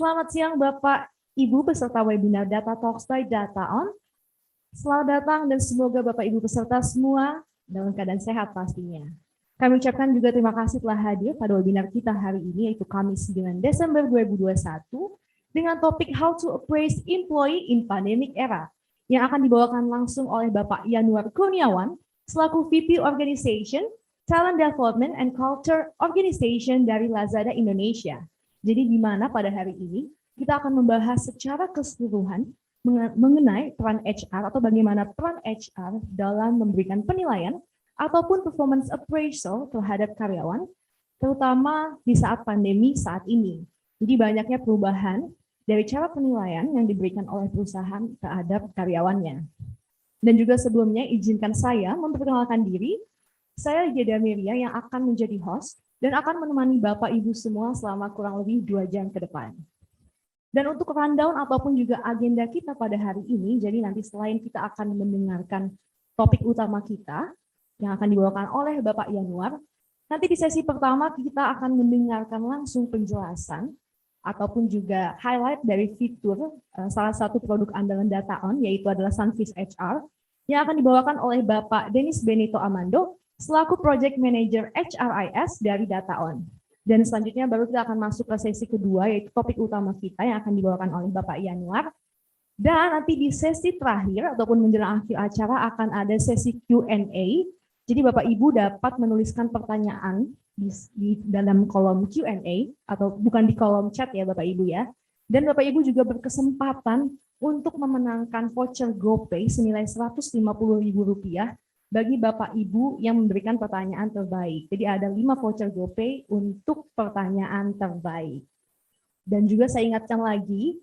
Selamat siang Bapak, Ibu peserta webinar Data Talks by Data On. Selamat datang dan semoga Bapak Ibu peserta semua dalam keadaan sehat pastinya. Kami ucapkan juga terima kasih telah hadir pada webinar kita hari ini, yaitu Kamis 9 Desember 2021, dengan topik How to Appraise Employee in Pandemic Era, yang akan dibawakan langsung oleh Bapak Yanuar Kurniawan, selaku VP Organization, Talent Development and Culture Organization dari Lazada Indonesia. Jadi di mana pada hari ini kita akan membahas secara keseluruhan mengenai peran HR atau bagaimana peran HR dalam memberikan penilaian ataupun performance appraisal terhadap karyawan, terutama di saat pandemi saat ini. Jadi banyaknya perubahan dari cara penilaian yang diberikan oleh perusahaan terhadap karyawannya. Dan juga sebelumnya izinkan saya memperkenalkan diri. Saya Lydia Damiria yang akan menjadi host dan akan menemani Bapak Ibu semua selama kurang lebih 2 jam ke depan. Dan untuk rundown ataupun juga agenda kita pada hari ini, jadi nanti selain kita akan mendengarkan topik utama kita yang akan dibawakan oleh Bapak Yanuar, nanti di sesi pertama kita akan mendengarkan langsung penjelasan ataupun juga highlight dari fitur salah satu produk andalan Data On, yaitu adalah Sunfish HR, yang akan dibawakan oleh Bapak Dennis Benito Amando, selaku Project Manager HRIS dari Data On. Dan selanjutnya baru kita akan masuk ke sesi kedua, yaitu topik utama kita yang akan dibawakan oleh Bapak Yanuar. Dan nanti di sesi terakhir ataupun menjelang akhir acara akan ada sesi Q&A. Jadi Bapak Ibu dapat menuliskan pertanyaan di dalam kolom Q&A atau bukan di kolom chat ya Bapak Ibu ya. Dan Bapak Ibu juga berkesempatan untuk memenangkan voucher GoPay senilai Rp150.000 bagi Bapak Ibu yang memberikan pertanyaan terbaik. Jadi ada 5 voucher GoPay untuk pertanyaan terbaik. Dan juga saya ingatkan lagi,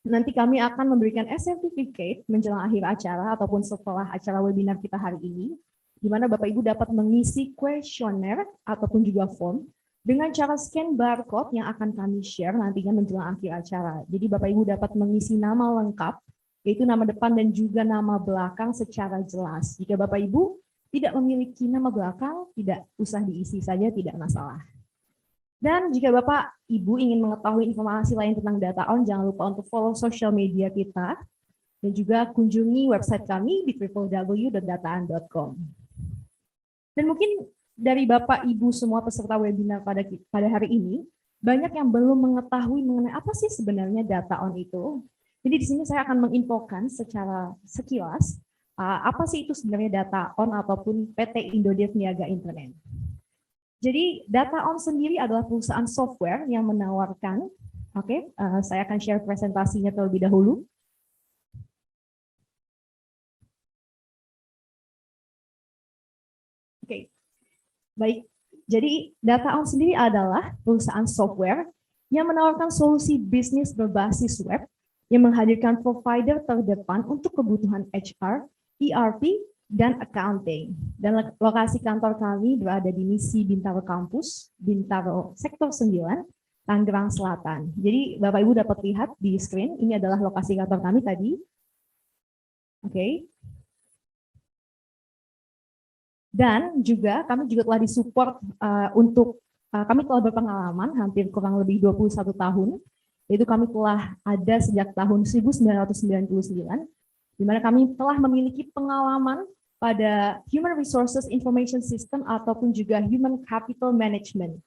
nanti kami akan memberikan certificate menjelang akhir acara ataupun setelah acara webinar kita hari ini, di mana Bapak Ibu dapat mengisi kuesioner ataupun juga form dengan cara scan barcode yang akan kami share nantinya menjelang akhir acara. Jadi Bapak Ibu dapat mengisi nama lengkap, yaitu nama depan dan juga nama belakang secara jelas. Jika Bapak Ibu tidak memiliki nama belakang, tidak usah diisi saja, tidak masalah. Dan jika Bapak Ibu ingin mengetahui informasi lain tentang Data On, jangan lupa untuk follow sosial media kita, dan juga kunjungi website kami di www.dataan.com. Dan mungkin dari Bapak Ibu semua peserta webinar pada hari ini, banyak yang belum mengetahui mengenai apa sih sebenarnya Data On itu. Jadi di sini saya akan menginfokan secara sekilas apa sih itu sebenarnya Data On ataupun PT Indodev Niaga Internet. Jadi Data On sendiri adalah perusahaan software yang menawarkan, saya akan share presentasinya terlebih dahulu. Baik. Jadi Data On sendiri adalah perusahaan software yang menawarkan solusi bisnis berbasis web yang menghadirkan provider terdepan untuk kebutuhan HR, ERP, dan accounting. Dan lokasi kantor kami berada di Misi Bintaro Kampus, Bintaro Sektor 9, Tangerang Selatan. Jadi Bapak Ibu dapat lihat di screen, ini adalah lokasi kantor kami tadi. Oke. Dan juga kami juga telah disupport kami telah berpengalaman hampir kurang lebih 21 tahun. Yaitu kami telah ada sejak tahun 1999, di mana kami telah memiliki pengalaman pada Human Resources Information System ataupun juga Human Capital Management,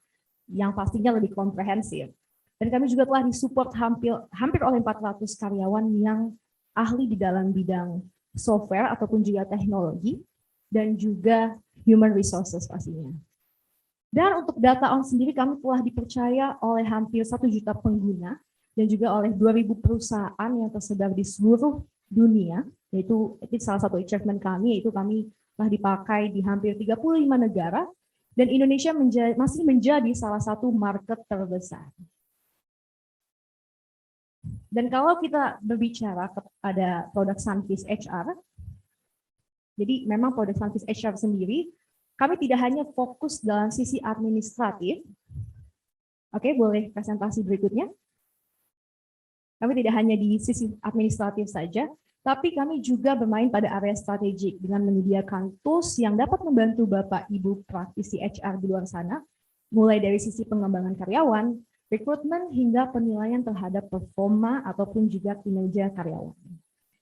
yang pastinya lebih komprehensif. Dan kami juga telah disupport hampir oleh 400 karyawan yang ahli di dalam bidang software ataupun juga teknologi, dan juga Human Resources pastinya. Dan untuk Data On sendiri kami telah dipercaya oleh hampir 1 juta pengguna, dan juga oleh 2.000 perusahaan yang tersebar di seluruh dunia, yaitu salah satu achievement kami, yaitu kami telah dipakai di hampir 35 negara, dan Indonesia masih menjadi salah satu market terbesar. Dan kalau kita berbicara kepada produk Sunfish HR, jadi memang produk Sunfish HR sendiri, kami tidak hanya fokus dalam sisi administratif. Oke, boleh presentasi berikutnya. Kami tidak hanya di sisi administratif saja, tapi kami juga bermain pada area strategik dengan menyediakan tools yang dapat membantu Bapak Ibu praktisi HR di luar sana, mulai dari sisi pengembangan karyawan, rekrutmen hingga penilaian terhadap performa ataupun juga kinerja karyawan.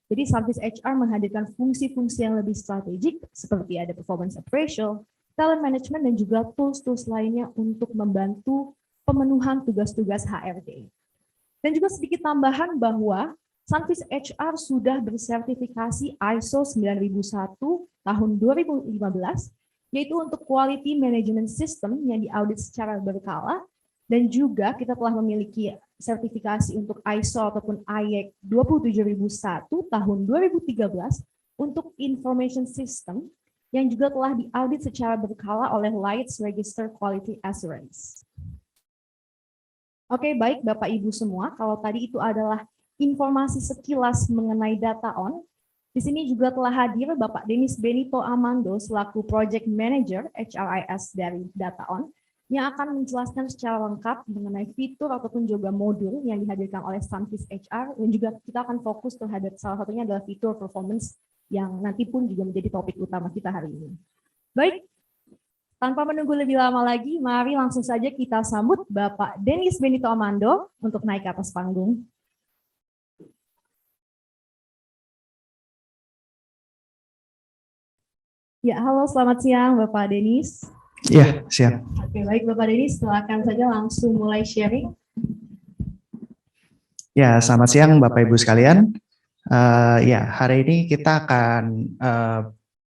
Jadi Service HR menghadirkan fungsi-fungsi yang lebih strategik seperti ada performance appraisal, talent management, dan juga tools-tools lainnya untuk membantu pemenuhan tugas-tugas HRD. Dan juga sedikit tambahan bahwa Service HR sudah bersertifikasi ISO 9001 tahun 2015, yaitu untuk Quality Management System yang diaudit secara berkala, dan juga kita telah memiliki sertifikasi untuk ISO ataupun IEC 27001 tahun 2013 untuk Information System yang juga telah diaudit secara berkala oleh Lights Register Quality Assurance. Oke, baik Bapak Ibu semua, kalau tadi itu adalah informasi sekilas mengenai data on, di sini juga telah hadir Bapak Denis Benito Amando selaku Project Manager HRIS dari Data On, yang akan menjelaskan secara lengkap mengenai fitur ataupun juga modul yang dihadirkan oleh Sunfish HR, dan juga kita akan fokus terhadap salah satunya adalah fitur performance yang nanti pun juga menjadi topik utama kita hari ini. Baik, tanpa menunggu lebih lama lagi, mari langsung saja kita sambut Bapak Denis Benito Amando untuk naik ke atas panggung. Ya, halo, selamat siang Bapak Denis. Iya, siap. Oke, baik Bapak Denis, silakan saja langsung mulai sharing. Ya, selamat siang Bapak Ibu sekalian. Ya, hari ini kita akan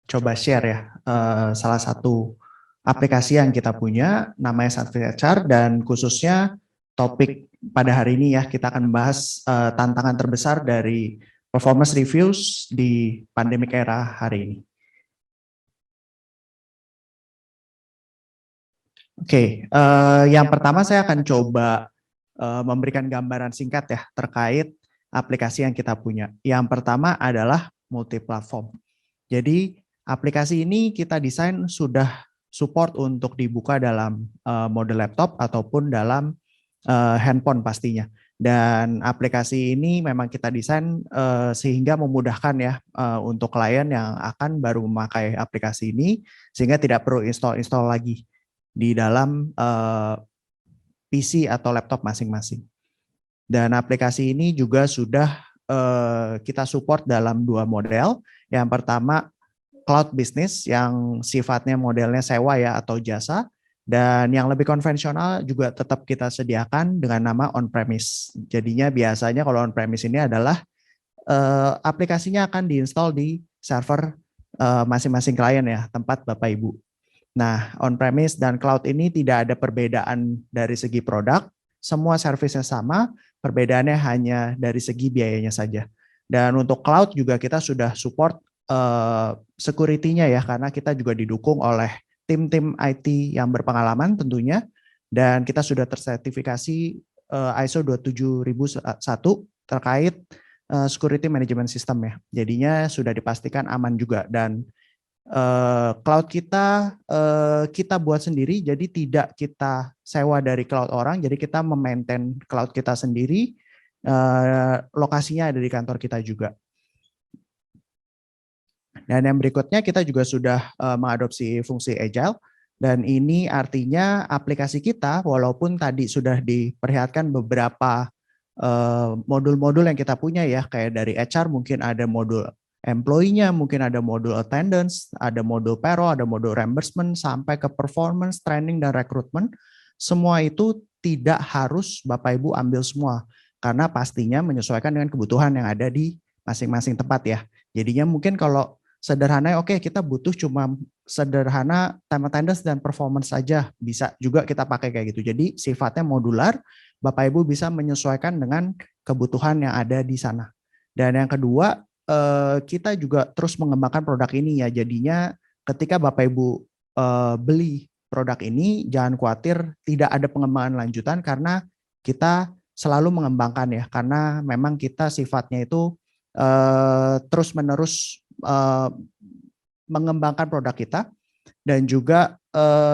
coba share ya salah satu aplikasi yang kita punya, namanya Sunfish HR, dan khususnya topik pada hari ini ya, kita akan membahas tantangan terbesar dari performance reviews di pandemic era hari ini. Oke, yang pertama saya akan coba memberikan gambaran singkat ya terkait aplikasi yang kita punya. Yang pertama adalah multi-platform. Jadi aplikasi ini kita desain sudah support untuk dibuka dalam mode laptop ataupun dalam handphone pastinya. Dan aplikasi ini memang kita desain sehingga memudahkan ya untuk klien yang akan baru memakai aplikasi ini, sehingga tidak perlu install lagi di dalam PC atau laptop masing-masing. Dan aplikasi ini juga sudah kita support dalam dua model. Yang pertama cloud business yang sifatnya modelnya sewa ya atau jasa, dan yang lebih konvensional juga tetap kita sediakan dengan nama on-premise. Jadinya biasanya kalau on-premise ini adalah aplikasinya akan diinstal di server masing-masing klien ya, tempat Bapak Ibu. Nah, on-premise dan cloud ini tidak ada perbedaan dari segi produk, semua servisnya sama, perbedaannya hanya dari segi biayanya saja. Dan untuk cloud juga kita sudah support security-nya ya, karena kita juga didukung oleh tim-tim IT yang berpengalaman tentunya, dan kita sudah tersertifikasi ISO 27001 terkait security management system ya. Jadinya sudah dipastikan aman juga, dan cloud kita buat sendiri, jadi tidak kita sewa dari cloud orang, jadi kita memaintain cloud kita sendiri, lokasinya ada di kantor kita juga. Dan yang berikutnya kita juga sudah mengadopsi fungsi agile, dan ini artinya aplikasi kita walaupun tadi sudah diperlihatkan beberapa modul-modul yang kita punya ya, kayak dari HR mungkin ada modul employee-nya, mungkin ada modul attendance, ada modul payroll, ada modul reimbursement, sampai ke performance, training, dan rekrutmen. Semua itu tidak harus Bapak Ibu ambil semua, karena pastinya menyesuaikan dengan kebutuhan yang ada di masing-masing tempat ya. Jadinya mungkin kalau sederhana, oke kita butuh cuma sederhana time attendance dan performance saja, bisa juga kita pakai kayak gitu. Jadi sifatnya modular, Bapak Ibu bisa menyesuaikan dengan kebutuhan yang ada di sana. Dan yang kedua, kita juga terus mengembangkan produk ini ya, jadinya ketika Bapak Ibu beli produk ini jangan khawatir tidak ada pengembangan lanjutan, karena kita selalu mengembangkan ya, karena memang kita sifatnya itu terus menerus mengembangkan produk kita. Dan juga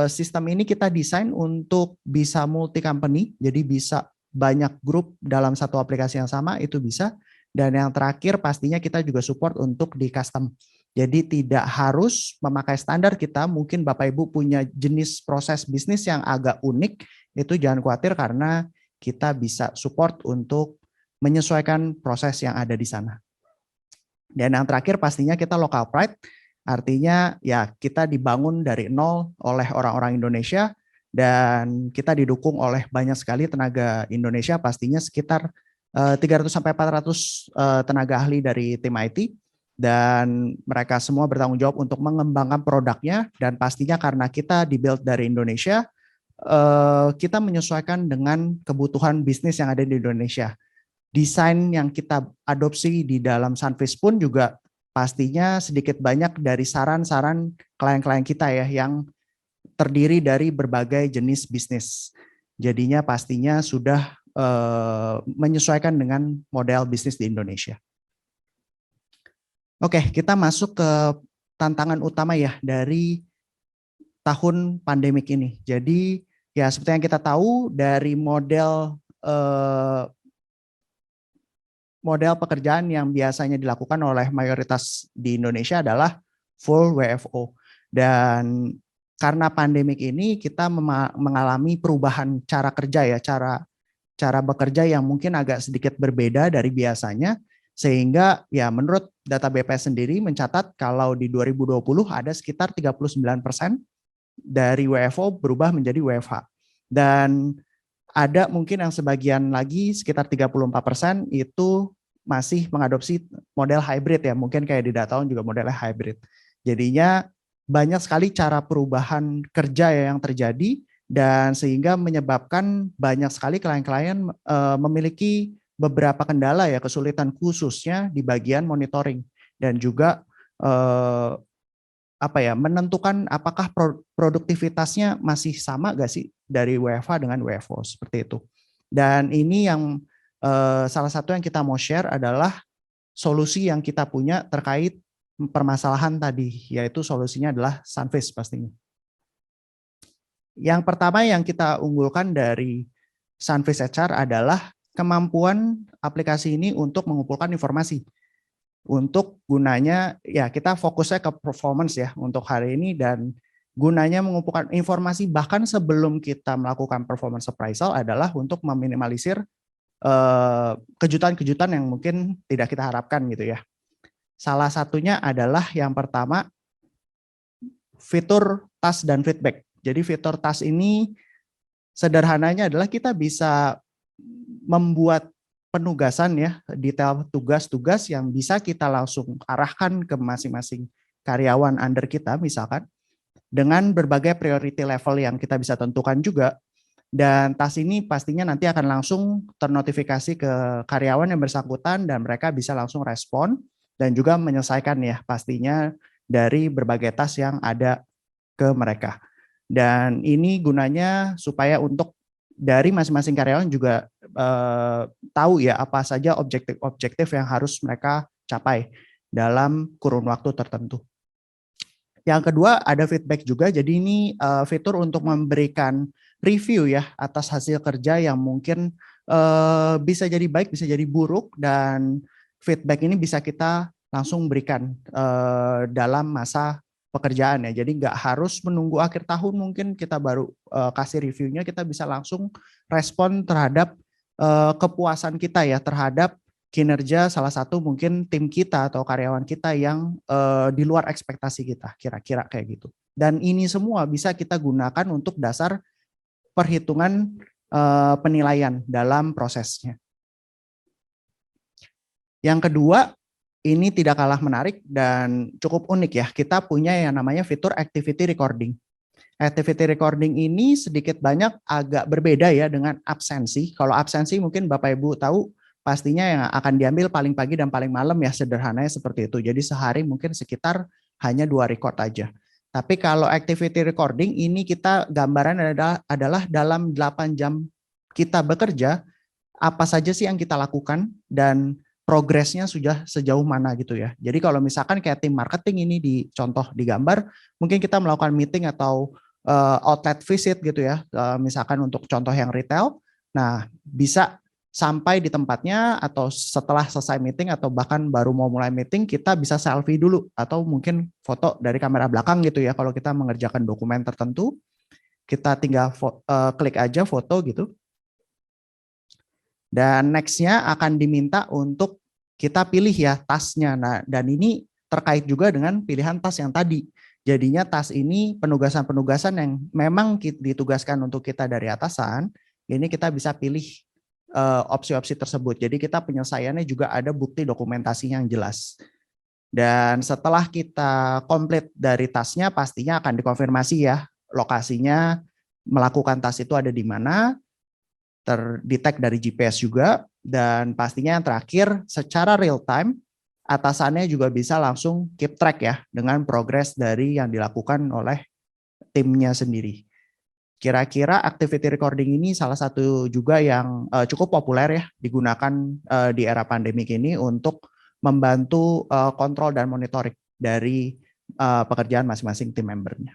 sistem ini kita desain untuk bisa multi company, jadi bisa banyak grup dalam satu aplikasi yang sama, itu bisa. Dan yang terakhir pastinya kita juga support untuk di custom. Jadi tidak harus memakai standar kita, mungkin Bapak Ibu punya jenis proses bisnis yang agak unik, itu jangan khawatir karena kita bisa support untuk menyesuaikan proses yang ada di sana. Dan yang terakhir pastinya kita local pride, artinya ya kita dibangun dari nol oleh orang-orang Indonesia dan kita didukung oleh banyak sekali tenaga Indonesia, pastinya sekitar 300 sampai 400 tenaga ahli dari tim IT, dan mereka semua bertanggung jawab untuk mengembangkan produknya, dan pastinya karena kita dibuild dari Indonesia, kita menyesuaikan dengan kebutuhan bisnis yang ada di Indonesia. Desain yang kita adopsi di dalam Sunfish pun juga pastinya sedikit banyak dari saran-saran klien-klien kita ya, yang terdiri dari berbagai jenis bisnis. Jadinya pastinya sudah menyesuaikan dengan model bisnis di Indonesia. Oke, kita masuk ke tantangan utama ya dari tahun pandemik ini. Jadi ya seperti yang kita tahu dari model pekerjaan yang biasanya dilakukan oleh mayoritas di Indonesia adalah full WFO. Dan karena pandemik ini kita mengalami perubahan cara kerja ya, cara bekerja yang mungkin agak sedikit berbeda dari biasanya, sehingga ya menurut data BPS sendiri mencatat kalau di 2020 ada sekitar 39% dari WFO berubah menjadi WFH. Dan ada mungkin yang sebagian lagi sekitar 34% itu masih mengadopsi model hybrid ya, mungkin kayak di Dataon juga modelnya hybrid. Jadinya banyak sekali cara perubahan kerja yang terjadi, dan sehingga menyebabkan banyak sekali klien-klien memiliki beberapa kendala ya, kesulitan khususnya di bagian monitoring dan juga menentukan apakah produktivitasnya masih sama gak sih dari WFH dengan WFO seperti itu. Dan ini yang salah satu yang kita mau share adalah solusi yang kita punya terkait permasalahan tadi, yaitu solusinya adalah Sunfish pastinya. Yang pertama yang kita unggulkan dari Sunfish HR adalah kemampuan aplikasi ini untuk mengumpulkan informasi. Untuk gunanya, ya kita fokusnya ke performance ya untuk hari ini, dan gunanya mengumpulkan informasi bahkan sebelum kita melakukan performance appraisal adalah untuk meminimalisir kejutan-kejutan yang mungkin tidak kita harapkan gitu ya. Salah satunya adalah yang pertama, fitur task dan feedback. Jadi fitur task ini sederhananya adalah kita bisa membuat penugasan ya, detail tugas-tugas yang bisa kita langsung arahkan ke masing-masing karyawan under kita misalkan, dengan berbagai priority level yang kita bisa tentukan juga. Dan task ini pastinya nanti akan langsung ternotifikasi ke karyawan yang bersangkutan dan mereka bisa langsung respon dan juga menyelesaikan ya pastinya dari berbagai task yang ada ke mereka. Dan ini gunanya supaya untuk dari masing-masing karyawan juga tahu ya apa saja objektif-objektif yang harus mereka capai dalam kurun waktu tertentu. Yang kedua ada feedback juga, jadi ini fitur untuk memberikan review ya atas hasil kerja yang mungkin bisa jadi baik, bisa jadi buruk, dan feedback ini bisa kita langsung berikan dalam masa pekerjaan ya. Jadi nggak harus menunggu akhir tahun mungkin kita baru kasih reviewnya, kita bisa langsung respon terhadap kepuasan kita ya terhadap kinerja salah satu mungkin tim kita atau karyawan kita yang di luar ekspektasi kita, kira-kira kayak gitu. Dan ini semua bisa kita gunakan untuk dasar perhitungan penilaian dalam prosesnya. Yang kedua, ini tidak kalah menarik dan cukup unik ya. Kita punya yang namanya fitur activity recording. Activity recording ini sedikit banyak agak berbeda ya dengan absensi. Kalau absensi mungkin Bapak Ibu tahu pastinya yang akan diambil paling pagi dan paling malam ya, sederhananya seperti itu. Jadi sehari mungkin sekitar hanya 2 record aja. Tapi kalau activity recording ini kita gambaran adalah dalam 8 jam kita bekerja, apa saja sih yang kita lakukan dan progresnya sudah sejauh mana gitu ya. Jadi kalau misalkan kayak tim marketing ini dicontoh di gambar, mungkin kita melakukan meeting atau outlet visit gitu ya, misalkan untuk contoh yang retail, nah bisa sampai di tempatnya atau setelah selesai meeting atau bahkan baru mau mulai meeting kita bisa selfie dulu atau mungkin foto dari kamera belakang gitu ya. Kalau kita mengerjakan dokumen tertentu, kita tinggal klik aja foto gitu. Dan next-nya akan diminta untuk kita pilih ya tasnya. Nah, dan ini terkait juga dengan pilihan tas yang tadi. Jadinya tas ini penugasan-penugasan yang memang ditugaskan untuk kita dari atasan, ini kita bisa pilih opsi-opsi tersebut. Jadi kita penyelesaiannya juga ada bukti dokumentasinya yang jelas. Dan setelah kita komplit dari tasnya, pastinya akan dikonfirmasi ya lokasinya, melakukan tas itu ada di mana, terdetek dari GPS juga, dan pastinya yang terakhir secara real time, atasannya juga bisa langsung keep track ya dengan progres dari yang dilakukan oleh timnya sendiri. Kira-kira activity recording ini salah satu juga yang cukup populer ya digunakan di era pandemik ini untuk membantu kontrol dan monitoring dari pekerjaan masing-masing tim membernya.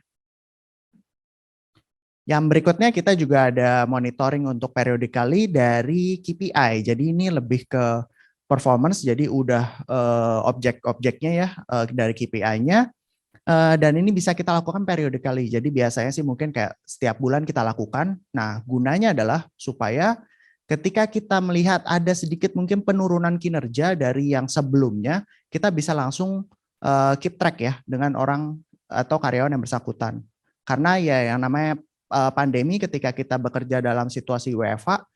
Yang berikutnya kita juga ada monitoring untuk periodically dari KPI. Jadi ini lebih ke performance, jadi udah objek-objeknya ya dari KPI-nya. Dan ini bisa kita lakukan periodically. Jadi biasanya sih mungkin kayak setiap bulan kita lakukan. Nah, gunanya adalah supaya ketika kita melihat ada sedikit mungkin penurunan kinerja dari yang sebelumnya, kita bisa langsung keep track ya dengan orang atau karyawan yang bersangkutan. Karena ya yang namanya pandemi ketika kita bekerja dalam situasi WFH,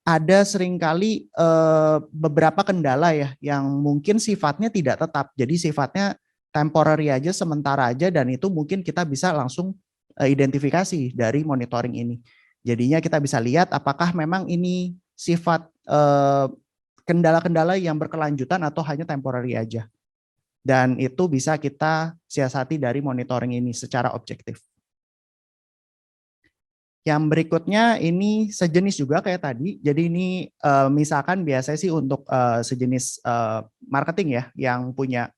ada seringkali beberapa kendala ya yang mungkin sifatnya tidak tetap. Jadi sifatnya temporary aja, sementara aja, dan itu mungkin kita bisa langsung identifikasi dari monitoring ini. Jadinya kita bisa lihat apakah memang ini sifat kendala-kendala yang berkelanjutan atau hanya temporary aja. Dan itu bisa kita siasati dari monitoring ini secara objektif. Yang berikutnya ini sejenis juga kayak tadi. Jadi ini misalkan biasanya sih untuk sejenis marketing ya yang punya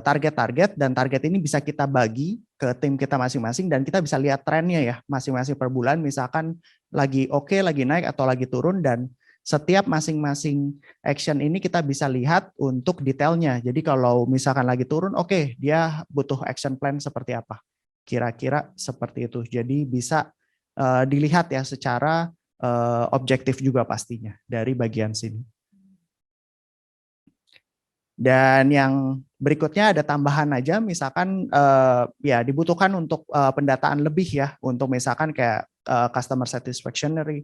target-target, dan target ini bisa kita bagi ke tim kita masing-masing dan kita bisa lihat trennya ya masing-masing per bulan, misalkan lagi oke, lagi naik atau lagi turun, dan setiap masing-masing action ini kita bisa lihat untuk detailnya. Jadi kalau misalkan lagi turun, oke, dia butuh action plan seperti apa. Kira-kira seperti itu. Jadi bisa dilihat ya secara objektif juga pastinya dari bagian sini. Dan yang berikutnya ada tambahan aja, misalkan ya dibutuhkan untuk pendataan lebih ya, untuk misalkan kayak customer satisfactionary,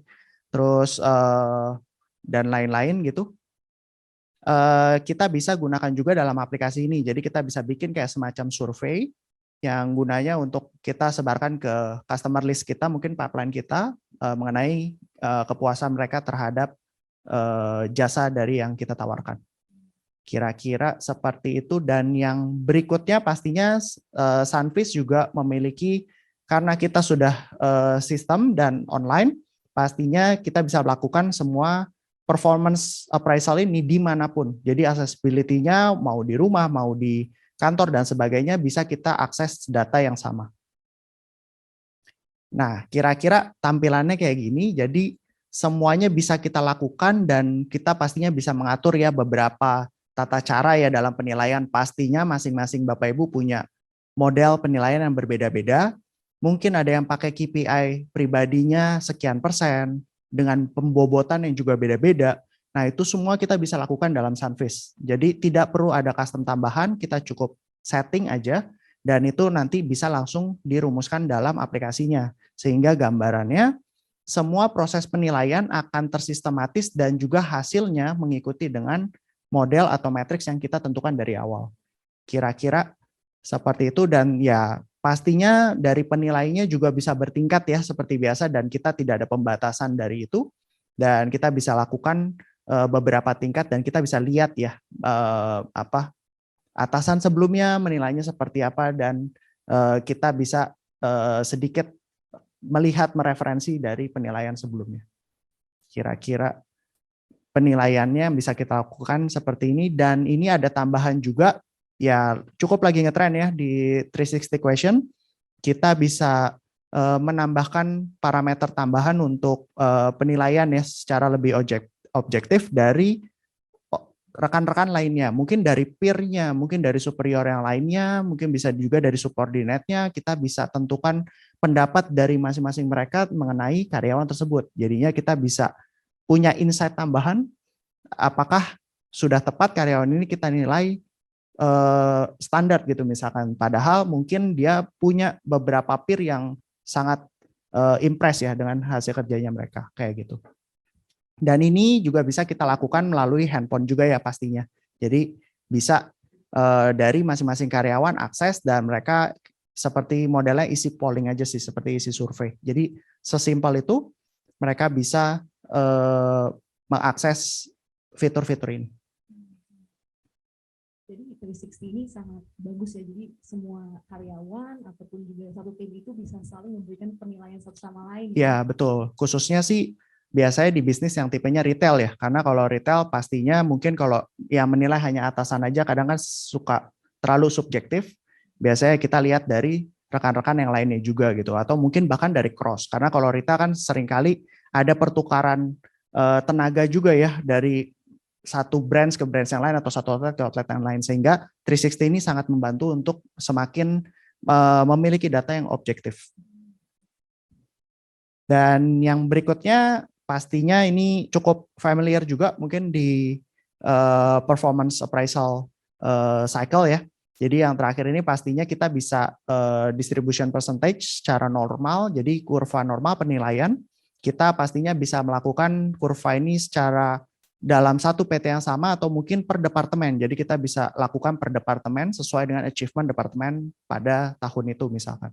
terus dan lain-lain gitu. Kita bisa gunakan juga dalam aplikasi ini. Jadi kita bisa bikin kayak semacam survei yang gunanya untuk kita sebarkan ke customer list kita, mungkin pipeline kita mengenai kepuasan mereka terhadap jasa dari yang kita tawarkan. Kira-kira seperti itu. Dan yang berikutnya pastinya Sunfish juga memiliki, karena kita sudah sistem dan online, pastinya kita bisa melakukan semua performance appraisal ini dimanapun. Jadi accessibility-nya mau di rumah, mau di kantor dan sebagainya, bisa kita akses data yang sama. Nah, kira-kira tampilannya kayak gini. Jadi semuanya bisa kita lakukan dan kita pastinya bisa mengatur ya beberapa tata cara ya dalam penilaian. Pastinya masing-masing Bapak Ibu punya model penilaian yang berbeda-beda. Mungkin ada yang pakai KPI pribadinya sekian persen dengan pembobotan yang juga beda-beda. Nah, itu semua kita bisa lakukan dalam Sunfish. Jadi tidak perlu ada custom tambahan, kita cukup setting aja dan itu nanti bisa langsung dirumuskan dalam aplikasinya. Sehingga gambarannya semua proses penilaian akan tersistematis dan juga hasilnya mengikuti dengan model atau matriks yang kita tentukan dari awal. Kira-kira seperti itu. Dan ya pastinya dari penilaiannya juga bisa bertingkat ya seperti biasa, dan kita tidak ada pembatasan dari itu. Dan kita bisa lakukan beberapa tingkat dan kita bisa lihat ya atasan sebelumnya menilainya seperti apa, dan kita bisa sedikit melihat mereferensi dari penilaian sebelumnya. Kira-kira penilaiannya bisa kita lakukan seperti ini. Dan ini ada tambahan juga ya, cukup lagi ngetren ya di 360 question. Kita bisa menambahkan parameter tambahan untuk penilaian ya secara lebih objektif dari rekan-rekan lainnya, mungkin dari peer-nya, mungkin dari superior yang lainnya, mungkin bisa juga dari subordinate-nya. Kita bisa tentukan pendapat dari masing-masing mereka mengenai karyawan tersebut. Jadinya kita bisa punya insight tambahan, apakah sudah tepat karyawan ini kita nilai standar gitu misalkan. Padahal mungkin dia punya beberapa peer yang sangat impress ya dengan hasil kerjanya mereka kayak gitu. Dan ini juga bisa kita lakukan melalui handphone juga ya pastinya. Jadi bisa dari masing-masing karyawan akses dan mereka seperti modelnya isi polling aja sih, seperti isi survei. Jadi sesimpel itu mereka bisa mengakses fitur-fitur ini. Jadi 360 ini sangat bagus ya. Jadi semua karyawan ataupun juga satu tim itu bisa saling memberikan penilaian satu sama lain. Ya, betul. Khususnya sih biasanya di bisnis yang tipenya retail ya. Karena kalau retail pastinya mungkin kalau yang menilai hanya atasan aja kadang kan suka terlalu subjektif. Biasanya kita lihat dari rekan-rekan yang lainnya juga gitu. Atau mungkin bahkan dari cross. Karena kalau retail kan seringkali ada pertukaran tenaga juga ya dari satu brand ke brand yang lain atau satu outlet ke outlet yang lain, sehingga 360 ini sangat membantu untuk semakin memiliki data yang objektif. Dan yang berikutnya pastinya ini cukup familiar juga mungkin di performance appraisal cycle ya. Jadi yang terakhir ini pastinya kita bisa distribution percentage secara normal, jadi kurva normal penilaian. Kita pastinya bisa melakukan kurva ini secara dalam satu PT yang sama atau mungkin per departemen. Jadi kita bisa lakukan per departemen sesuai dengan achievement departemen pada tahun itu misalkan.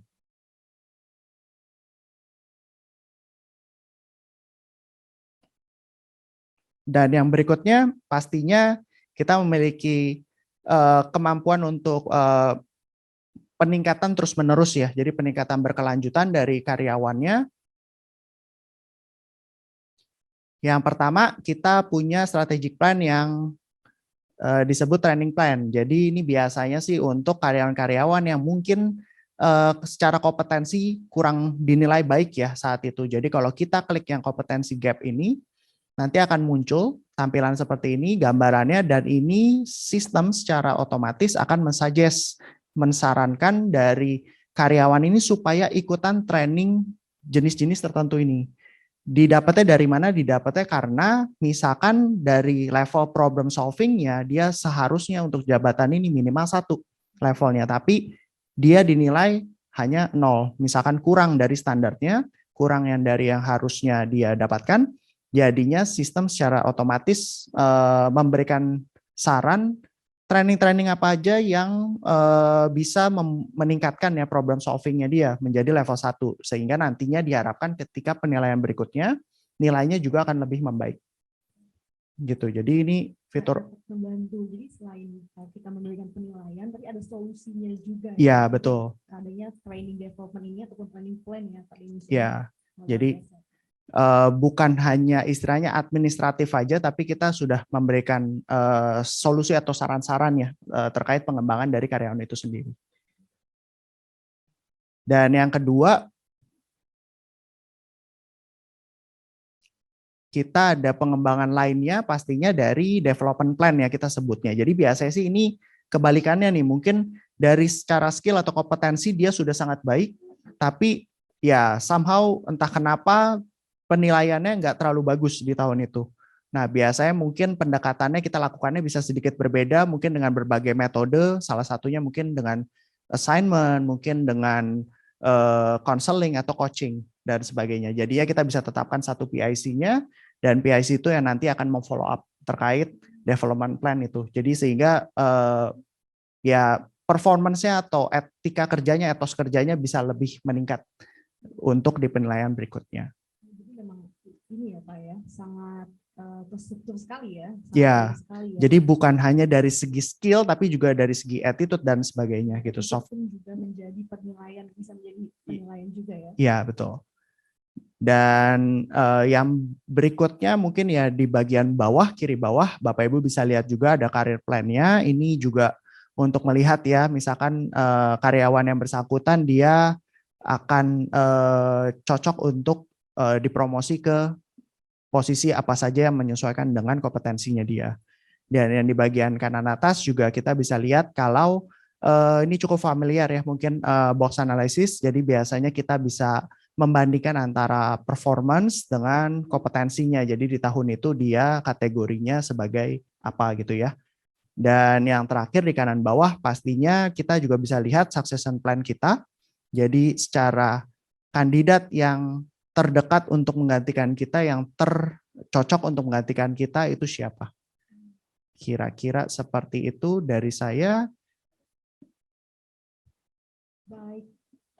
Dan yang berikutnya pastinya kita memiliki kemampuan untuk peningkatan terus-menerus ya. Jadi peningkatan berkelanjutan dari karyawannya. Yang pertama, kita punya strategic plan yang disebut training plan. Jadi ini biasanya sih untuk karyawan-karyawan yang mungkin secara kompetensi kurang dinilai baik ya saat itu. Jadi kalau kita klik yang kompetensi gap ini, nanti akan muncul tampilan seperti ini gambarannya, dan ini sistem secara otomatis akan mensarankan dari karyawan ini supaya ikutan training jenis-jenis tertentu ini. Didapatnya dari mana? Didapatnya karena misalkan dari level problem solving-nya dia seharusnya untuk jabatan ini minimal 1 levelnya, tapi dia dinilai hanya 0, misalkan kurang dari standarnya, kurang yang dari yang harusnya dia dapatkan, jadinya sistem secara otomatis memberikan saran training-training apa aja yang bisa meningkatkan ya problem solving-nya dia menjadi level 1, sehingga nantinya diharapkan ketika penilaian berikutnya nilainya juga akan lebih membaik. Gitu. Jadi ini fitur membantu. Jadi selain kita memberikan penilaian, tapi ada solusinya juga. Ya, betul. Adanya training development ini ataupun training plan ya Pak ini. Ya. Jadi bukan hanya istilahnya administratif aja, tapi kita sudah memberikan solusi atau saran-saran ya terkait pengembangan dari karyawan itu sendiri. Dan yang kedua, kita ada pengembangan lainnya pastinya dari development plan ya kita sebutnya. Jadi biasanya sih ini kebalikannya nih, mungkin dari secara skill atau kompetensi dia sudah sangat baik, tapi ya somehow entah kenapa penilaiannya nggak terlalu bagus di tahun itu. Nah, biasanya mungkin pendekatannya kita lakukannya bisa sedikit berbeda, mungkin dengan berbagai metode, salah satunya mungkin dengan assignment, mungkin dengan counseling atau coaching, dan sebagainya. Jadi ya kita bisa tetapkan satu PIC-nya, dan PIC itu yang nanti akan memfollow up terkait development plan itu. Jadi sehingga ya performance-nya atau etika kerjanya, etos kerjanya bisa lebih meningkat untuk di penilaian berikutnya. Ini ya Pak ya, sangat terstruktur sekali ya. Ya, jadi bukan hanya dari segi skill, tapi juga dari segi attitude dan sebagainya gitu. Soft juga menjadi penilaian, bisa menjadi penilaian juga ya. Iya, betul. Dan yang berikutnya mungkin ya di bagian bawah, kiri bawah, Bapak Ibu bisa lihat juga ada career plan-nya. Ini juga untuk melihat ya, misalkan karyawan yang bersangkutan dia akan cocok untuk dipromosi ke posisi apa saja yang menyesuaikan dengan kompetensinya dia. Dan yang di bagian kanan atas juga kita bisa lihat kalau Ini cukup familiar ya, mungkin box analysis. Jadi biasanya kita bisa membandingkan antara performance dengan kompetensinya. Jadi di tahun itu dia kategorinya sebagai apa gitu ya. Dan yang terakhir di kanan bawah pastinya kita juga bisa lihat succession plan kita. Jadi secara kandidat yang terdekat untuk menggantikan kita, yang tercocok untuk menggantikan kita itu siapa? Kira-kira seperti itu dari saya. Baik.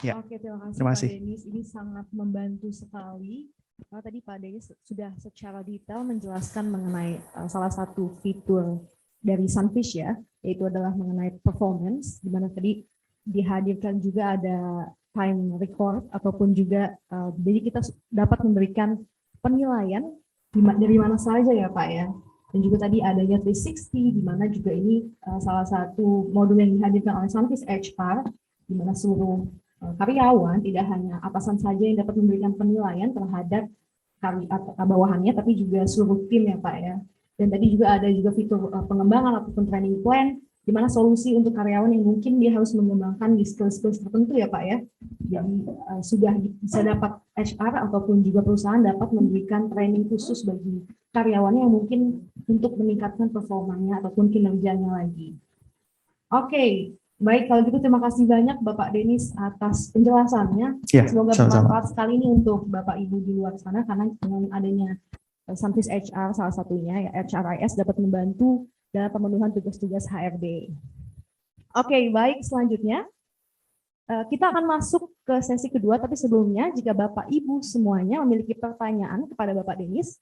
Ya, Oke, terima kasih terima Pak kasih. Denis. Ini sangat membantu sekali. Karena tadi Pak Denis sudah secara detail menjelaskan mengenai salah satu fitur dari Sunfish ya, yaitu adalah mengenai performance, di mana tadi dihadirkan juga ada time record ataupun juga jadi kita dapat memberikan penilaian dari mana saja ya Pak ya. Dan juga tadi adanya 360, di mana juga ini salah satu modul yang dihadirkan oleh Sunfish HR, di mana seluruh karyawan, tidak hanya atasan saja yang dapat memberikan penilaian terhadap bawahannya, tapi juga seluruh tim ya Pak ya. Dan tadi juga ada juga fitur pengembangan ataupun training plan, di mana solusi untuk karyawan yang mungkin dia harus mengembangkan di skill-skill tertentu ya Pak ya. Jadi sudah bisa dapat HR ataupun juga perusahaan dapat memberikan training khusus bagi karyawannya yang mungkin untuk meningkatkan performanya ataupun kinerjanya lagi. Oke, baik kalau gitu terima kasih banyak Bapak Denis atas penjelasannya. Ya, Semoga sama-sama. bermanfaat sekali ini untuk Bapak Ibu di luar sana, karena dengan adanya Sunfish HR salah satunya ya HRIS dapat membantu dalam pemenuhan tugas-tugas HRD. Oke, baik selanjutnya kita akan masuk ke sesi kedua, tapi sebelumnya jika Bapak Ibu semuanya memiliki pertanyaan kepada Bapak Denis,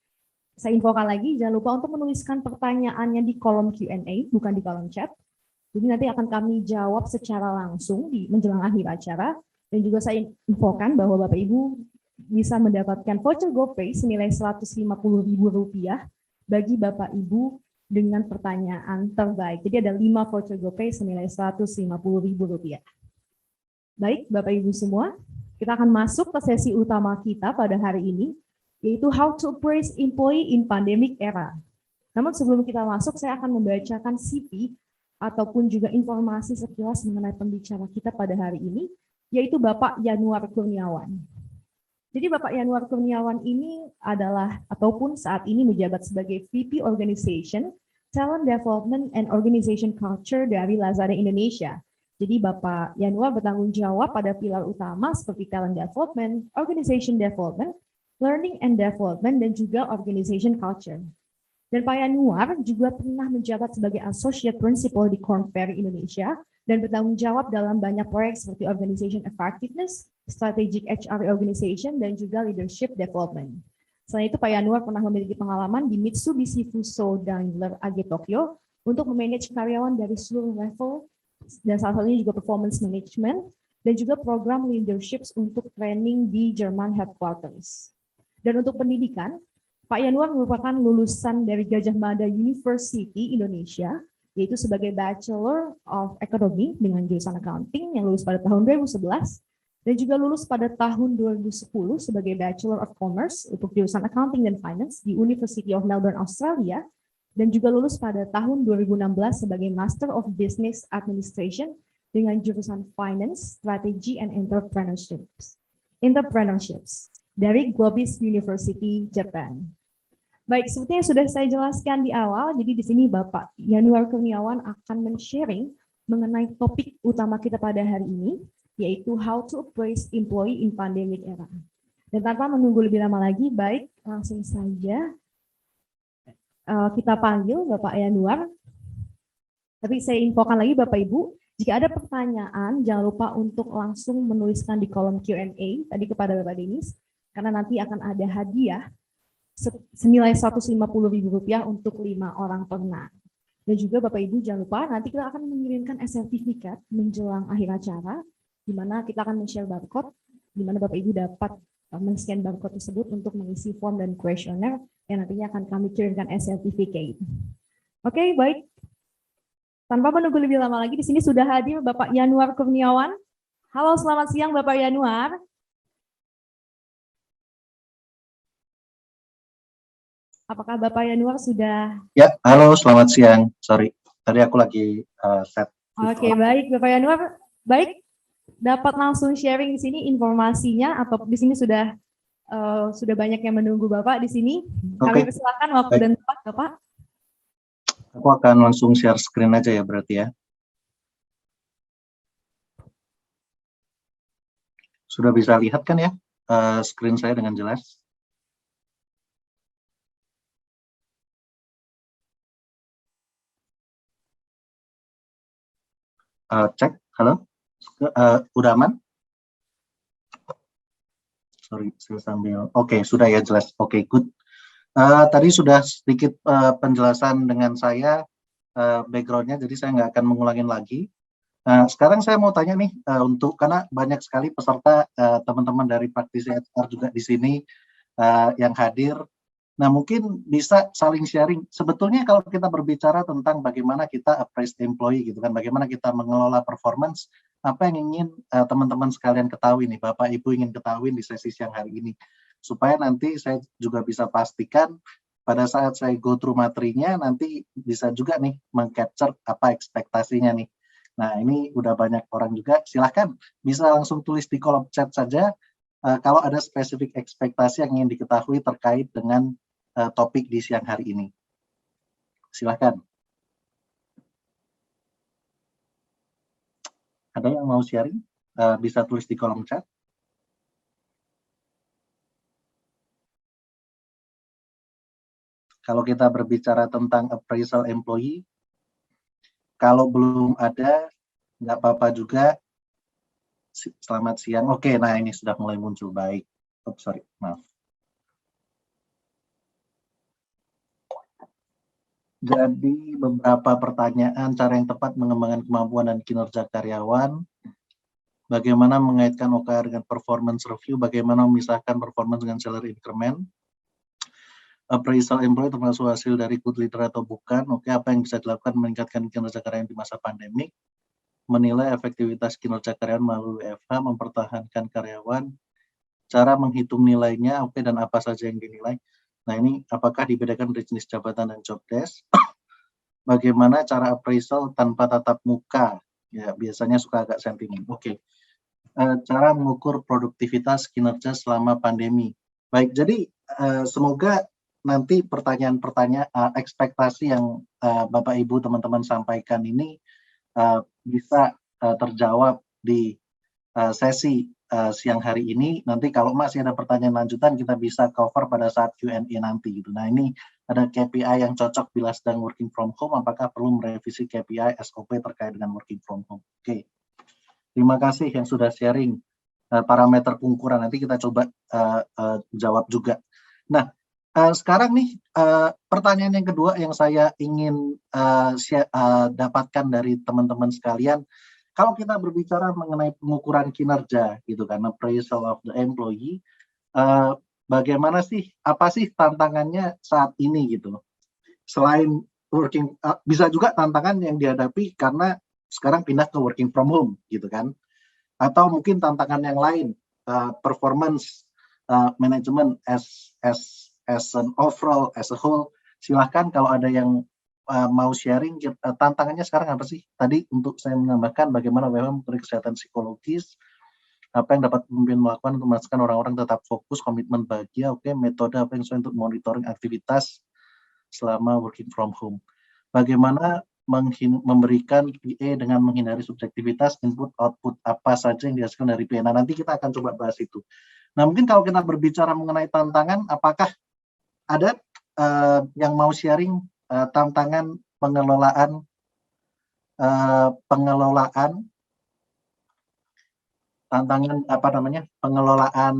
saya infokan lagi jangan lupa untuk menuliskan pertanyaannya di kolom Q&A, bukan di kolom chat. Jadi nanti akan kami jawab secara langsung di menjelang akhir acara, dan juga saya infokan bahwa Bapak Ibu bisa mendapatkan voucher GoPay senilai Rp150.000 bagi Bapak Ibu dengan pertanyaan terbaik. Jadi ada 5 voucher GoPay senilai Rp150.000. Baik, Bapak Ibu semua, kita akan masuk ke sesi utama kita pada hari ini, yaitu How to Appraise Employee in Pandemic Era. Namun sebelum kita masuk, saya akan membacakan CV ataupun juga informasi sekilas mengenai pembicara kita pada hari ini, yaitu Bapak Yanuar Kurniawan. Jadi Bapak Yanuar Kurniawan ini adalah ataupun saat ini menjabat sebagai VP Organization, Talent Development and Organization Culture dari Lazada Indonesia. Jadi Bapak Yanuar bertanggung jawab pada pilar utama seperti Talent Development, Organization Development, Learning and Development, dan juga Organization Culture. Dan Pak Yanuar juga pernah menjabat sebagai Associate Principal di Korn Ferry Indonesia dan bertanggung jawab dalam banyak proyek seperti Organization Effectiveness, Strategic HR Organization, dan juga Leadership Development. Selain itu, Pak Yanuar pernah memiliki pengalaman di Mitsubishi Fuso Daimler AG Tokyo untuk memanage karyawan dari seluruh level, dan salah satunya juga performance management, dan juga program leadership untuk training di German headquarters. Dan untuk pendidikan, Pak Yanuar merupakan lulusan dari Gajah Mada University Indonesia, yaitu sebagai Bachelor of Economy dengan jurusan Accounting yang lulus pada tahun 2011, dan juga lulus pada tahun 2010 sebagai Bachelor of Commerce untuk jurusan Accounting dan Finance di University of Melbourne, Australia, dan juga lulus pada tahun 2016 sebagai Master of Business Administration dengan jurusan Finance, Strategy, and Entrepreneurships dari Globis University, Japan. Baik, seperti yang sudah saya jelaskan di awal, jadi di sini Bapak Yanuar Kurniawan akan men-sharing mengenai topik utama kita pada hari ini, yaitu How to Appraise Employee in Pandemic Era. Dan tanpa menunggu lebih lama lagi, baik langsung saja kita panggil Bapak Yanuar. Tapi saya infokan lagi Bapak Ibu, jika ada pertanyaan, jangan lupa untuk langsung menuliskan di kolom Q&A tadi kepada Bapak Denis, karena nanti akan ada hadiah senilai Rp150.000 untuk 5 orang pemenang. Dan juga Bapak Ibu jangan lupa nanti kita akan mengirimkan sertifikat menjelang akhir acara, di mana kita akan men-share barcode, di mana Bapak Ibu dapat men-scan barcode tersebut untuk mengisi form dan kuesioner yang nantinya akan kami kirimkan sertifikat. Oke, baik. Tanpa menunggu lebih lama lagi, di sini sudah hadir Bapak Yanuar Kurniawan. Halo, selamat siang Bapak Yanuar. Apakah Bapak Yanuar sudah? Ya, halo, selamat siang. Sorry, tadi aku lagi set Oke, baik Bapak Yanuar. Baik, dapat langsung sharing di sini informasinya atau di sini sudah banyak yang menunggu Bapak di sini. Kami Oke. persilakan waktu Baik. dan tempat Bapak. Aku akan langsung share screen aja ya berarti ya. Sudah bisa lihat kan ya screen saya dengan jelas? Cek, halo? Udah aman? Sorry, saya sambil. Oke, sudah ya jelas. Oke, good. Tadi sudah sedikit penjelasan dengan saya background-nya, jadi saya nggak akan mengulangin lagi. Sekarang saya mau tanya nih, karena banyak sekali peserta teman-teman dari praktisi HR juga di sini yang hadir. Nah, mungkin bisa saling sharing. Sebetulnya kalau kita berbicara tentang bagaimana kita appraise employee gitu kan, bagaimana kita mengelola performance, apa yang ingin teman-teman sekalian ketahui nih, Bapak Ibu ingin ketahui di sesi siang hari ini. Supaya nanti saya juga bisa pastikan pada saat saya go through materinya, nanti bisa juga nih meng-capture apa ekspektasinya nih. Nah, ini udah banyak orang juga, silahkan bisa langsung tulis di kolom chat saja kalau ada spesifik ekspektasi yang ingin diketahui terkait dengan topik di siang hari ini. Silahkan. Ada yang mau sharing? Bisa tulis di kolom chat. Kalau kita berbicara tentang appraisal employee, kalau belum ada, nggak apa-apa juga. Selamat siang. Oke, nah ini sudah mulai muncul. Baik. Oh, sorry, maaf. Jadi beberapa pertanyaan cara yang tepat mengembangkan kemampuan dan kinerja karyawan, bagaimana mengaitkan OKR dengan performance review, bagaimana memisahkan performance dengan salary increment, appraisal employee termasuk hasil dari good leader atau bukan, oke, apa yang bisa dilakukan meningkatkan kinerja karyawan di masa pandemik, menilai efektivitas kinerja karyawan melalui WFH, mempertahankan karyawan, cara menghitung nilainya, oke, dan apa saja yang dinilai. Nah, ini apakah dibedakan dari jenis jabatan dan job desk? Bagaimana cara appraisal tanpa tatap muka? Ya, biasanya suka agak sentimen. Oke. Cara mengukur produktivitas kinerja selama pandemi. Baik, jadi semoga nanti pertanyaan-pertanyaan ekspektasi yang Bapak Ibu teman-teman sampaikan ini bisa terjawab di sesi siang hari ini. Nanti kalau masih ada pertanyaan lanjutan kita bisa cover pada saat Q&A nanti gitu. Nah, ini ada KPI yang cocok bila sedang working from home, apakah perlu merevisi KPI SOP terkait dengan working from home. Oke. Terima kasih yang sudah sharing parameter pengukuran. Nanti kita coba jawab juga. Nah, sekarang nih pertanyaan yang kedua yang saya ingin dapatkan dari teman-teman sekalian, kalau kita berbicara mengenai pengukuran kinerja gitu kan, appraisal of the employee, bagaimana sih, apa sih tantangannya saat ini gitu? Selain working, bisa juga tantangan yang dihadapi karena sekarang pindah ke working from home gitu kan, atau mungkin tantangan yang lain, performance management as an overall, as a whole. Silahkan kalau ada yang mau sharing, tantangannya sekarang apa sih? Tadi untuk saya menambahkan bagaimana WHO memberi kesehatan psikologis, apa yang dapat pemimpin melakukan untuk memastikan orang-orang tetap fokus, komitmen bahagia, oke, metode apa yang sesuai untuk monitoring aktivitas selama working from home. Bagaimana memberikan PA dengan menghindari subjektivitas, input output apa saja yang dihasilkan dari PA. Nah, nanti kita akan coba bahas itu. Nah, mungkin kalau kita berbicara mengenai tantangan, apakah ada yang mau sharing tantangan pengelolaan tantangan pengelolaan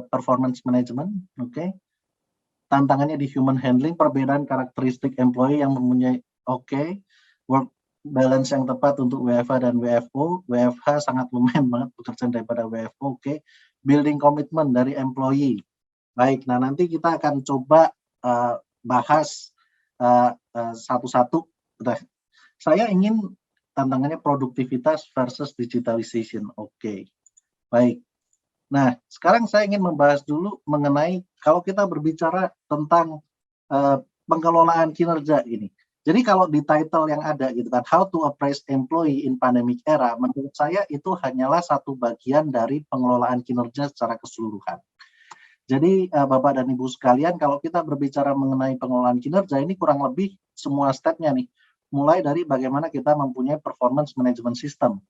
performance management, oke. Tantangannya di human handling, perbedaan karakteristik employee yang mempunyai work balance yang tepat untuk WFH dan WFO. WFH sangat lumayan banget pekerjaan daripada WFO, oke. Building commitment dari employee. Baik, nah nanti kita akan coba bahas satu-satu. Saya ingin tantangannya produktivitas versus digitalization, oke. Baik. Nah, sekarang saya ingin membahas dulu mengenai kalau kita berbicara tentang pengelolaan kinerja ini. Jadi kalau di title yang ada gitu kan, how to appraise employee in pandemic era, menurut saya itu hanyalah satu bagian dari pengelolaan kinerja secara keseluruhan. Jadi Bapak dan Ibu sekalian, kalau kita berbicara mengenai pengelolaan kinerja, ini kurang lebih semua stepnya nih. Mulai dari bagaimana kita mempunyai performance management system.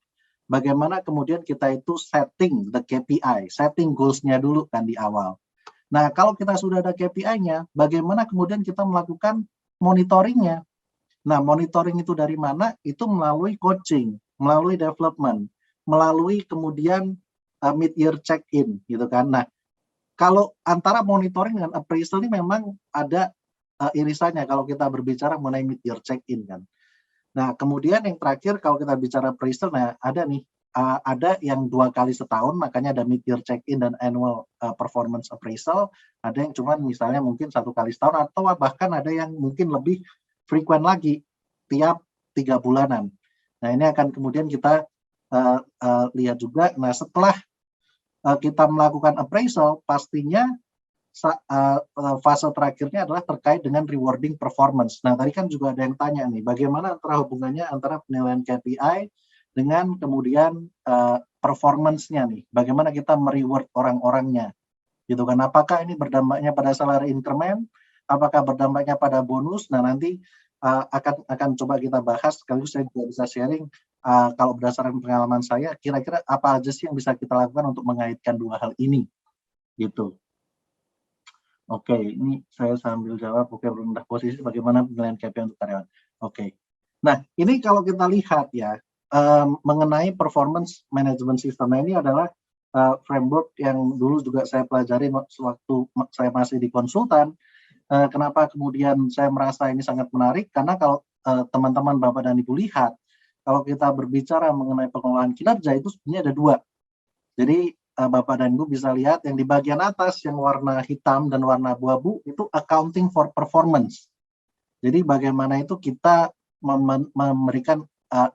Bagaimana kemudian kita itu setting the KPI, setting goals-nya dulu kan di awal. Nah, kalau kita sudah ada KPI-nya, bagaimana kemudian kita melakukan monitoringnya. Nah, monitoring itu dari mana? Itu melalui coaching, melalui development, melalui kemudian mid-year check-in, gitu kan. Nah, kalau antara monitoring dengan appraisal ini memang ada irisannya kalau kita berbicara mengenai mid-year check-in kan. Nah, kemudian yang terakhir kalau kita bicara appraisal, nah ada nih, ada yang 2 kali setahun, makanya ada mid-year check-in dan annual performance appraisal. Ada yang cuma misalnya mungkin 1 kali setahun, atau bahkan ada yang mungkin lebih frequent lagi, tiap 3 bulanan. Nah, ini akan kemudian kita lihat juga. Nah, setelah kita melakukan appraisal, pastinya fase terakhirnya adalah terkait dengan rewarding performance. Nah, tadi kan juga ada yang tanya nih, bagaimana antara hubungannya antara penilaian KPI dengan kemudian performance-nya nih. Bagaimana kita mereward orang-orangnya, gitu kan? Apakah ini berdampaknya pada salary increment? Apakah berdampaknya pada bonus? Nah, nanti akan coba kita bahas. Sekaligus saya juga bisa sharing kalau berdasarkan pengalaman saya, kira-kira apa aja sih yang bisa kita lakukan untuk mengaitkan dua hal ini, gitu. Oke, ini saya sambil jawab. Oke, rendah posisi bagaimana penilaian KPI untuk karyawan. Oke. Nah, ini kalau kita lihat ya, mengenai performance management system, nah, ini adalah framework yang dulu juga saya pelajari sewaktu saya masih di konsultan. Kenapa kemudian saya merasa ini sangat menarik? Karena kalau teman-teman Bapak dan Ibu lihat, kalau kita berbicara mengenai pengelolaan kinerja itu sebenarnya ada 2. Jadi Bapak dan Ibu bisa lihat yang di bagian atas yang warna hitam dan warna abu-abu itu accounting for performance. Jadi bagaimana itu kita memberikan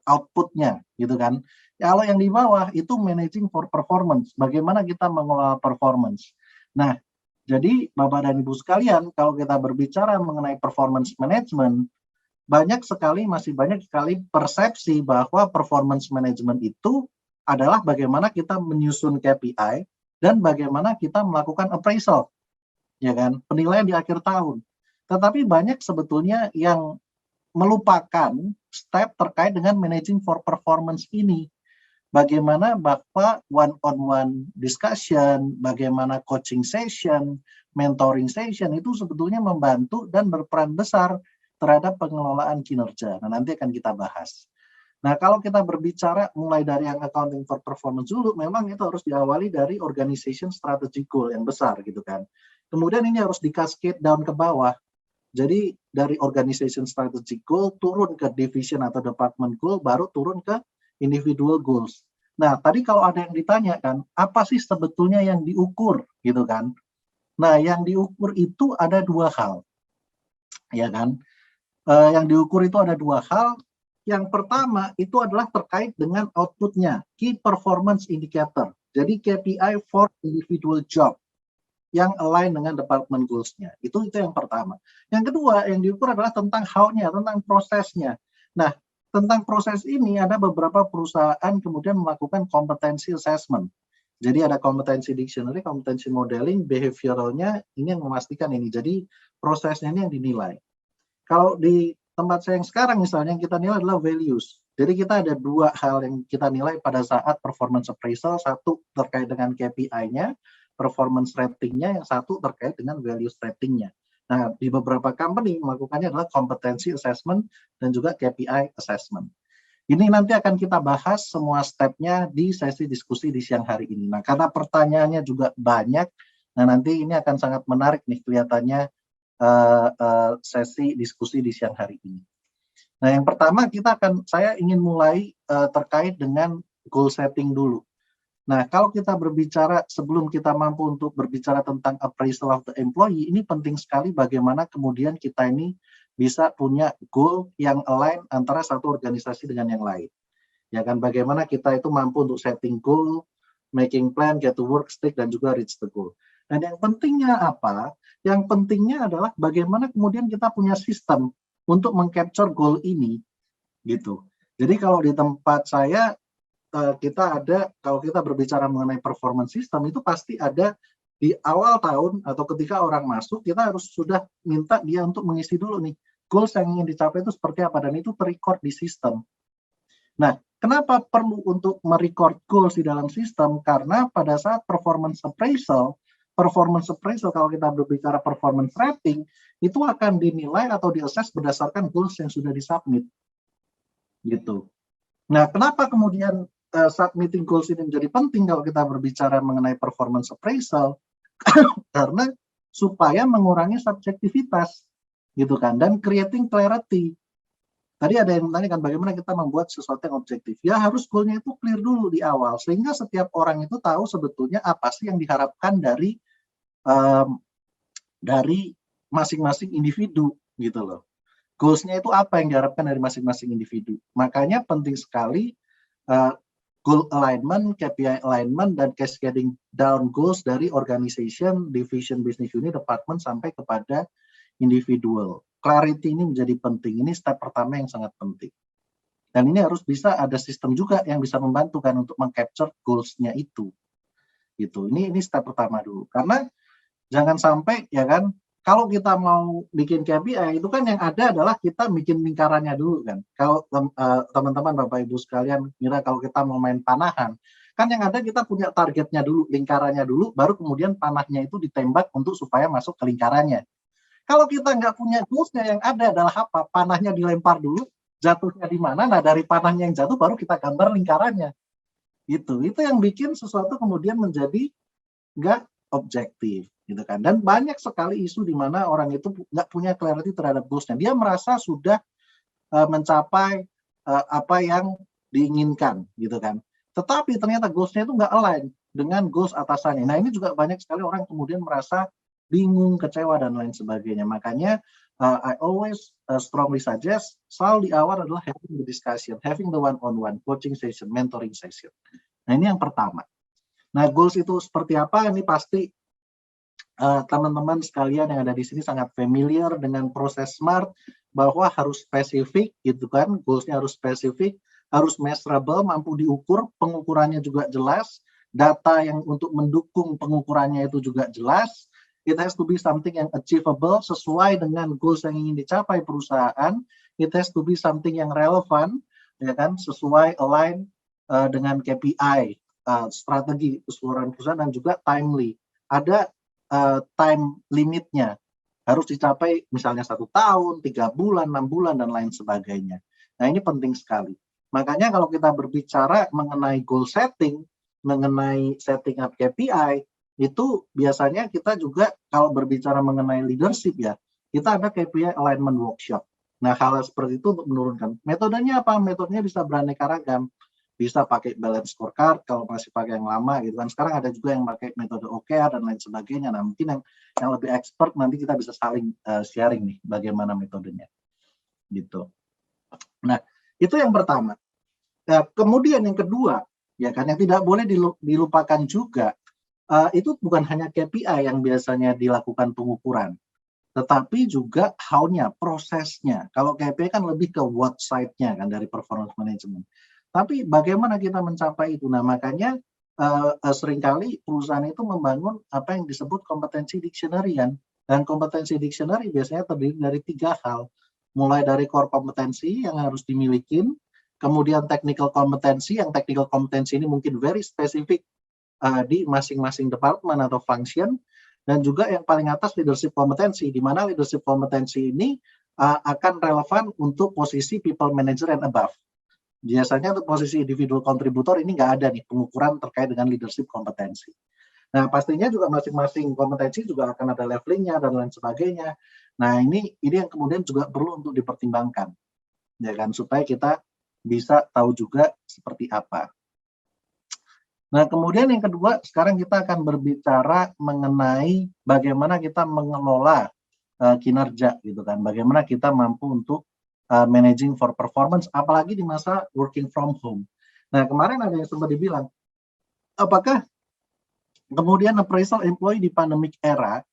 outputnya, gitu kan. Kalau yang di bawah itu managing for performance, bagaimana kita mengelola performance. Nah, jadi Bapak dan Ibu sekalian, kalau kita berbicara mengenai performance management, masih banyak sekali persepsi bahwa performance management itu adalah bagaimana kita menyusun KPI dan bagaimana kita melakukan appraisal, ya kan, penilaian di akhir tahun. Tetapi banyak sebetulnya yang melupakan step terkait dengan managing for performance ini. Bagaimana bahwa one-on-one discussion, bagaimana coaching session, mentoring session itu sebetulnya membantu dan berperan besar terhadap pengelolaan kinerja. Nah, nanti akan kita bahas. Nah, kalau kita berbicara mulai dari yang accounting for performance dulu, memang itu harus diawali dari organization strategic goal yang besar, gitu kan. Kemudian ini harus di-cascade down ke bawah. Jadi dari organization strategic goal turun ke division atau department goal, baru turun ke individual goals. Nah, tadi kalau ada yang ditanya kan, apa sih sebetulnya yang diukur, gitu kan? Nah, yang diukur itu ada 2 hal, ya kan? Yang diukur itu ada 2 hal. Yang pertama itu adalah terkait dengan outputnya, key performance indicator. Jadi KPI for individual job yang align dengan department goals-nya. Itu yang pertama. Yang kedua yang diukur adalah tentang how-nya, tentang prosesnya. Nah, tentang proses ini ada beberapa perusahaan kemudian melakukan competency assessment. Jadi ada competency dictionary, competency modeling, behavioralnya ini yang memastikan ini. Jadi prosesnya ini yang dinilai. Kalau di tempat saya yang sekarang misalnya yang kita nilai adalah values. Jadi kita ada 2 hal yang kita nilai pada saat performance appraisal. Satu terkait dengan KPI-nya, performance rating-nya, yang satu terkait dengan values rating-nya. Nah, di beberapa company melakukannya adalah competency assessment dan juga KPI assessment. Ini nanti akan kita bahas semua step-nya di sesi diskusi di siang hari ini. Nah, karena pertanyaannya juga banyak, nah nanti ini akan sangat menarik nih kelihatannya sesi diskusi di siang hari ini. Nah, yang pertama saya ingin mulai terkait dengan goal setting dulu. Nah, kalau kita berbicara sebelum kita mampu untuk berbicara tentang appraisal of the employee, ini penting sekali bagaimana kemudian kita ini bisa punya goal yang align antara satu organisasi dengan yang lain. Ya kan, bagaimana kita itu mampu untuk setting goal, making plan, get to work, stick, dan juga reach the goal. Dan yang pentingnya apa? Yang pentingnya adalah bagaimana kemudian kita punya sistem untuk mengcapture goal ini gitu. Jadi kalau di tempat saya kita ada, kalau kita berbicara mengenai performance system itu pasti ada di awal tahun atau ketika orang masuk kita harus sudah minta dia untuk mengisi dulu nih goals yang ingin dicapai itu seperti apa, dan itu terrecord di sistem. Nah, kenapa perlu untuk merecord goals di dalam sistem? Karena pada saat performance appraisal kalau kita berbicara performance rating itu akan dinilai atau diassess berdasarkan goals yang sudah disubmit gitu. Nah, kenapa kemudian submitting goals ini menjadi penting kalau kita berbicara mengenai performance appraisal? Karena supaya mengurangi subjektivitas gitu kan, dan creating clarity. Tadi ada yang menanyakan bagaimana kita membuat sesuatu yang objektif. Ya harus goalnya itu clear dulu di awal, sehingga setiap orang itu tahu sebetulnya apa sih yang diharapkan dari masing-masing individu gitu loh. Goals-nya itu apa yang diharapkan dari masing-masing individu. Makanya penting sekali goal alignment, KPI alignment, dan cascading down goals dari organization, division, business unit, department, sampai kepada individual. Clarity ini menjadi penting. Ini step pertama yang sangat penting. Dan ini harus bisa ada sistem juga yang bisa membantu kan untuk mengcapture goals-nya itu. Gitu. Ini step pertama dulu. Karena jangan sampai ya kan, kalau kita mau bikin KPI itu kan yang ada adalah kita bikin lingkarannya dulu kan. Kalau teman-teman Bapak Ibu sekalian kira kalau kita mau main panahan, kan yang ada kita punya targetnya dulu, lingkarannya dulu, baru kemudian panahnya itu ditembak untuk supaya masuk ke lingkarannya. Kalau kita nggak punya goals-nya, yang ada adalah apa? Panahnya dilempar dulu, jatuhnya di mana? Nah, dari panahnya yang jatuh baru kita gambar lingkarannya. Itu yang bikin sesuatu kemudian menjadi nggak objektif, gitu kan. Dan banyak sekali isu di mana orang itu nggak punya clarity terhadap goals-nya. Dia merasa sudah mencapai apa yang diinginkan, gitu kan. Tetapi ternyata goals-nya itu nggak align dengan goals atasannya. Nah, ini juga banyak sekali orang kemudian merasa bingung, kecewa, dan lain sebagainya. Makanya I always strongly suggest selalu di awal adalah having the discussion, having the one-on-one coaching session, mentoring session. Nah, ini yang pertama. Nah, goals itu seperti apa? Ini pasti teman-teman sekalian yang ada di sini sangat familiar dengan proses SMART, bahwa harus spesifik, gitu kan? Goals-nya harus spesifik, harus measurable, mampu diukur, pengukurannya juga jelas, data yang untuk mendukung pengukurannya itu juga jelas. It has to be something yang achievable, sesuai dengan goals yang ingin dicapai perusahaan. It has to be something yang relevan, ya kan, sesuai align dengan KPI, strategi keseluruhan perusahaan, dan juga timely. Ada time limitnya, harus dicapai misalnya 1 tahun, 3 bulan, 6 bulan, dan lain sebagainya. Nah, ini penting sekali. Makanya kalau kita berbicara mengenai goal setting, mengenai setting up KPI, itu biasanya kita juga kalau berbicara mengenai leadership ya, kita ada KPI alignment workshop. Nah, hal seperti itu untuk menurunkan. Metodenya apa? Metodenya bisa beraneka ragam. Bisa pakai balance scorecard kalau masih pakai yang lama gitu kan. Sekarang ada juga yang pakai metode OKR dan lain sebagainya. Nah, mungkin yang lebih expert nanti kita bisa saling sharing nih bagaimana metodenya. Gitu. Nah, itu yang pertama. Nah, kemudian yang kedua, ya kan, yang tidak boleh dilupakan juga, itu bukan hanya KPI yang biasanya dilakukan pengukuran, tetapi juga how-nya, prosesnya. Kalau KPI kan lebih ke what side-nya kan dari performance management. Tapi bagaimana kita mencapai itu? Nah, makanya seringkali perusahaan itu membangun apa yang disebut kompetensi dictionary kan. Dan kompetensi dictionary biasanya terdiri dari 3 hal. Mulai dari core kompetensi yang harus dimiliki, kemudian technical kompetensi, yang technical kompetensi ini mungkin very specific di masing-masing departemen atau function, dan juga yang paling atas leadership kompetensi, di mana leadership kompetensi ini akan relevan untuk posisi people manager and above. Biasanya untuk posisi individual contributor ini nggak ada nih pengukuran terkait dengan leadership kompetensi. Nah, pastinya juga masing-masing kompetensi juga akan ada levelingnya dan lain sebagainya. Nah, ini yang kemudian juga perlu untuk dipertimbangkan, ya kan, supaya kita bisa tahu juga seperti apa. Nah, kemudian yang kedua, sekarang kita akan berbicara mengenai bagaimana kita mengelola kinerja, gitu kan. Bagaimana kita mampu untuk managing for performance, apalagi di masa working from home. Nah, kemarin ada yang sempat dibilang, apakah kemudian appraisal employee di pandemic era,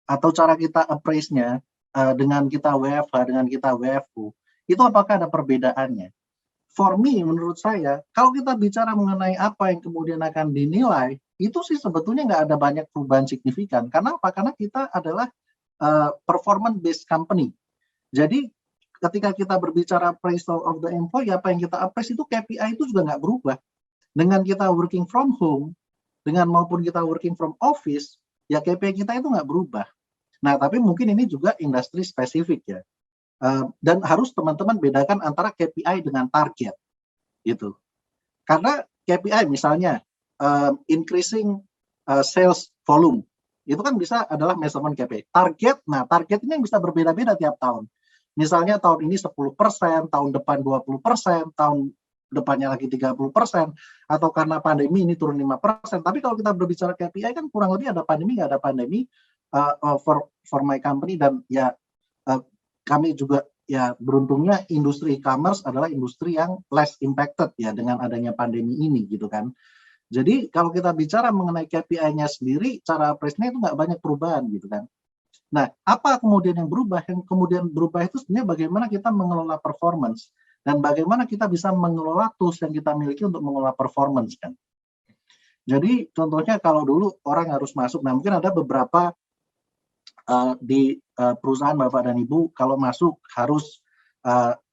atau cara kita appraise-nya, dengan kita WFH, dengan kita WFU, itu apakah ada perbedaannya? For me, menurut saya, kalau kita bicara mengenai apa yang kemudian akan dinilai, itu sih sebetulnya nggak ada banyak perubahan signifikan. Karena apa? Karena kita adalah performance-based company. Jadi ketika kita berbicara appraisal of the employee, apa yang kita appraise itu KPI itu juga nggak berubah. Dengan kita working from home, dengan maupun kita working from office, ya KPI kita itu nggak berubah. Nah, tapi mungkin ini juga industri spesifik ya. Dan harus teman-teman bedakan antara KPI dengan target, gitu. Karena KPI misalnya increasing sales volume, itu kan bisa adalah measurement KPI. Target, nah target ini yang bisa berbeda-beda tiap tahun. Misalnya tahun ini 10%, tahun depan 20%, tahun depannya lagi 30%, atau karena pandemi ini turun 5%. Tapi kalau kita berbicara KPI kan kurang lebih ada pandemi, nggak ada pandemi for my company, dan ya kami juga ya beruntungnya industri e-commerce adalah industri yang less impacted ya dengan adanya pandemi ini gitu kan. Jadi kalau kita bicara mengenai KPI-nya sendiri, cara appraise-nya itu nggak banyak perubahan gitu kan. Nah, apa kemudian yang berubah? Yang kemudian berubah itu sebenarnya bagaimana kita mengelola performance dan bagaimana kita bisa mengelola tools yang kita miliki untuk mengelola performance kan. Jadi contohnya kalau dulu orang harus masuk, nah mungkin ada beberapa di perusahaan Bapak dan Ibu kalau masuk harus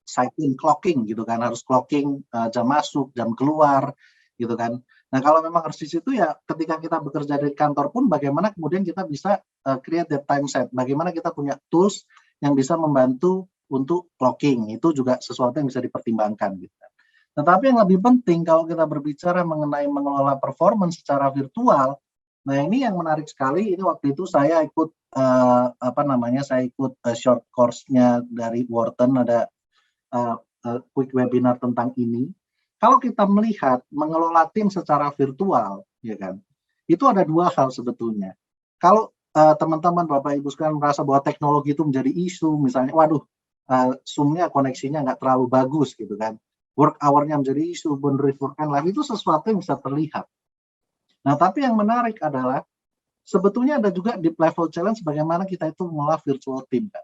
cycling clocking gitu kan, harus clocking jam masuk, jam keluar gitu kan. Nah kalau memang harus di situ ya ketika kita bekerja dari kantor pun bagaimana kemudian kita bisa create the time set, bagaimana kita punya tools yang bisa membantu untuk clocking, itu juga sesuatu yang bisa dipertimbangkan gitu kan. Tetapi yang lebih penting kalau kita berbicara mengenai mengelola performance secara virtual, nah ini yang menarik sekali, ini waktu itu saya ikut saya ikut short course-nya dari Wharton, ada quick webinar tentang ini. Kalau kita melihat mengelola tim secara virtual, ya kan, itu ada dua hal sebetulnya. Kalau teman-teman Bapak Ibu sekalian merasa bahwa teknologi itu menjadi isu, misalnya, waduh, Zoom-nya koneksinya nggak terlalu bagus gitu kan, work hour-nya menjadi isu, boundaries work and life, itu sesuatu yang bisa terlihat. Nah, tapi yang menarik adalah sebetulnya ada juga deep level challenge bagaimana kita itu mengolah virtual team kan.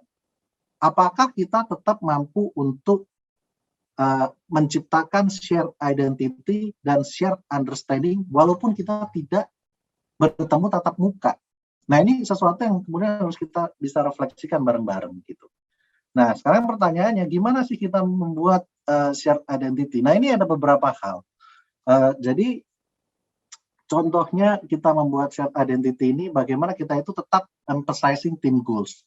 Apakah kita tetap mampu untuk menciptakan shared identity dan shared understanding walaupun kita tidak bertemu tatap muka. Nah, ini sesuatu yang kemudian harus kita bisa refleksikan bareng-bareng gitu. Nah, sekarang pertanyaannya gimana sih kita membuat shared identity? Nah, ini ada beberapa hal. Jadi contohnya kita membuat shared identity ini bagaimana kita itu tetap emphasizing team goals.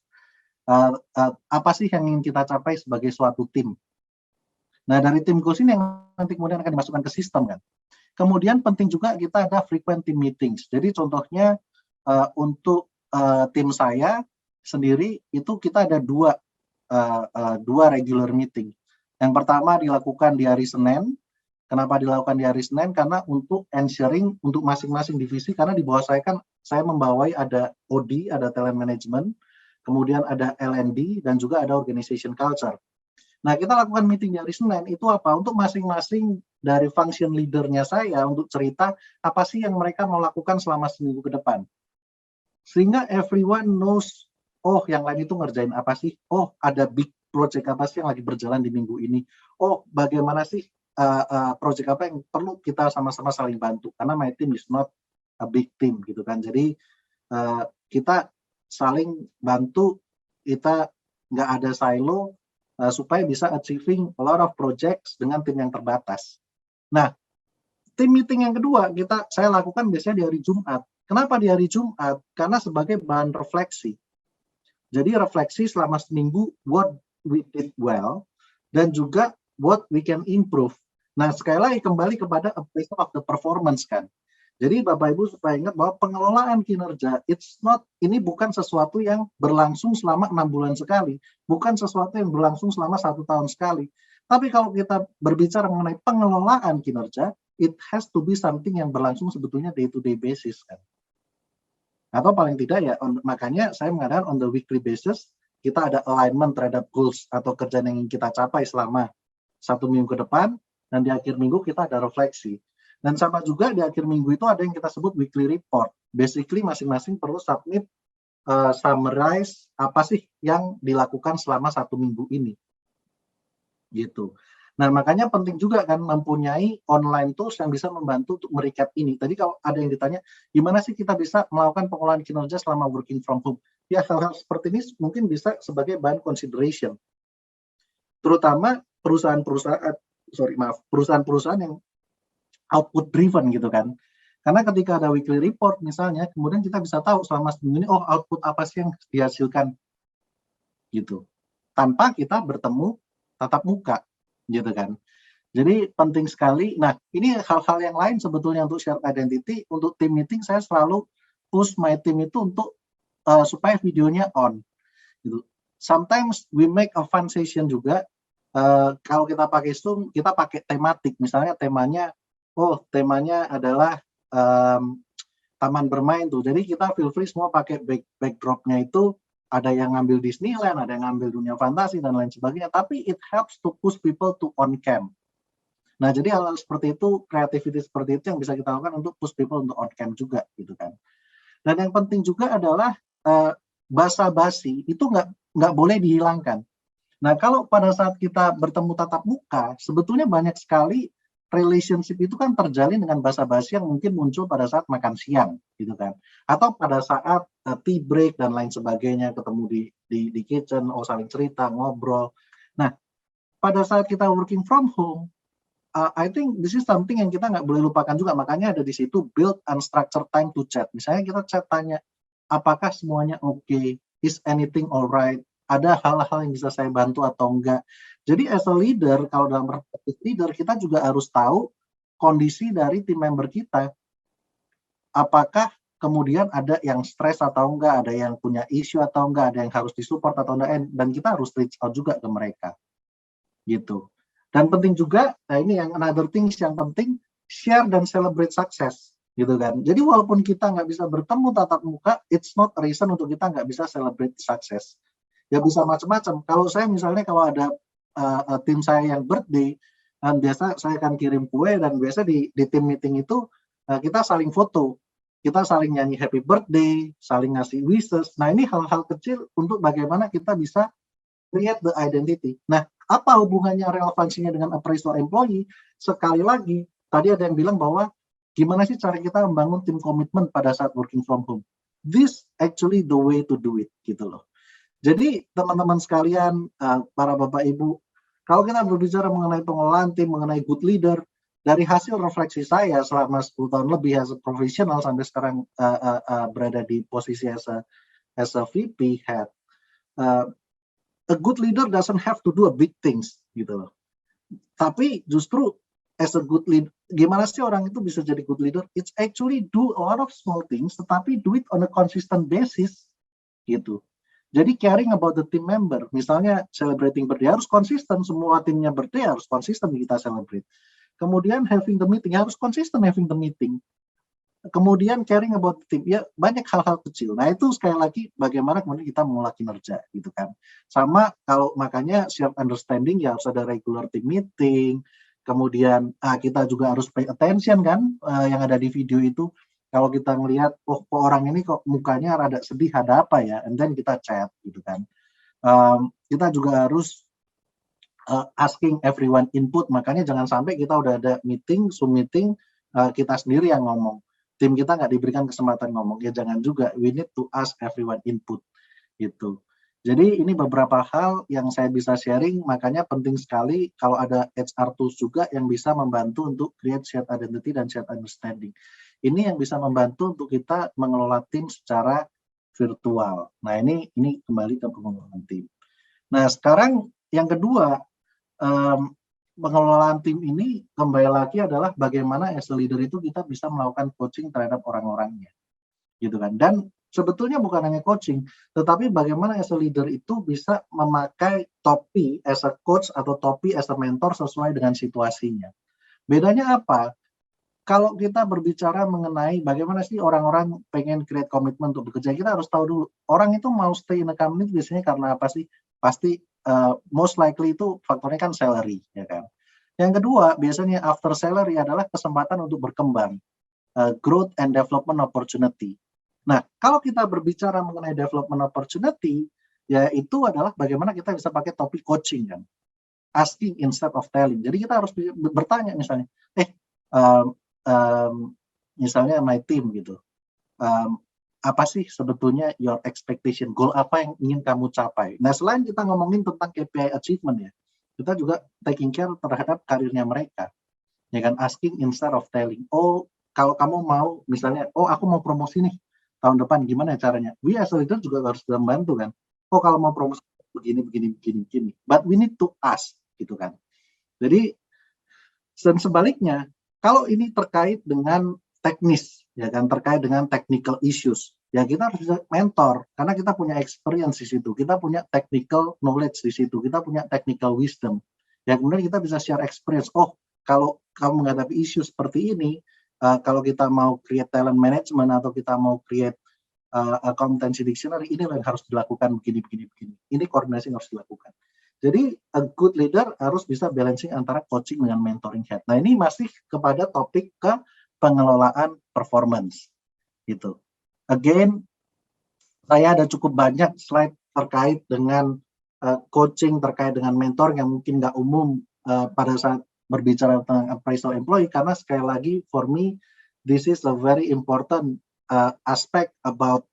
Apa sih yang ingin kita capai sebagai suatu tim? Nah, dari tim goals ini yang nanti kemudian akan dimasukkan ke sistem kan. Kemudian penting juga kita ada frequent team meetings. Jadi contohnya untuk tim saya sendiri itu kita ada dua regular meeting. Yang pertama dilakukan di hari Senin. Kenapa dilakukan di hari Senin? Karena untuk ensuring untuk masing-masing divisi, karena di bawah saya kan saya membawai ada OD, ada talent management, kemudian ada L&D, dan juga ada organization culture. Nah, kita lakukan meeting di hari Senin, itu apa? Untuk masing-masing dari function leader-nya saya, untuk cerita apa sih yang mereka mau lakukan selama seminggu ke depan. Sehingga everyone knows, oh yang lain itu ngerjain apa sih? Oh ada big project apa sih yang lagi berjalan di minggu ini? Oh bagaimana sih project apa yang perlu kita sama-sama saling bantu? Karena my team is not a big team gitu kan. Jadi kita saling bantu, kita nggak ada silo supaya bisa achieving a lot of projects dengan tim yang terbatas. Nah, tim meeting yang kedua saya lakukan biasanya di hari Jumat. Kenapa di hari Jumat? Karena sebagai bahan refleksi. Jadi refleksi selama seminggu what we did well dan juga what we can improve. Nah, sekali lagi kembali kepada appraisal of the performance kan. Jadi Bapak Ibu supaya ingat bahwa pengelolaan kinerja ini bukan sesuatu yang berlangsung selama 6 bulan sekali, bukan sesuatu yang berlangsung selama 1 tahun sekali. Tapi kalau kita berbicara mengenai pengelolaan kinerja, it has to be something yang berlangsung sebetulnya day-to-day basis kan. Atau paling tidak ya, makanya saya mengatakan on the weekly basis, kita ada alignment terhadap goals atau kerjaan yang ingin kita capai selama 1 minggu ke depan, dan di akhir minggu kita ada refleksi. Dan sama juga di akhir minggu itu ada yang kita sebut weekly report. Basically masing-masing perlu submit summarize apa sih yang dilakukan selama 1 minggu ini, gitu. Nah, makanya penting juga kan mempunyai online tools yang bisa membantu untuk merecap ini. Tadi kalau ada yang ditanya, gimana sih kita bisa melakukan pengolahan kinerja selama working from home? Ya, hal-hal seperti ini mungkin bisa sebagai bahan consideration. Terutama perusahaan-perusahaan yang output driven gitu kan. Karena ketika ada weekly report misalnya, kemudian kita bisa tahu selama seminggu ini, oh output apa sih yang dihasilkan gitu. Tanpa kita bertemu tatap muka gitu kan. Jadi penting sekali. Nah, ini hal-hal yang lain sebetulnya untuk shared identity. Untuk team meeting saya selalu push my team itu untuk supaya videonya on. Gitu. Sometimes we make a fun session juga. Kalau kita pakai Zoom, kita pakai tematik. Misalnya temanya adalah taman bermain tuh. Jadi kita feel free semua pakai backdropnya itu. Ada yang ngambil Disneyland, ada yang ngambil dunia fantasi dan lain sebagainya. Tapi it helps to push people to on cam. Nah, jadi hal-hal seperti itu, creativity seperti itu yang bisa kita lakukan untuk push people untuk on cam juga, gitu kan. Dan yang penting juga adalah basa-basi itu nggak boleh dihilangkan. Nah, kalau pada saat kita bertemu tatap muka, sebetulnya banyak sekali relationship itu kan terjalin dengan basa-basi yang mungkin muncul pada saat makan siang, gitu kan. Atau pada saat tea break dan lain sebagainya, ketemu di kitchen, saling cerita, ngobrol. Nah, pada saat kita working from home, I think this is something yang kita nggak boleh lupakan juga. Makanya ada di situ build unstructured time to chat. Misalnya kita chat tanya, apakah semuanya oke? Is anything alright? Ada hal-hal yang bisa saya bantu atau enggak? Jadi as a leader, kalau dalam perspektif leader, kita juga harus tahu kondisi dari tim member kita. Apakah kemudian ada yang stres atau enggak, ada yang punya isu atau enggak, ada yang harus disupport atau enggak, dan kita harus reach out juga ke mereka. Gitu. Dan penting juga, nah ini yang another things yang penting, share dan celebrate success, gitu kan. Jadi walaupun kita nggak bisa bertemu tatap muka, it's not a reason untuk kita nggak bisa celebrate success. Ya bisa macam-macam. Kalau saya misalnya kalau ada tim saya yang birthday, dan biasa saya akan kirim kue, dan biasa di tim meeting itu kita saling foto, kita saling nyanyi happy birthday, saling ngasih wishes. Nah ini hal-hal kecil untuk bagaimana kita bisa create the identity. Nah, apa hubungannya relevansinya dengan appraisal employee? Sekali lagi, tadi ada yang bilang bahwa gimana sih cara kita membangun tim komitmen pada saat working from home? This actually the way to do it, gitu loh. Jadi teman-teman sekalian, para bapak ibu, kalau kita berbicara mengenai pengelolaan tim, mengenai good leader, dari hasil refleksi saya selama 10 tahun lebih as a professional sampai sekarang berada di posisi as a VP head, a good leader doesn't have to do a big things gitu loh. Tapi justru as a good leader, gimana sih orang itu bisa jadi good leader? It's actually do a lot of small things, tetapi do it on a consistent basis gitu. Jadi caring about the team member, misalnya celebrating birthday harus konsisten, semua timnya birthday harus konsisten kita celebrate. Kemudian having the meeting harus konsisten having the meeting. Kemudian caring about the team, ya banyak hal-hal kecil. Nah itu sekali lagi bagaimana kemudian kita mengolah kinerja gitu kan. Sama kalau makanya shared understanding ya harus ada regular team meeting. Kemudian kita juga harus pay attention kan yang ada di video itu. Kalau kita melihat, kok orang ini kok mukanya rada sedih, ada apa ya? And then kita chat gitu kan. Kita juga harus asking everyone input. Makanya jangan sampai kita udah ada meeting, Zoom meeting, kita sendiri yang ngomong. Tim kita nggak diberikan kesempatan ngomong. Ya jangan juga. We need to ask everyone input gitu. Jadi ini beberapa hal yang saya bisa sharing. Makanya penting sekali kalau ada HR tools juga yang bisa membantu untuk create shared identity dan shared understanding. Ini yang bisa membantu untuk kita mengelola tim secara virtual. Nah ini kembali ke pengelolaan tim. Nah sekarang yang kedua, pengelolaan tim ini kembali lagi adalah bagaimana as a leader itu kita bisa melakukan coaching terhadap orang-orangnya, gitu kan. Dan sebetulnya bukan hanya coaching, tetapi bagaimana as a leader itu bisa memakai topi as a coach atau topi as a mentor sesuai dengan situasinya. Bedanya apa? Kalau kita berbicara mengenai bagaimana sih orang-orang pengen create komitmen untuk bekerja, kita harus tahu dulu, orang itu mau stay in a company biasanya karena apa sih? Pasti most likely itu faktornya kan salary, ya kan. Yang kedua, biasanya after salary adalah kesempatan untuk berkembang, growth and development opportunity. Nah, kalau kita berbicara mengenai development opportunity, ya itu adalah bagaimana kita bisa pakai topik coaching kan. Asking instead of telling. Jadi kita harus bertanya misalnya, misalnya my team gitu, apa sih sebetulnya your expectation, goal apa yang ingin kamu capai. Nah, selain kita ngomongin tentang KPI achievement ya, kita juga taking care terhadap karirnya mereka. Ya kan, asking instead of telling. Oh, kalau kamu mau misalnya, oh aku mau promosi nih tahun depan, gimana caranya? We as a leader juga harus membantu kan. Oh kalau mau promosi begini. But we need to ask gitu kan. Jadi dan sebaliknya, kalau ini terkait dengan teknis, ya kan, terkait dengan technical issues, ya kita harus bisa mentor karena kita punya experience di situ, kita punya technical knowledge di situ, kita punya technical wisdom. Ya kemudian kita bisa share experience. Oh, kalau kamu menghadapi isu seperti ini, kalau kita mau create talent management atau kita mau create competency dictionary, ini yang harus dilakukan begini. Ini koordinasi yang harus dilakukan. Jadi a good leader harus bisa balancing antara coaching dengan mentoring head. Nah ini masih kepada topik ke pengelolaan performance gitu. Again, saya ada cukup banyak slide terkait dengan coaching, terkait dengan mentor yang mungkin nggak umum pada saat berbicara tentang appraisal employee, karena sekali lagi for me this is a very important aspect about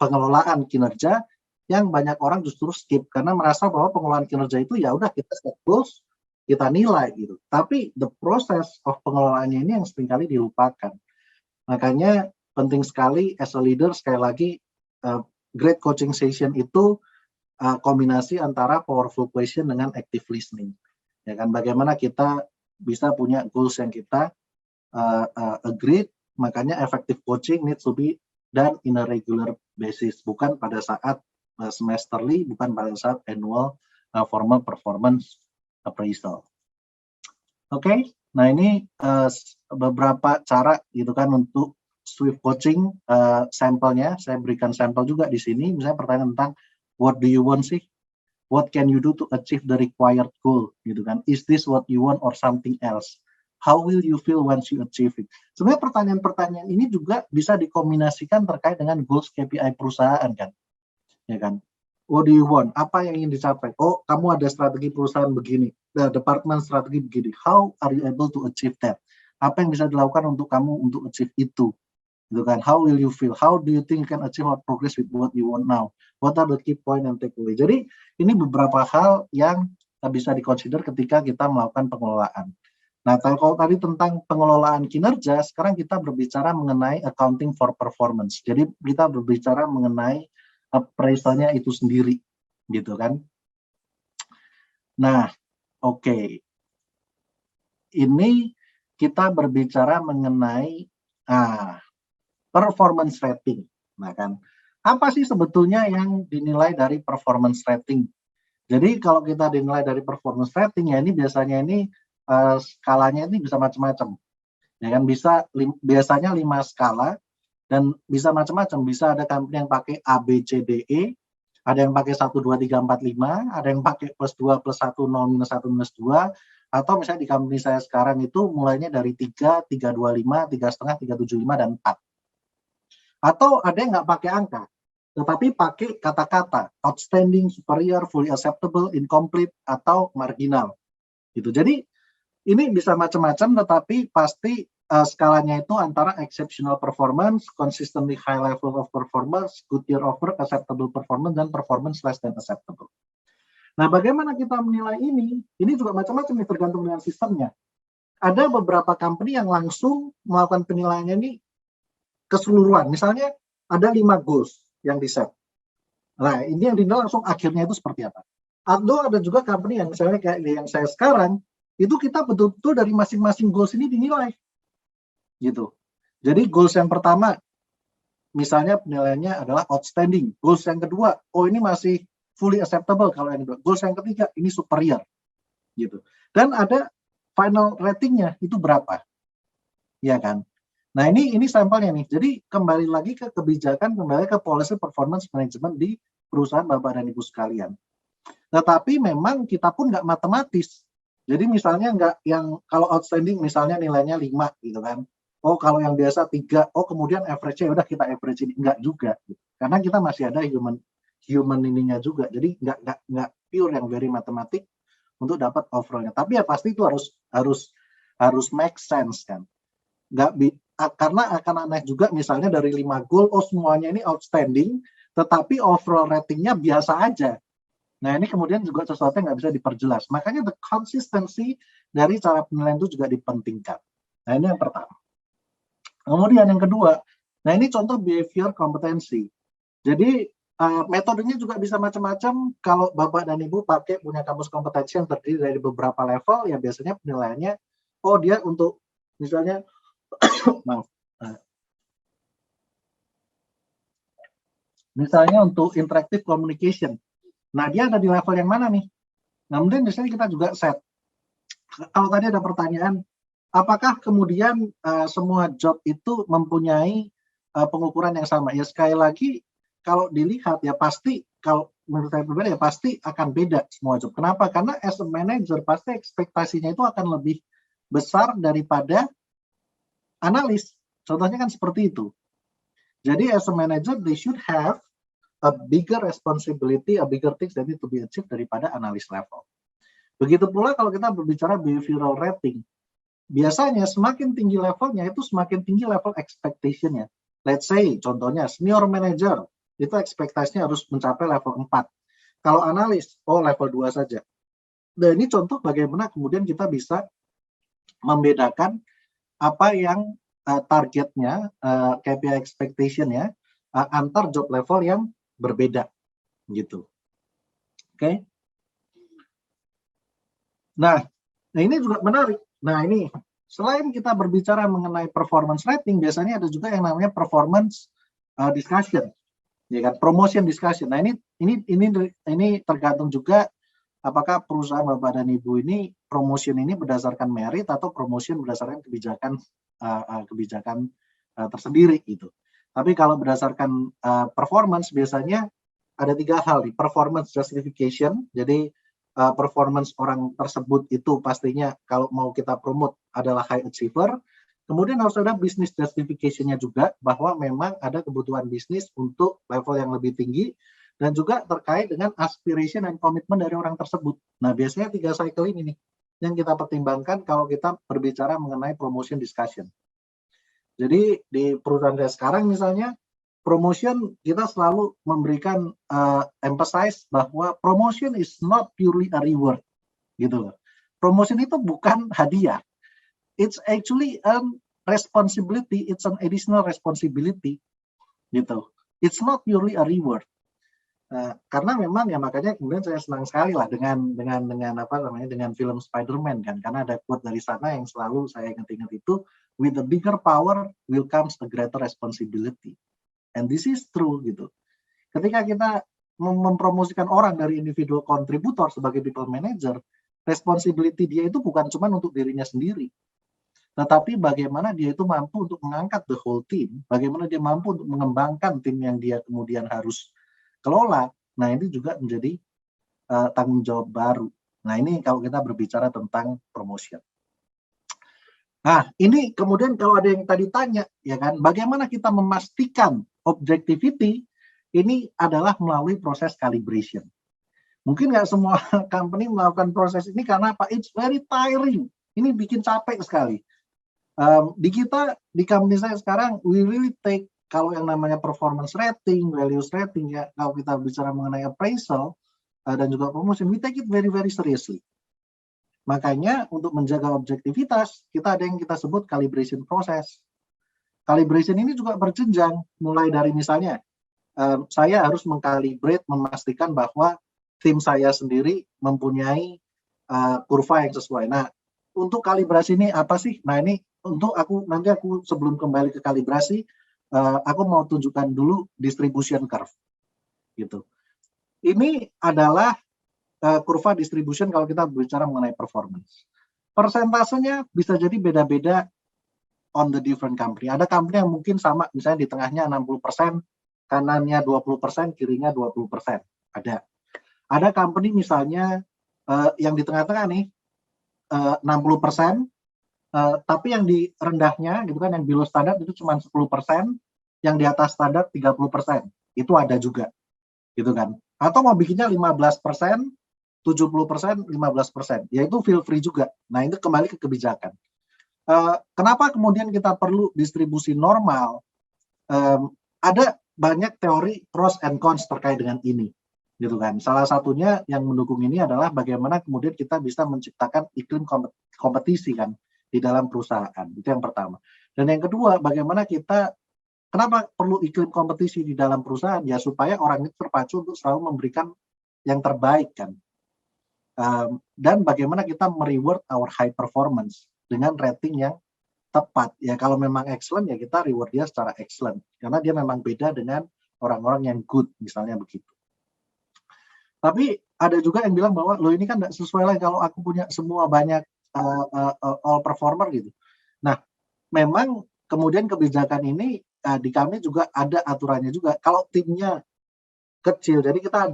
pengelolaan kinerja yang banyak orang justru skip karena merasa bahwa pengelolaan kinerja itu ya udah kita set goals, kita nilai gitu. Tapi the process of pengelolaannya ini yang seringkali dilupakan. Makanya penting sekali as a leader, sekali lagi great coaching session itu kombinasi antara powerful question dengan active listening. Ya kan, bagaimana kita bisa punya goals yang kita agreed, makanya effective coaching needs to be done in a regular basis, bukan pada saat semesterly, bukan pada saat annual formal performance appraisal. Oke, nah ini beberapa cara gitu kan untuk Swift coaching sampelnya. Saya berikan sampel juga di sini. Misalnya pertanyaan tentang what do you want sih? What can you do to achieve the required goal? Gitu kan? Is this what you want or something else? How will you feel once you achieve it? Sebenarnya pertanyaan-pertanyaan ini juga bisa dikombinasikan terkait dengan goals KPI perusahaan kan? Ya kan? What do you want? Apa yang ingin dicapai? Oh, kamu ada strategi perusahaan begini, departemen strategi begini. How are you able to achieve that? Apa yang bisa dilakukan untuk kamu untuk achieve itu? Gitu kan? How will you feel? How do you think you can achieve or progress with what you want now? What are the key point and takeaway? Jadi ini beberapa hal yang bisa dikonsider ketika kita melakukan pengelolaan. Nah, kalau tadi tentang pengelolaan kinerja, sekarang kita berbicara mengenai accounting for performance. Jadi kita berbicara mengenai appraisalnya itu sendiri, gitu kan? Nah, oke. Ini kita berbicara mengenai performance rating. Nah kan, apa sih sebetulnya yang dinilai dari performance rating? Jadi kalau kita dinilai dari performance rating ya ini biasanya ini skalanya ini bisa macam-macam. Ya kan biasanya 5 skala dan bisa macam-macam. Bisa ada company yang pakai A, B, C, D, E, ada yang pakai 1, 2, 3, 4, 5, ada yang pakai +2, +1, 0, -1, -2, atau misalnya di company saya sekarang itu mulainya dari 3, 325, 3,5, 375, dan 4. Atau ada yang nggak pakai angka, tetapi pakai kata-kata, outstanding, superior, fully acceptable, incomplete, atau marginal. Gitu. Jadi ini bisa macam-macam, tetapi pasti skalanya itu antara exceptional performance, consistently high level of performance, good year over, acceptable performance, dan performance less than acceptable. Nah, bagaimana kita menilai ini? Ini juga macam-macam nih, tergantung dengan sistemnya. Ada beberapa company yang langsung melakukan penilaiannya ini keseluruhan. Misalnya ada 5 goals yang di-set. Nah, ini yang dinilai langsung akhirnya itu seperti apa. Atau ada juga company yang misalnya kayak yang saya sekarang, itu kita betul-betul dari masing-masing goals ini dinilai. Gitu. Jadi goals yang pertama, misalnya penilaiannya adalah outstanding. Goals yang kedua, oh ini masih fully acceptable kalau yang kedua. Goals yang ketiga, ini superior. Gitu. Dan ada final ratingnya, itu berapa. Ya kan? Nah ini sampelnya nih. Jadi kembali lagi ke kebijakan, kembali ke policy performance management di perusahaan Bapak dan Ibu sekalian. Tetapi memang kita pun nggak matematis. Jadi misalnya nggak yang kalau outstanding misalnya nilainya 5 gitu kan. oh kalau yang biasa 3, oh kemudian average-nya udah kita average ini, enggak juga. Gitu. Karena kita masih ada human ininya juga, jadi nggak pure yang very matematik untuk dapat overall-nya. Tapi ya pasti itu harus make sense kan. Karena akan aneh juga misalnya dari 5 goal, oh semuanya ini outstanding, tetapi overall ratingnya biasa aja. Nah ini kemudian juga sesuatu yang nggak bisa diperjelas. Makanya the consistency dari cara penilaian itu juga dipentingkan. Nah ini yang pertama. Kemudian yang kedua, nah ini contoh behavior kompetensi. Jadi metodenya juga bisa macam-macam. Kalau Bapak dan Ibu punya kamus kompetensi yang terdiri dari beberapa level, ya biasanya penilaiannya, oh dia untuk misalnya, misalnya untuk interactive communication. Nah dia ada di level yang mana nih? Nah kemudian biasanya kita juga set. Kalau tadi ada pertanyaan, apakah kemudian semua job itu mempunyai pengukuran yang sama? Ya sekali lagi, kalau dilihat ya pasti, kalau menurut saya pribadi ya pasti akan beda semua job. Kenapa? Karena as a manager pasti ekspektasinya itu akan lebih besar daripada analis. Contohnya kan seperti itu. Jadi as a manager they should have a bigger responsibility, a bigger things that need to be achieved daripada analis level. Begitu pula kalau kita berbicara behavioral rating. Biasanya semakin tinggi levelnya itu semakin tinggi level expectation-nya. Let's say contohnya senior manager itu ekspektasinya harus mencapai level 4. Kalau analis, oh level 2 saja. Dan ini contoh bagaimana kemudian kita bisa membedakan apa yang targetnya, KPI expectation-nya antar job level yang berbeda. Gitu. Oke. Nah, ini juga menarik. Nah, ini selain kita berbicara mengenai performance rating, biasanya ada juga yang namanya performance discussion. Ya kan, promotion discussion. Nah, ini tergantung juga apakah perusahaan Bapak dan Ibu ini promotion ini berdasarkan merit atau promotion berdasarkan kebijakan tersendiri gitu. Tapi kalau berdasarkan performance biasanya ada 3 hal nih, performance justification. Jadi performance orang tersebut itu pastinya kalau mau kita promote adalah high achiever. Kemudian harus ada business justification-nya juga, bahwa memang ada kebutuhan bisnis untuk level yang lebih tinggi, dan juga terkait dengan aspiration dan komitmen dari orang tersebut. Nah, biasanya 3 cycle ini nih yang kita pertimbangkan kalau kita berbicara mengenai promotion discussion. Jadi di perusahaan saya sekarang misalnya, promotion kita selalu memberikan emphasize bahwa promotion is not purely a reward, gitu loh. Promotion itu bukan hadiah. It's actually a responsibility, it's an additional responsibility, gitu. It's not purely a reward. Karena memang ya makanya kemudian saya senang sekali lah dengan film Spider-Man kan, karena ada quote dari sana yang selalu saya ingat-ingat itu, with a bigger power will comes a greater responsibility. And this is true gitu. Ketika kita mempromosikan orang dari individual contributor sebagai people manager, responsibility dia itu bukan cuma untuk dirinya sendiri, tetapi bagaimana dia itu mampu untuk mengangkat the whole team, bagaimana dia mampu untuk mengembangkan tim yang dia kemudian harus kelola. Nah ini juga menjadi tanggung jawab baru. Nah ini kalau kita berbicara tentang promotion. Nah ini kemudian kalau ada yang tadi tanya, ya kan, bagaimana kita memastikan objectivity, ini adalah melalui proses calibration. Mungkin nggak semua company melakukan proses ini karena apa? It's very tiring. Ini bikin capek sekali. Di company saya sekarang, we really take kalau yang namanya performance rating, values rating, ya kalau kita bicara mengenai appraisal dan juga promotion, we take it very very seriously. Makanya untuk menjaga objektivitas, kita ada yang kita sebut calibration process. Calibration ini juga berjenjang, mulai dari misalnya saya harus mengkalibrate, memastikan bahwa tim saya sendiri mempunyai kurva yang sesuai. Nah, untuk kalibrasi ini apa sih? Nah, ini untuk nanti aku sebelum kembali ke kalibrasi, aku mau tunjukkan dulu distribution curve, gitu. Ini adalah kurva distribution kalau kita berbicara mengenai performance. Persentasenya bisa jadi beda-beda on the different company. Ada company yang mungkin sama, misalnya di tengahnya 60%, kanannya 20%, kirinya 20%. Ada company misalnya yang di tengah-tengah nih 60%, Tapi yang di rendahnya gitu kan, yang below standar itu cuma 10%, yang di atas standar 30%. Itu ada juga, gitu kan. Atau mau bikinnya 15%, 70%, 15%. Ya itu feel free juga. Nah, itu kembali ke kebijakan. Kenapa kemudian kita perlu distribusi normal? Ada banyak teori pros and cons terkait dengan ini, gitu kan. Salah satunya yang mendukung ini adalah bagaimana kemudian kita bisa menciptakan iklim kompetisi kan di dalam perusahaan. Itu yang pertama. Dan yang kedua, bagaimana kenapa perlu iklim kompetisi di dalam perusahaan? Ya supaya orang itu terpacu untuk selalu memberikan yang terbaik kan. Dan bagaimana kita mereward our high performance dengan rating yang tepat. Ya kalau memang excellent ya kita reward dia secara excellent. Karena dia memang beda dengan orang-orang yang good, misalnya begitu. Tapi ada juga yang bilang bahwa lo ini kan nggak sesuai lah kalau aku punya semua banyak all performer gitu. Nah, memang kemudian kebijakan ini di kami juga ada aturannya juga. Kalau timnya kecil, jadi kita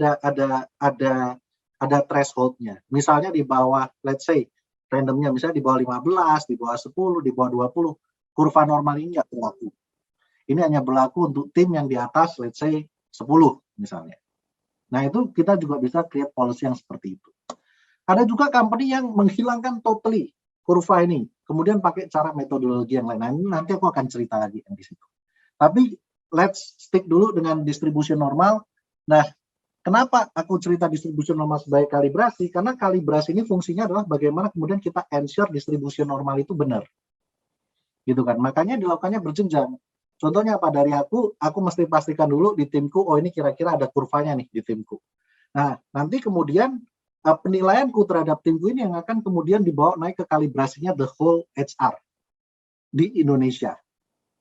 ada thresholdnya. Misalnya di bawah, let's say randomnya misalnya di bawah 15, di bawah 10, di bawah 20, kurva normal ini nggak berlaku. Ini hanya berlaku untuk tim yang di atas, let's say 10 misalnya. Nah itu kita juga bisa create policy yang seperti itu. Ada juga company yang menghilangkan totally kurva ini, kemudian pakai cara metodologi yang lain. Nah, nanti aku akan cerita lagi yang di situ. Tapi let's stick dulu dengan distribusi normal. Nah, kenapa aku cerita distribusi normal sebagai kalibrasi? Karena kalibrasi ini fungsinya adalah bagaimana kemudian kita ensure distribusi normal itu benar. Gitu kan. Makanya dilakukannya berjenjang. Contohnya apa? Dari aku mesti pastikan dulu di timku, oh ini kira-kira ada kurvanya nih di timku. Nah, nanti kemudian penilaianku terhadap timku ini yang akan kemudian dibawa naik ke kalibrasinya the whole HR di Indonesia.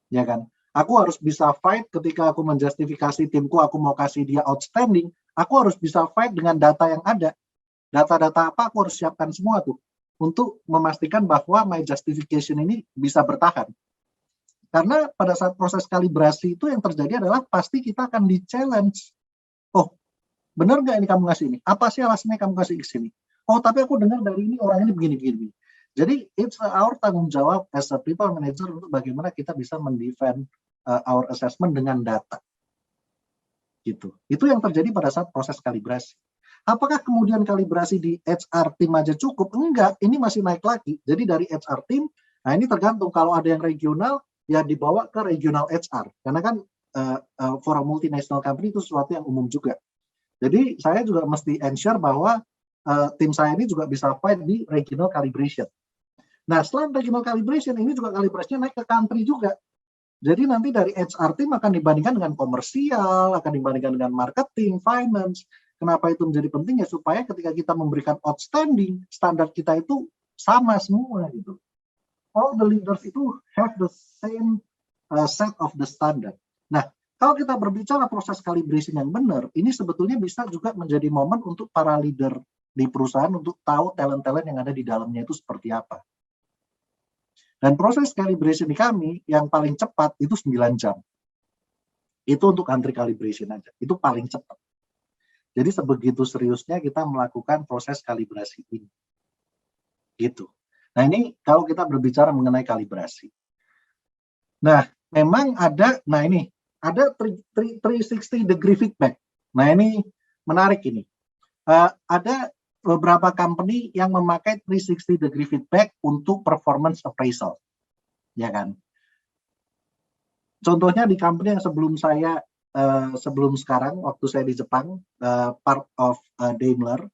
Ya kan? Aku harus bisa fight ketika aku menjustifikasi timku, aku mau kasih dia outstanding, aku harus bisa fight dengan data yang ada. Data-data apa aku harus siapkan semua tuh untuk memastikan bahwa my justification ini bisa bertahan. Karena pada saat proses kalibrasi itu yang terjadi adalah pasti kita akan di-challenge. Oh, benar nggak ini kamu ngasih ini? Apa sih alasannya kamu kasih ke sini? Oh, tapi aku dengar dari ini orang ini begini. Jadi, it's our tanggung jawab as a people manager untuk bagaimana kita bisa mendefend our assessment dengan data. Gitu. Itu yang terjadi pada saat proses kalibrasi. Apakah kemudian kalibrasi di HR team aja cukup? Enggak, ini masih naik lagi. Jadi dari HR team, nah ini tergantung. Kalau ada yang regional, ya dibawa ke regional HR. Karena kan for a multinational company itu sesuatu yang umum juga. Jadi saya juga mesti ensure bahwa tim saya ini juga bisa fight di regional calibration. Nah, setelah regional calibration, ini juga kalibrasinya naik ke country juga. Jadi nanti dari HR team akan dibandingkan dengan komersial, akan dibandingkan dengan marketing, finance. Kenapa itu menjadi penting ya? Supaya ketika kita memberikan outstanding, standar kita itu sama semua gitu. All the leaders itu have the same set of the standard. Nah, kalau kita berbicara proses calibration yang benar, ini sebetulnya bisa juga menjadi momen untuk para leader di perusahaan untuk tahu talent-talent yang ada di dalamnya itu seperti apa. Dan proses calibration di kami yang paling cepat itu 9 jam. Itu untuk country calibration aja. Itu paling cepat. Jadi sebegitu seriusnya kita melakukan proses kalibrasi ini. Gitu. Nah ini kalau kita berbicara mengenai kalibrasi. Nah memang ada 360 degree feedback. Nah ini menarik ini. Ada beberapa company yang memakai 360 degree feedback untuk performance appraisal. Ya kan? Contohnya di company yang sebelum sekarang, waktu saya di Jepang, part of Daimler,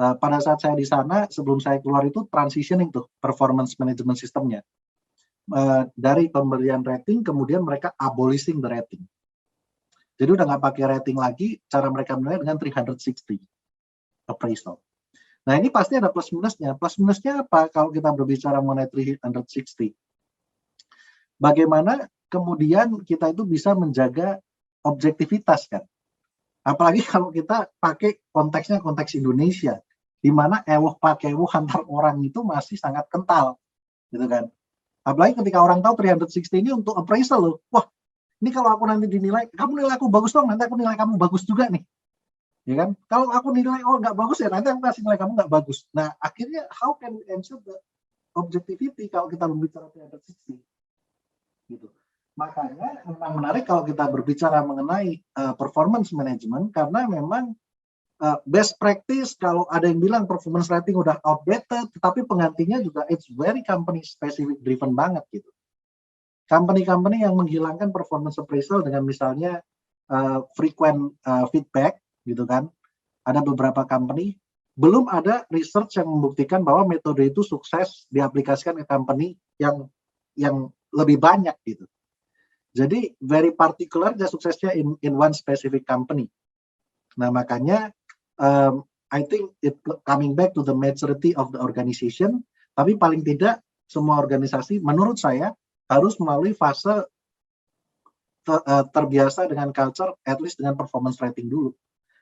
pada saat saya di sana, sebelum saya keluar itu transitioning tuh performance management systemnya. Dari pemberian rating, kemudian mereka abolishing the rating. Jadi udah nggak pakai rating lagi, cara mereka menilai dengan 360 appraisal. Nah ini pasti ada plus minusnya. Plus minusnya apa kalau kita berbicara mengenai 360? Bagaimana kemudian kita itu bisa menjaga objektivitas kan? Apalagi kalau kita pakai konteksnya konteks Indonesia, di mana ewuh pakewuh antar orang itu masih sangat kental, gitu kan? Apalagi ketika orang tahu 360 ini untuk appraisal loh. Wah, ini kalau aku nanti dinilai, kamu nilai aku bagus dong, nanti aku nilai kamu bagus juga nih. Ya kan? Kalau aku nilai nggak bagus ya nanti aku kasih nilai kamu nggak bagus. Nah akhirnya how can we ensure that objectivity kalau kita berbicara 360 gitu. Makanya memang menarik kalau kita berbicara mengenai performance management, karena memang best practice kalau ada yang bilang performance rating udah outdated, tetapi penggantinya juga it's very company specific driven banget gitu. Company-company yang menghilangkan performance appraisal dengan misalnya frequent feedback gitu kan, ada beberapa company, belum ada research yang membuktikan bahwa metode itu sukses diaplikasikan ke company yang lebih banyak gitu. Jadi very particular dia suksesnya in one specific company. Nah makanya I think it coming back to the maturity of the organization, tapi paling tidak semua organisasi menurut saya harus melalui fase terbiasa dengan culture, at least dengan performance rating dulu.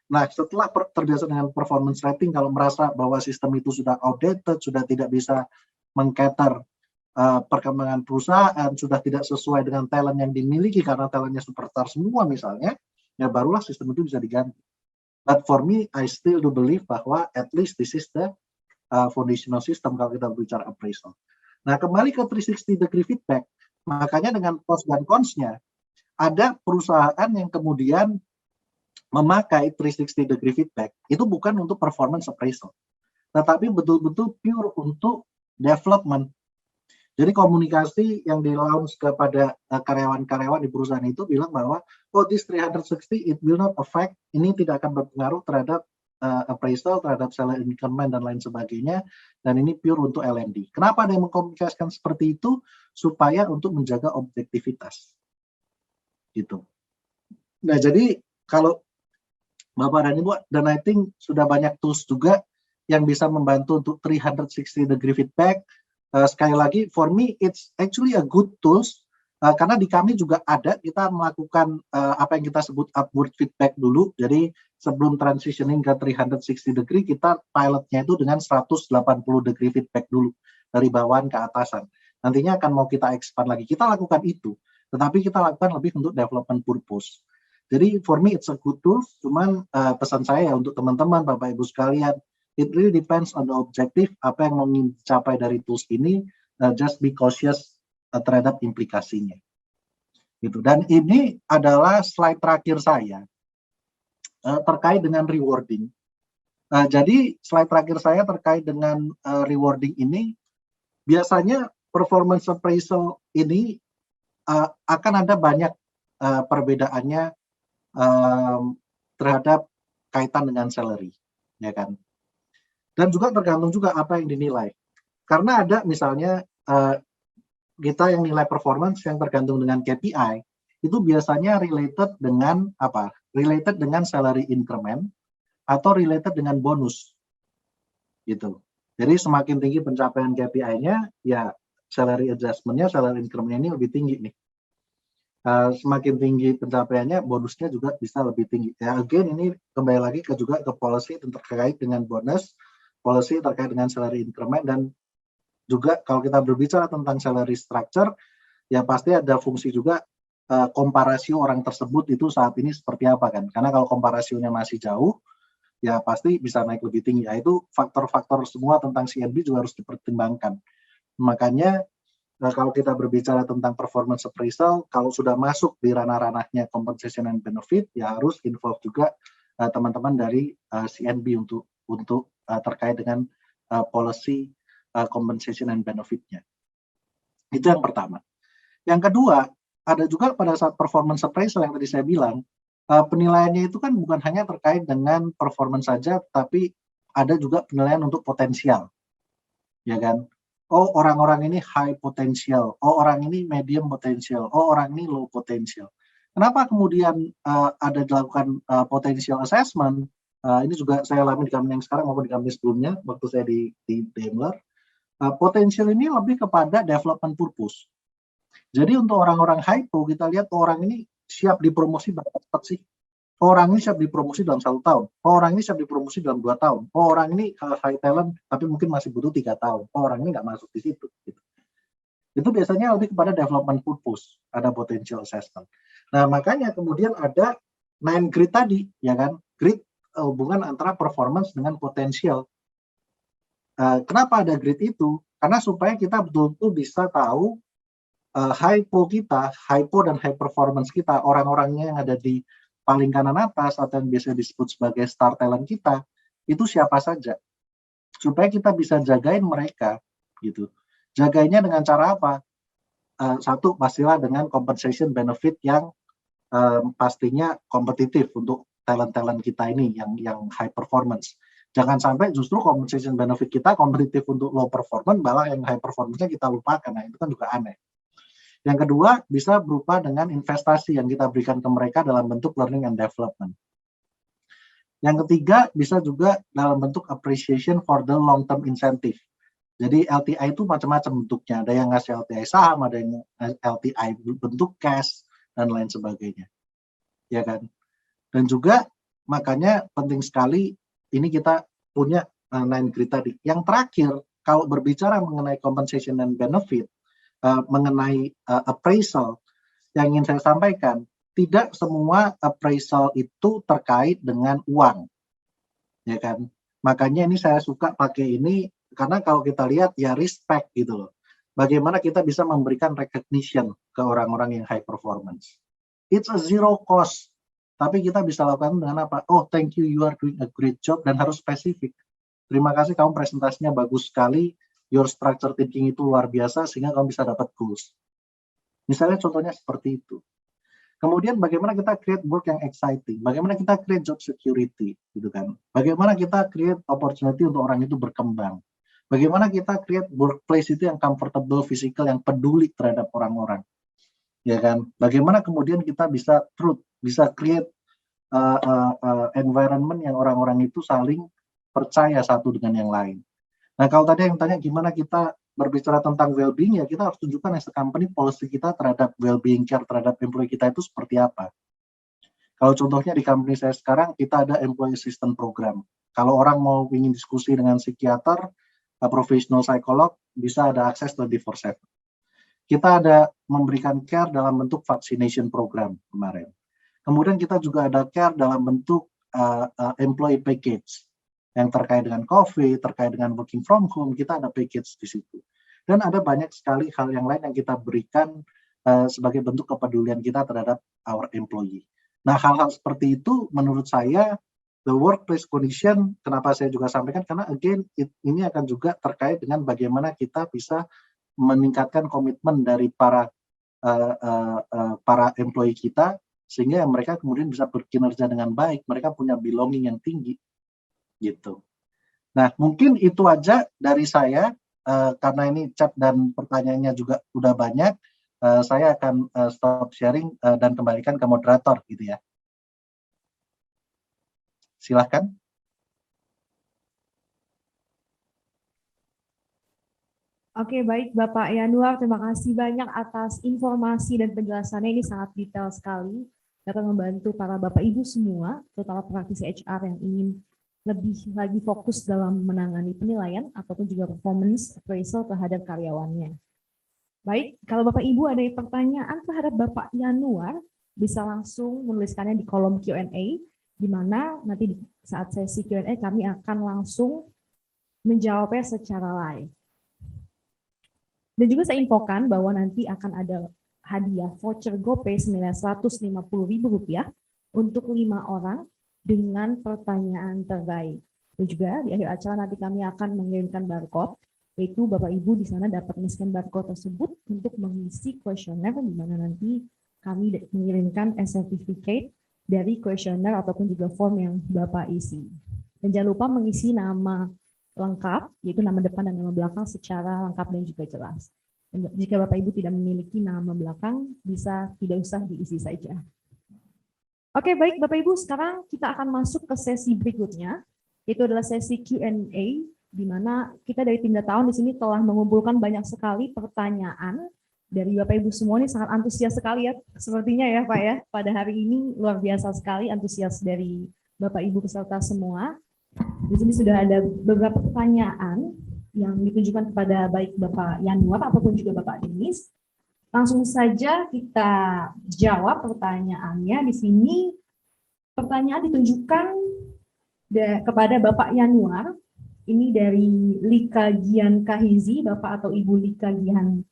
Nah setelah terbiasa dengan performance rating, kalau merasa bahwa sistem itu sudah outdated, sudah tidak bisa meng-cater perkembangan perusahaan, sudah tidak sesuai dengan talent yang dimiliki karena talentnya superstar semua misalnya, ya barulah sistem itu bisa diganti. But for me, I still do believe bahwa at least this is the foundational system kalau kita berbicara appraisal. Nah, kembali ke 360 degree feedback, makanya dengan pros dan cons-nya, ada perusahaan yang kemudian memakai 360 degree feedback, itu bukan untuk performance appraisal, tetapi betul-betul pure untuk development. Jadi komunikasi yang di-launch kepada karyawan-karyawan di perusahaan itu bilang bahwa this 360 it will not affect, ini tidak akan berpengaruh terhadap appraisal, terhadap salary increment dan lain sebagainya, dan ini pure untuk L&D. Kenapa ada yang mengkomunikasikan seperti itu? Supaya untuk menjaga objektivitas. Gitu. Nah jadi kalau Bapak dan Ibu, dan I think sudah banyak tools juga yang bisa membantu untuk 360 degree feedback. Sekali lagi, for me it's actually a good tools, karena di kami juga ada, kita melakukan apa yang kita sebut upward feedback dulu. Jadi sebelum transitioning ke 360 degree, kita pilotnya itu dengan 180 degree feedback dulu, dari bawahan ke atasan. Nantinya akan mau kita expand lagi, kita lakukan itu, tetapi kita lakukan lebih untuk development purpose. Jadi for me it's a good tools, cuman pesan saya untuk teman-teman, Bapak Ibu sekalian, it really depends on the objective, apa yang mau dicapai dari tools ini, just be cautious terhadap implikasinya. Gitu. Dan ini adalah slide terakhir saya terkait dengan rewarding. Jadi slide terakhir saya terkait dengan rewarding ini, biasanya performance appraisal ini akan ada banyak perbedaannya terhadap kaitan dengan salary, ya kan? Dan juga tergantung juga apa yang dinilai. Karena ada misalnya kita yang nilai performance yang tergantung dengan KPI, itu biasanya related dengan apa? Related dengan salary increment atau related dengan bonus. Gitu. Jadi semakin tinggi pencapaian KPI-nya, ya salary adjustment-nya, salary increment-nya ini lebih tinggi nih. Semakin tinggi pencapaiannya, bonusnya juga bisa lebih tinggi. Ya, again ini kembali lagi juga ke policy terkait dengan bonus, policy terkait dengan salary increment, dan juga kalau kita berbicara tentang salary structure, ya pasti ada fungsi juga komparasio orang tersebut itu saat ini seperti apa kan. Karena kalau komparasionya masih jauh, ya pasti bisa naik lebih tinggi. Ya, itu faktor-faktor semua tentang CNB juga harus dipertimbangkan. Makanya kalau kita berbicara tentang performance appraisal, kalau sudah masuk di ranah-ranahnya compensation and benefit, ya harus involve juga teman-teman dari CNB untuk terkait dengan policy compensation and benefit-nya. Itu yang pertama. Yang kedua, ada juga pada saat performance appraisal yang tadi saya bilang, penilaiannya itu kan bukan hanya terkait dengan performance saja, tapi ada juga penilaian untuk potensial, ya kan? Oh, orang-orang ini high potential, oh orang ini medium potential, oh orang ini low potential. Kenapa kemudian ada dilakukan potential assessment? Ini juga saya alami di company yang sekarang maupun di company sebelumnya, waktu saya di Daimler. Potential ini lebih kepada development purpose. Jadi untuk orang-orang hypo, kita lihat orang ini siap dipromosi berapa cepat sih? Orang ini siap dipromosi dalam 1 tahun. Orang ini siap dipromosi dalam 2 tahun. Orang ini high talent, tapi mungkin masih butuh 3 tahun. Orang ini nggak masuk di situ. Gitu. Itu biasanya lebih kepada development purpose, ada potential assessment. Nah, makanya kemudian ada 9 grid tadi, ya kan? Grid hubungan antara performance dengan potensial. Kenapa ada grid itu? Karena supaya kita betul-betul bisa tahu hypo kita, hypo dan high performance kita, orang-orangnya yang ada di paling kanan atas atau yang biasa disebut sebagai star talent kita, itu siapa saja. Supaya kita bisa jagain mereka, gitu. Jagainya dengan cara apa? Satu, pastilah dengan compensation benefit yang pastinya kompetitif untuk talent-talent kita ini yang high performance. Jangan sampai justru compensation benefit kita kompetitif untuk low performance, malah yang high performance-nya kita lupakan. Nah, itu kan juga aneh. Yang kedua, bisa berupa dengan investasi yang kita berikan ke mereka dalam bentuk learning and development. Yang ketiga, bisa juga dalam bentuk appreciation for the long-term incentive. Jadi LTI itu macam-macam bentuknya. Ada yang ngasih LTI saham, ada yang LTI bentuk cash, dan lain sebagainya. Ya kan? Dan juga makanya penting sekali ini kita punya 9 grid tadi. Yang terakhir, kalau berbicara mengenai compensation and benefit, mengenai appraisal, yang ingin saya sampaikan, tidak semua appraisal itu terkait dengan uang. Ya kan? Makanya ini saya suka pakai ini, karena kalau kita lihat ya respect gitu loh. Bagaimana kita bisa memberikan recognition ke orang-orang yang high performance. It's a zero cost. Tapi kita bisa lakukan dengan apa? Oh, thank you, you are doing a great job, dan harus spesifik. Terima kasih, kamu presentasinya bagus sekali, your structure thinking itu luar biasa, sehingga kamu bisa dapat goals. Misalnya contohnya seperti itu. Kemudian bagaimana kita create work yang exciting, bagaimana kita create job security, gitu kan? Bagaimana kita create opportunity untuk orang itu berkembang. Bagaimana kita create workplace itu yang comfortable, physical, yang peduli terhadap orang-orang. Ya kan? Bagaimana kemudian kita bisa create environment yang orang-orang itu saling percaya satu dengan yang lain. Nah, kalau tadi yang tanya gimana kita berbicara tentang well-being, ya kita harus tunjukkan as a company policy kita terhadap well-being care terhadap employee kita itu seperti apa. Kalau contohnya di company saya sekarang, kita ada employee assistance program. Kalau orang mau ingin diskusi dengan psikiater, professional psikolog, bisa ada akses 24/7. Kita ada memberikan care dalam bentuk vaccination program kemarin. Kemudian kita juga ada care dalam bentuk employee package yang terkait dengan COVID, terkait dengan working from home, kita ada package di situ. Dan ada banyak sekali hal yang lain yang kita berikan sebagai bentuk kepedulian kita terhadap our employee. Nah, hal-hal seperti itu menurut saya the workplace condition, kenapa saya juga sampaikan, karena again ini akan juga terkait dengan bagaimana kita bisa meningkatkan komitmen dari para employee kita, sehingga mereka kemudian bisa berkinerja dengan baik, mereka punya belonging yang tinggi, gitu. Nah, mungkin itu aja dari saya, karena ini chat dan pertanyaannya juga udah banyak, saya akan stop sharing dan kembalikan ke moderator, gitu ya. Silahkan. Oke, baik Bapak Yanuar, terima kasih banyak atas informasi dan penjelasannya, ini sangat detail sekali, dapat membantu para Bapak Ibu semua, terutama praktisi HR yang ingin lebih lagi fokus dalam menangani penilaian ataupun juga performance appraisal terhadap karyawannya. Baik, kalau Bapak Ibu ada pertanyaan terhadap Bapak Yanuar, bisa langsung menuliskannya di kolom Q&A, di mana nanti saat sesi Q&A kami akan langsung menjawabnya secara live. Dan juga saya infokan bahwa nanti akan ada hadiah voucher GoPay senilai Rp150.000 untuk 5 orang dengan pertanyaan terbaik. Dan juga di akhir acara nanti kami akan mengirimkan barcode, yaitu Bapak Ibu di sana dapat men-scan barcode tersebut untuk mengisi kuesioner, di mana nanti kami mengirimkan certificate dari kuesioner ataupun juga form yang Bapak isi. Dan jangan lupa mengisi nama lengkap, yaitu nama depan dan nama belakang secara lengkap dan juga jelas. Dan jika Bapak Ibu tidak memiliki nama belakang, tidak usah diisi saja. Oke, baik Bapak Ibu, sekarang kita akan masuk ke sesi berikutnya, yaitu adalah sesi Q&A, di mana kita dari tim Dataon di sini telah mengumpulkan banyak sekali pertanyaan dari Bapak Ibu semua. Ini sangat antusias sekali ya, sepertinya ya Pak ya. Pada hari ini luar biasa sekali antusias dari Bapak Ibu peserta semua. Di sini sudah ada beberapa pertanyaan yang ditujukan kepada baik Bapak Yanuar ataupun juga Bapak Denis. Langsung saja kita jawab pertanyaannya. Di sini pertanyaan ditujukan kepada Bapak Yanuar Ini dari Lika Gian Kahizi, Bapak atau Ibu Lika Gian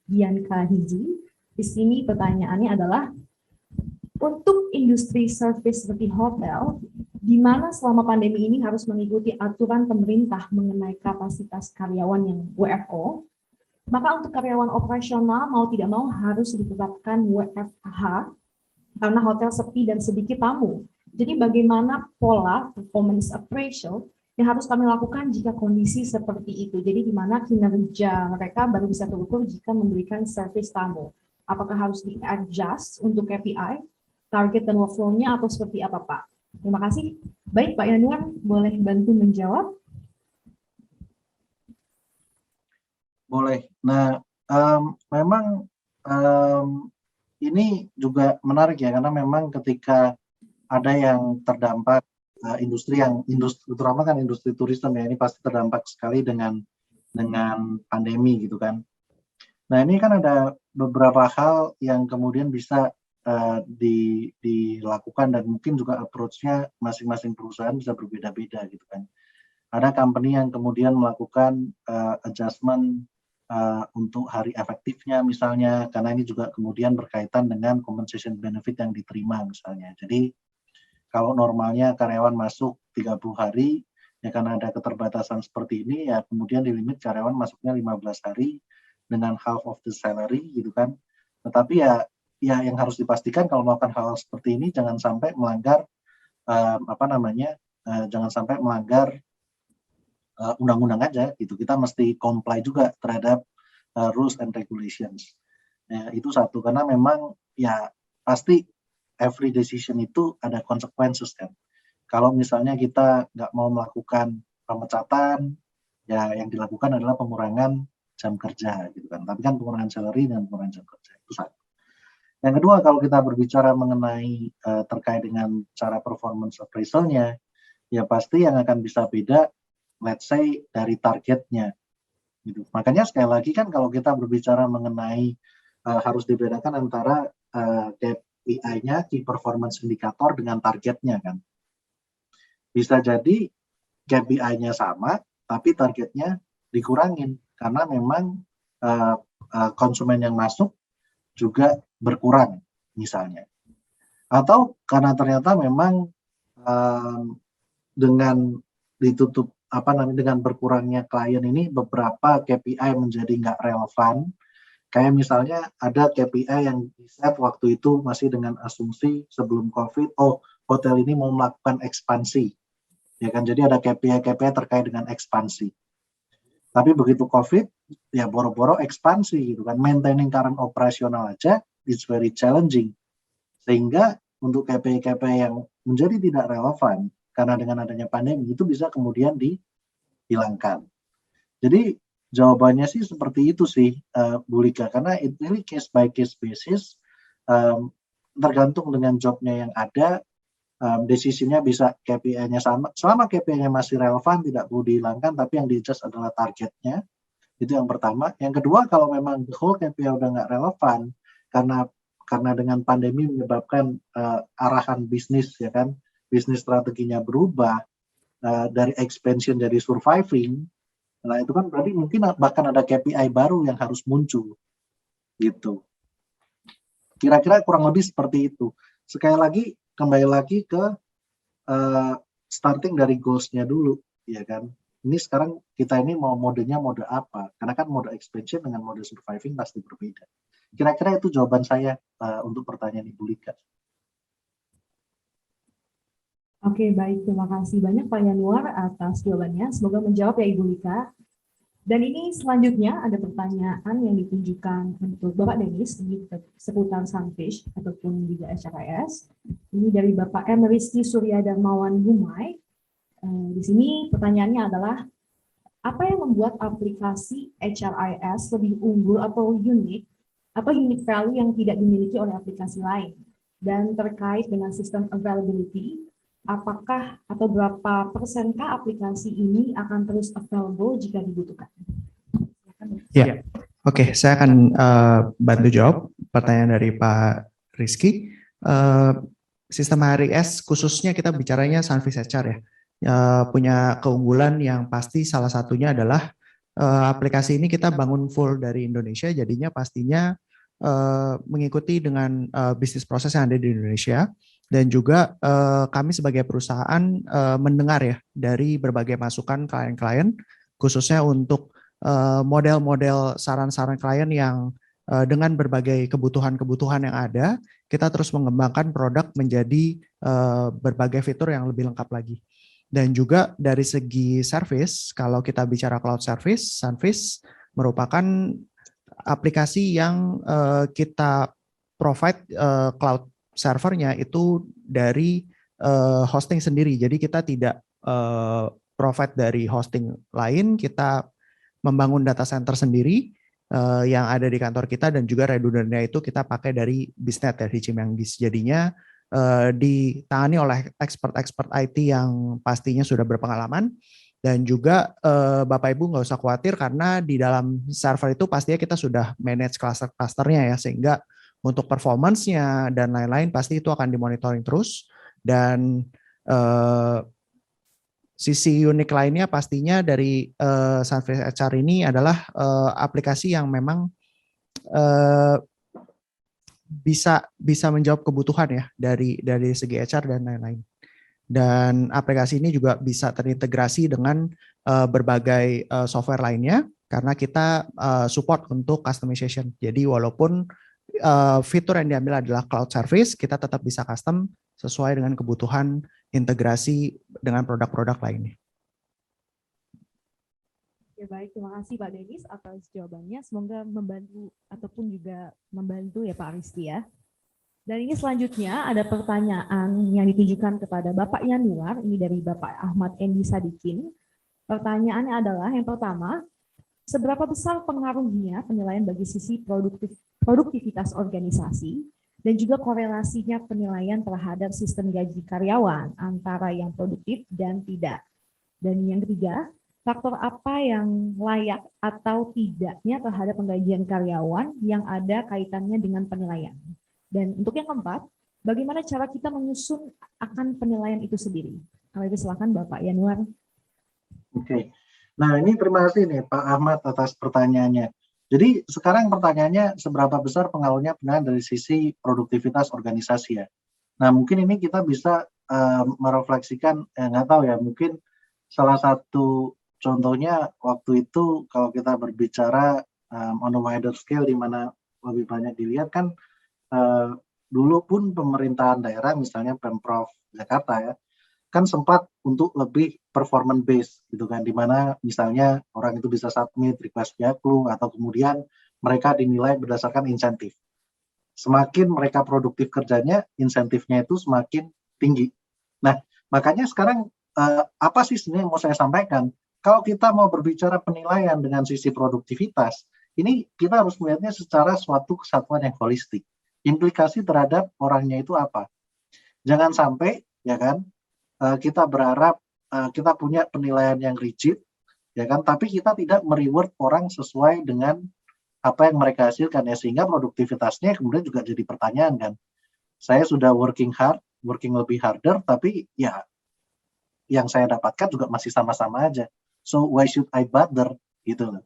Kahizi. Di sini pertanyaannya adalah, untuk industri service seperti hotel, di mana selama pandemi ini harus mengikuti aturan pemerintah mengenai kapasitas karyawan yang WFO, maka untuk karyawan operasional mau tidak mau harus ditetapkan WFH karena hotel sepi dan sedikit tamu. Jadi bagaimana pola performance appraisal yang harus kami lakukan jika kondisi seperti itu. Jadi di mana kinerja mereka baru bisa terukur jika memberikan service tamu. Apakah harus di-adjust untuk KPI, target dan workflow-nya atau seperti apa, Pak? Terima kasih. Baik, Pak Yanuar, boleh bantu menjawab? Boleh. Nah, memang ini juga menarik ya, karena memang ketika ada yang terdampak industri terutama kan industri turisme ya, ini pasti terdampak sekali dengan pandemi gitu kan. Nah, ini kan ada beberapa hal yang kemudian bisa dilakukan dan mungkin juga approach-nya masing-masing perusahaan bisa berbeda-beda gitu kan. Ada company yang kemudian melakukan adjustment untuk hari efektifnya misalnya, karena ini juga kemudian berkaitan dengan compensation benefit yang diterima misalnya. Jadi kalau normalnya karyawan masuk 30 hari, ya karena ada keterbatasan seperti ini, ya kemudian di limit karyawan masuknya 15 hari dengan half of the salary gitu kan. Tetapi ya yang harus dipastikan kalau melakukan hal seperti ini jangan sampai melanggar jangan sampai melanggar undang-undang aja gitu. Kita mesti comply juga terhadap rules and regulations. Ya, itu satu, karena memang ya pasti every decision itu ada consequences kan. Kalau misalnya kita nggak mau melakukan pemecatan, ya yang dilakukan adalah pengurangan jam kerja gitu kan. Tapi kan pengurangan salary dan pengurangan jam kerja itu satu. Yang kedua, kalau kita berbicara mengenai terkait dengan cara performance appraisal-nya, ya pasti yang akan bisa beda, let's say dari targetnya. Gitu. Makanya sekali lagi kan kalau kita berbicara mengenai harus dibedakan antara KPI-nya, Key Performance Indicator, dengan targetnya kan. Bisa jadi KPI-nya sama, tapi targetnya dikurangin karena memang konsumen yang masuk juga berkurang misalnya. Atau karena ternyata memang dengan ditutup dengan berkurangnya klien ini beberapa KPI menjadi nggak relevan. Kayak misalnya ada KPI yang di-set waktu itu masih dengan asumsi sebelum COVID, hotel ini mau melakukan ekspansi. Ya kan, jadi ada KPI terkait dengan ekspansi. Tapi begitu COVID, ya boro-boro ekspansi gitu kan. Maintaining current operational aja, it's very challenging. Sehingga untuk KPI yang menjadi tidak relevan, karena dengan adanya pandemi, itu bisa kemudian dihilangkan. Jadi jawabannya sih seperti itu sih, Bu Lika, karena it really case by case basis, tergantung dengan jobnya yang ada, decision-nya bisa KPI-nya sama. Selama KPI-nya masih relevan, tidak perlu dihilangkan, tapi yang di-adjust adalah targetnya. Itu yang pertama. Yang kedua, kalau memang the whole KPI udah nggak relevan, karena dengan pandemi menyebabkan arahan bisnis, ya kan, bisnis strateginya berubah, dari expansion jadi surviving, nah itu kan berarti mungkin bahkan ada KPI baru yang harus muncul, gitu. Kira-kira kurang lebih seperti itu. Sekali lagi, kembali lagi ke starting dari goals-nya dulu, ya kan. Ini sekarang kita ini mau modenya mode apa? Karena kan mode expansion dengan mode surviving pasti berbeda. Kira-kira itu jawaban saya untuk pertanyaan Ibu Lika. Oke, baik. Terima kasih banyak Pak Yanuar atas jawabannya. Semoga menjawab ya Ibu Lika. Dan ini selanjutnya ada pertanyaan yang ditunjukkan untuk Bapak Denis di seputar Sunfish ataupun juga HRIS. Ini dari Bapak M. Rizky Surya Darmawan Gumai. Di sini pertanyaannya adalah, apa yang membuat aplikasi HRIS lebih unggul atau unique value yang tidak dimiliki oleh aplikasi lain? Dan terkait dengan sistem availability, apakah atau berapa persenkah aplikasi ini akan terus available jika dibutuhkan? Ya, oke, saya akan bantu jawab pertanyaan dari Pak Rizky. Sistem HRIS khususnya kita bicaranya Sunfish HR ya. punya keunggulan yang pasti salah satunya adalah aplikasi ini kita bangun full dari Indonesia, jadinya pastinya mengikuti dengan bisnis proses yang ada di Indonesia. Dan juga kami sebagai perusahaan mendengar ya dari berbagai masukan klien-klien, khususnya untuk model-model saran-saran klien yang dengan berbagai kebutuhan-kebutuhan yang ada, kita terus mengembangkan produk menjadi berbagai fitur yang lebih lengkap lagi. Dan juga dari segi service, kalau kita bicara cloud service, Sunfish merupakan aplikasi yang kita provide cloud servernya itu dari hosting sendiri. Jadi kita tidak provide dari hosting lain, kita membangun data center sendiri yang ada di kantor kita, dan juga redundannya itu kita pakai dari Bisnet dari Cimanggis. Jadinya ditangani oleh expert-expert IT yang pastinya sudah berpengalaman. Dan juga Bapak Ibu nggak usah khawatir karena di dalam server itu pastinya kita sudah manage cluster-clusternya ya, sehingga untuk performance-nya dan lain-lain pasti itu akan dimonitoring terus. Dan sisi unik lainnya pastinya dari Sunfish HR ini adalah aplikasi yang memang bisa menjawab kebutuhan ya dari segi HR dan lain-lain. Dan aplikasi ini juga bisa terintegrasi dengan berbagai software lainnya karena kita support untuk customization. Jadi walaupun fitur yang diambil adalah cloud service, kita tetap bisa custom sesuai dengan kebutuhan integrasi dengan produk-produk lainnya. Ya baik, terima kasih Pak Denis atas jawabannya. Semoga membantu ataupun juga membantu ya Pak Aristi ya. Dan ini selanjutnya ada pertanyaan yang ditujukan kepada Bapak Yanuar, ini dari Bapak Ahmad Endi Sadikin. Pertanyaannya adalah yang pertama, seberapa besar pengaruhnya penilaian bagi sisi produktivitas organisasi dan juga korelasinya penilaian terhadap sistem gaji karyawan antara yang produktif dan tidak. Dan yang ketiga, faktor apa yang layak atau tidaknya terhadap penggajian karyawan yang ada kaitannya dengan penilaian. Dan untuk yang keempat, bagaimana cara kita menyusun akan penilaian itu sendiri? Kalau itu silakan Bapak Yanuar. Oke. Nah, ini terima kasih nih Pak Ahmad atas pertanyaannya. Jadi sekarang pertanyaannya seberapa besar pengaruhnya penilaian dari sisi produktivitas organisasi ya. Nah, mungkin ini kita bisa merefleksikan, nggak tahu ya, mungkin salah satu contohnya waktu itu kalau kita berbicara on a wider scale di mana lebih banyak dilihat kan dulu pun pemerintahan daerah misalnya Pemprov Jakarta ya kan sempat untuk lebih performance based gitu kan, di mana misalnya orang itu bisa submit request Jaklu atau kemudian mereka dinilai berdasarkan insentif. Semakin mereka produktif kerjanya, insentifnya itu semakin tinggi. Nah, makanya sekarang apa sih sebenarnya yang mau saya sampaikan? Kalau kita mau berbicara penilaian dengan sisi produktivitas, ini kita harus melihatnya secara suatu kesatuan yang holistik. Implikasi terhadap orangnya itu apa? Jangan sampai, ya kan, kita berharap kita punya penilaian yang rigid, ya kan, tapi kita tidak mereward orang sesuai dengan apa yang mereka hasilkan ya, sehingga produktivitasnya kemudian juga jadi pertanyaan kan. Saya sudah working hard, working lebih harder, tapi ya yang saya dapatkan juga masih sama-sama aja. So why should I bother gitu loh.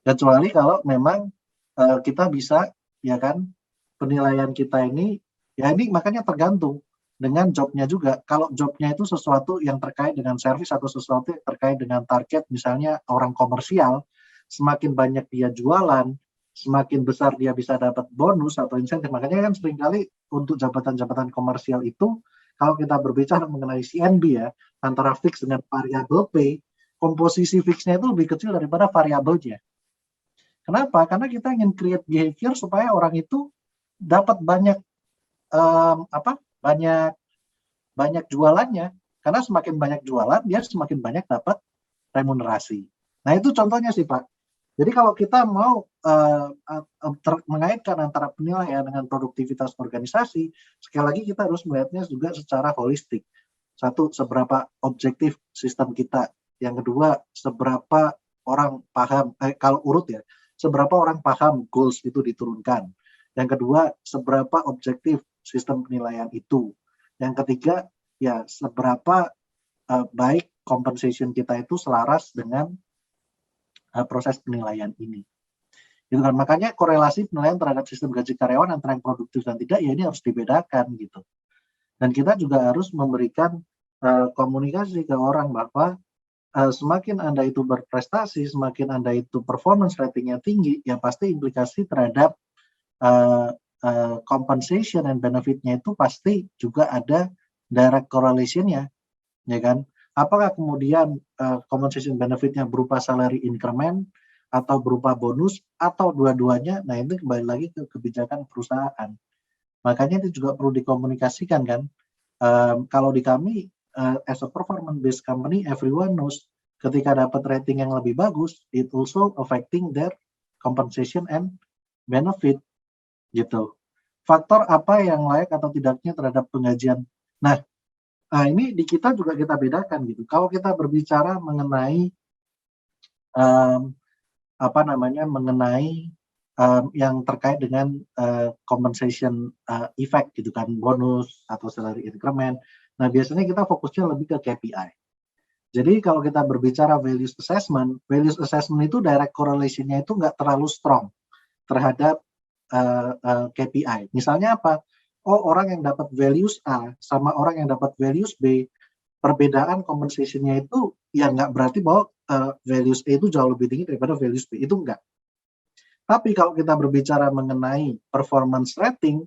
Kecuali kalau memang kita bisa, ya kan, penilaian kita ini, ya ini makanya tergantung dengan jobnya juga. Kalau jobnya itu sesuatu yang terkait dengan service atau sesuatu yang terkait dengan target, misalnya orang komersial, semakin banyak dia jualan, semakin besar dia bisa dapat bonus atau insentif. Makanya kan seringkali untuk jabatan-jabatan komersial itu, kalau kita berbicara mengenai CNB ya, antara fix dengan variable pay, komposisi fixnya itu lebih kecil daripada variabelnya. Kenapa? Karena kita ingin create behavior supaya orang itu dapat banyak banyak jualannya, karena semakin banyak jualan dia semakin banyak dapat remunerasi. Nah itu contohnya sih Pak. Jadi kalau kita mau mengaitkan antara penilaian dengan produktivitas organisasi, sekali lagi kita harus melihatnya juga secara holistik. Satu, seberapa objektif sistem kita. Yang kedua, seberapa orang paham, kalau urut ya, seberapa orang paham goals itu diturunkan. Yang kedua, seberapa objektif sistem penilaian itu. Yang ketiga, ya seberapa baik compensation kita itu selaras dengan proses penilaian ini. Gitu kan? Makanya korelasi penilaian terhadap sistem gaji karyawan antara yang produktif dan tidak, ya ini harus dibedakan gitu. Dan kita juga harus memberikan komunikasi ke orang bahwa semakin Anda itu berprestasi, semakin Anda itu performance ratingnya tinggi, ya pasti implikasi terhadap compensation and benefit-nya itu pasti juga ada direct correlation-nya, ya kan? Apakah kemudian compensation benefit-nya berupa salary increment atau berupa bonus atau dua-duanya? Nah, itu kembali lagi ke kebijakan perusahaan. Makanya itu juga perlu dikomunikasikan kan. Kalau di kami as a performance based company, everyone knows ketika dapat rating yang lebih bagus, it also affecting their compensation and benefit gitu. Faktor apa yang layak atau tidaknya terhadap penggajian. Nah, ini di kita juga kita bedakan gitu. Kalau kita berbicara mengenai yang terkait dengan compensation effect gitu kan, bonus atau salary increment. Nah, biasanya kita fokusnya lebih ke KPI. Jadi kalau kita berbicara values assessment itu direct correlation-nya itu nggak terlalu strong terhadap KPI. Misalnya apa? Oh, orang yang dapat values A sama orang yang dapat values B, perbedaan compensation-nya itu ya nggak berarti bahwa values A itu jauh lebih tinggi daripada values B. Itu enggak. Tapi kalau kita berbicara mengenai performance rating,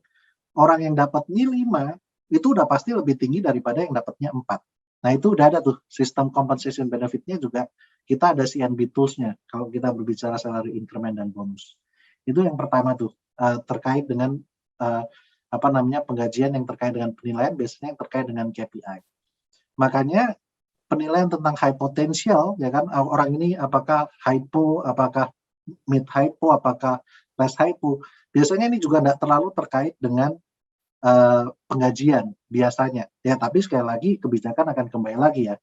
orang yang dapat nilai 5 itu udah pasti lebih tinggi daripada yang dapatnya 4. Nah, itu udah ada tuh sistem compensation benefit-nya juga. Kita ada CNB tools-nya kalau kita berbicara salary increment dan bonus. Itu yang pertama tuh, terkait dengan penggajian yang terkait dengan penilaian, biasanya yang terkait dengan KPI. Makanya penilaian tentang high potential, ya kan, orang ini apakah hypo, apakah mid hypo, apakah less hypo, biasanya ini juga tidak terlalu terkait dengan penggajian biasanya. Ya, tapi sekali lagi kebijakan akan kembali lagi ya.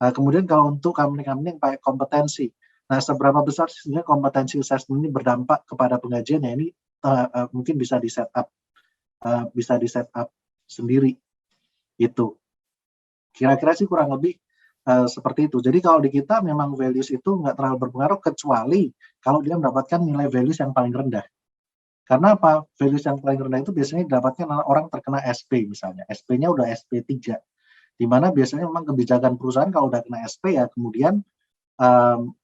Kemudian kalau untuk company-company yang pakai kompetensi, nah seberapa besar sebenarnya kompetensi assessment ini berdampak kepada penggajian, ya ini mungkin bisa di set up sendiri itu. Kira-kira sih kurang lebih seperti itu. Jadi kalau di kita memang values itu nggak terlalu berpengaruh kecuali kalau dia mendapatkan nilai values yang paling rendah. Karena apa? Values yang paling rendah itu biasanya didapatkan orang terkena SP misalnya. SP-nya udah SP3. Di mana biasanya memang kebijakan perusahaan kalau udah kena SP ya kemudian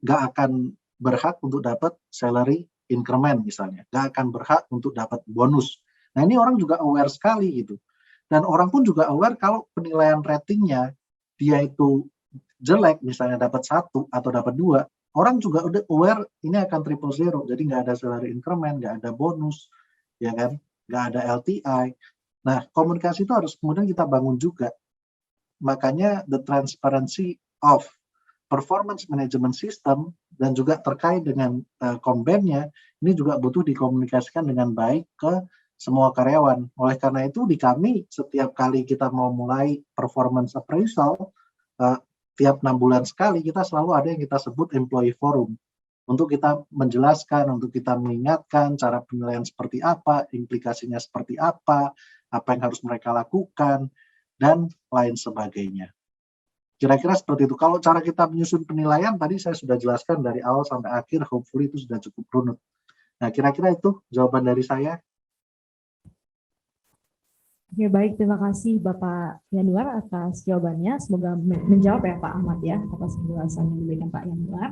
nggak akan berhak untuk dapat salary increment misalnya. Nggak akan berhak untuk dapat bonus. Nah, ini orang juga aware sekali gitu. Dan orang pun juga aware kalau penilaian ratingnya dia itu jelek, misalnya dapat 1 atau dapat 2, orang juga udah aware ini akan 000, jadi nggak ada salary increment, nggak ada bonus, ya kan, nggak ada LTI. Nah, komunikasi itu harus kemudian kita bangun juga. Makanya the transparency of performance management system dan juga terkait dengan kombennya, ini juga butuh dikomunikasikan dengan baik ke semua karyawan. Oleh karena itu di kami setiap kali kita mau mulai performance appraisal, tiap 6 bulan sekali kita selalu ada yang kita sebut employee forum. Untuk kita menjelaskan, untuk kita mengingatkan cara penilaian seperti apa, implikasinya seperti apa yang harus mereka lakukan, dan lain sebagainya. Kira-kira seperti itu. Kalau cara kita menyusun penilaian, tadi saya sudah jelaskan dari awal sampai akhir, hopefully itu sudah cukup runut. Nah, kira-kira itu jawaban dari saya. Oke, baik. Terima kasih Bapak Yanuar atas jawabannya. Semoga menjawab ya Pak Ahmad ya atas penjelasan yang diberikan Pak Yanuar.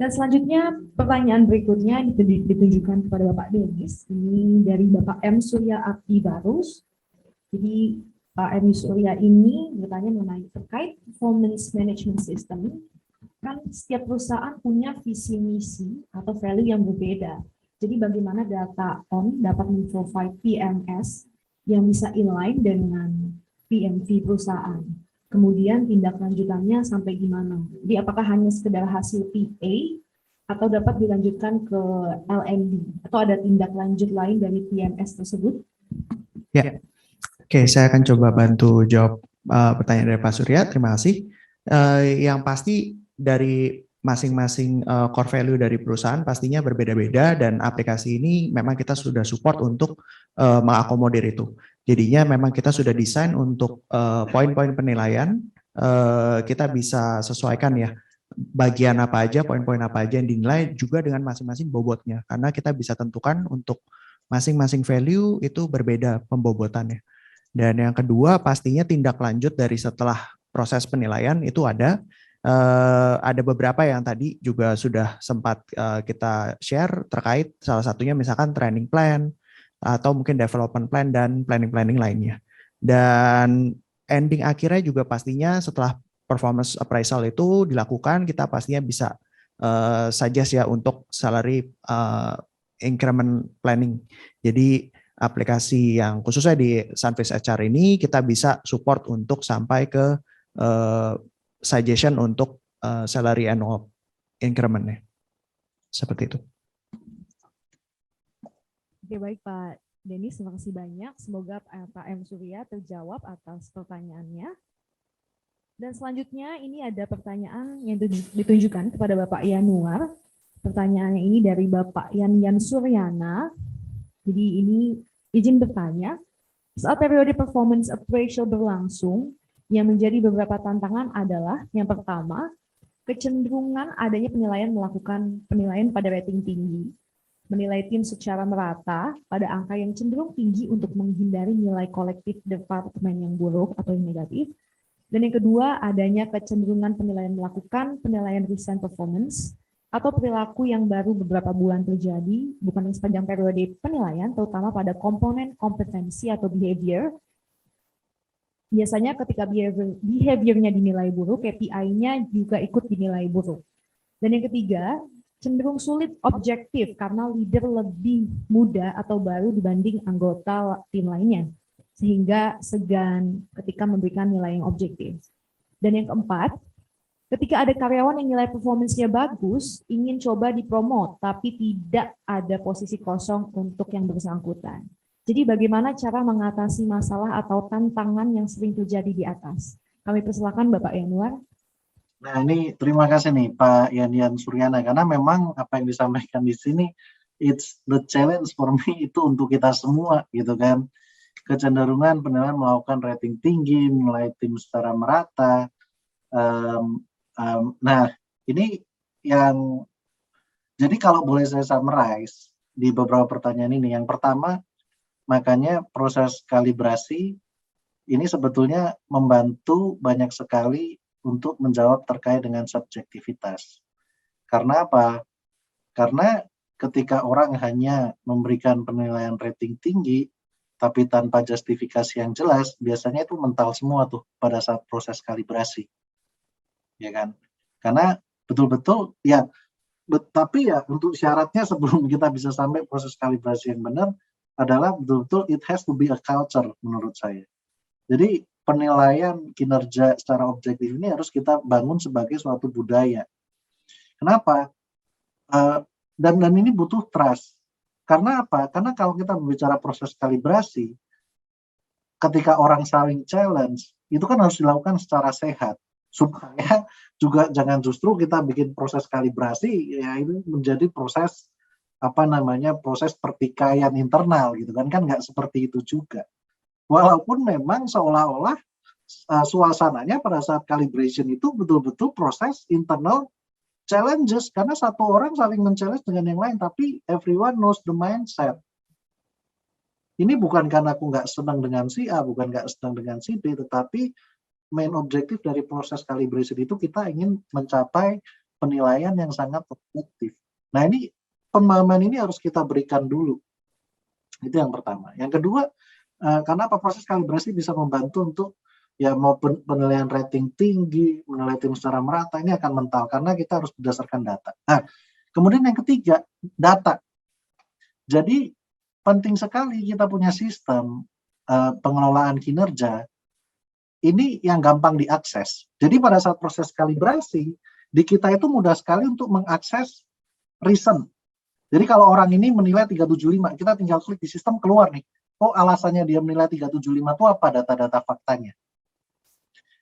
Dan selanjutnya pertanyaan berikutnya ditunjukkan kepada Bapak Denis. Ini dari Bapak M. Surya Abdi Barus. Jadi Pak M. Surya ini bertanya mengenai terkait performance management system. Kan setiap perusahaan punya visi misi atau value yang berbeda. Jadi bagaimana data on dapat memprovide PMS yang bisa inline dengan PMV perusahaan. Kemudian tindak lanjutannya sampai gimana? Jadi apakah hanya sekedar hasil PA atau dapat dilanjutkan ke LND atau ada tindak lanjut lain dari PMS tersebut? Ya, oke, saya akan coba bantu jawab pertanyaan dari Pak Surya. Terima kasih. Yang pasti dari masing-masing core value dari perusahaan pastinya berbeda-beda dan aplikasi ini memang kita sudah support untuk mengakomodir itu. Jadinya memang kita sudah desain untuk poin-poin penilaian kita bisa sesuaikan ya bagian apa aja, poin-poin apa aja yang dinilai juga dengan masing-masing bobotnya. Karena kita bisa tentukan untuk masing-masing value itu berbeda pembobotannya. Dan yang kedua pastinya tindak lanjut dari setelah proses penilaian itu ada beberapa yang tadi juga sudah sempat kita share terkait salah satunya misalkan training plan atau mungkin development plan dan planning lainnya. Dan ending akhirnya juga pastinya setelah performance appraisal itu dilakukan, kita pastinya bisa suggest ya untuk salary increment planning. Jadi aplikasi yang khususnya di Sunfish HR ini kita bisa support untuk sampai ke suggestion untuk salary annual increment-nya. Seperti itu. Oke, baik Pak Denis, terima kasih banyak. Semoga Pak M. Surya terjawab atas pertanyaannya. Dan selanjutnya ini ada pertanyaan yang ditunjukkan kepada Bapak Yanuar. Pertanyaannya ini dari Bapak Yan Suryana. Jadi ini izin bertanya, saat periode performance appraisal berlangsung, yang menjadi beberapa tantangan adalah yang pertama, kecenderungan adanya penilaian melakukan penilaian pada rating tinggi, menilai tim secara merata pada angka yang cenderung tinggi untuk menghindari nilai kolektif departemen yang buruk atau yang negatif. Dan yang kedua, adanya kecenderungan penilaian melakukan penilaian recent performance atau perilaku yang baru beberapa bulan terjadi, bukan sepanjang periode penilaian, terutama pada komponen kompetensi atau behavior. Biasanya ketika behavior-nya dinilai buruk, KPI-nya juga ikut dinilai buruk. Dan yang ketiga, cenderung sulit objektif karena leader lebih muda atau baru dibanding anggota tim lainnya, sehingga segan ketika memberikan nilai yang objektif. Dan yang keempat, ketika ada karyawan yang nilai performance-nya bagus, ingin coba dipromot, tapi tidak ada posisi kosong untuk yang bersangkutan. Jadi bagaimana cara mengatasi masalah atau tantangan yang sering terjadi di atas? Kami persilakan Bapak Yanuar. Nah ini terima kasih nih Pak Yan Suryana, karena memang apa yang disampaikan di sini, it's the challenge for me itu untuk kita semua gitu kan. Kecenderungan penilaian melakukan rating tinggi, menilai tim secara merata. Nah, ini yang jadi kalau boleh saya summarize di beberapa pertanyaan ini, yang pertama, makanya proses kalibrasi ini sebetulnya membantu banyak sekali untuk menjawab terkait dengan subjektivitas. Karena apa? Karena ketika orang hanya memberikan penilaian rating tinggi, tapi tanpa justifikasi yang jelas, biasanya itu mental semua tuh pada saat proses kalibrasi. Ya kan? Karena betul-betul ya, tapi ya untuk syaratnya sebelum kita bisa sampai proses kalibrasi yang benar adalah betul-betul it has to be a culture menurut saya. Jadi penilaian kinerja secara objektif ini harus kita bangun sebagai suatu budaya. Kenapa? Dan ini butuh trust. Karena apa? Karena kalau kita berbicara proses kalibrasi, ketika orang saling challenge, itu kan harus dilakukan secara sehat. Supaya juga jangan justru kita bikin proses kalibrasi, ya ini menjadi proses, proses pertikaian internal gitu kan nggak seperti itu juga. Walaupun memang seolah-olah suasananya pada saat calibration itu betul-betul proses internal challenges, karena satu orang saling men-challenge dengan yang lain, tapi everyone knows the mindset. Ini bukan karena aku nggak senang dengan si A, bukan nggak senang dengan si B, tetapi main objektif dari proses calibration itu kita ingin mencapai penilaian yang sangat objektif. Nah ini pemahaman ini harus kita berikan dulu. Itu yang pertama. Yang kedua, karena proses kalibrasi bisa membantu untuk ya mau penilaian rating tinggi, menilai tim secara merata, ini akan mental karena kita harus berdasarkan data. Nah, kemudian yang ketiga, data. Jadi penting sekali kita punya sistem pengelolaan kinerja ini yang gampang diakses. Jadi pada saat proses kalibrasi, di kita itu mudah sekali untuk mengakses reason. Jadi kalau orang ini menilai 375, kita tinggal klik di sistem, keluar nih. Oh, alasannya dia menilai 375 itu apa data-data faktanya.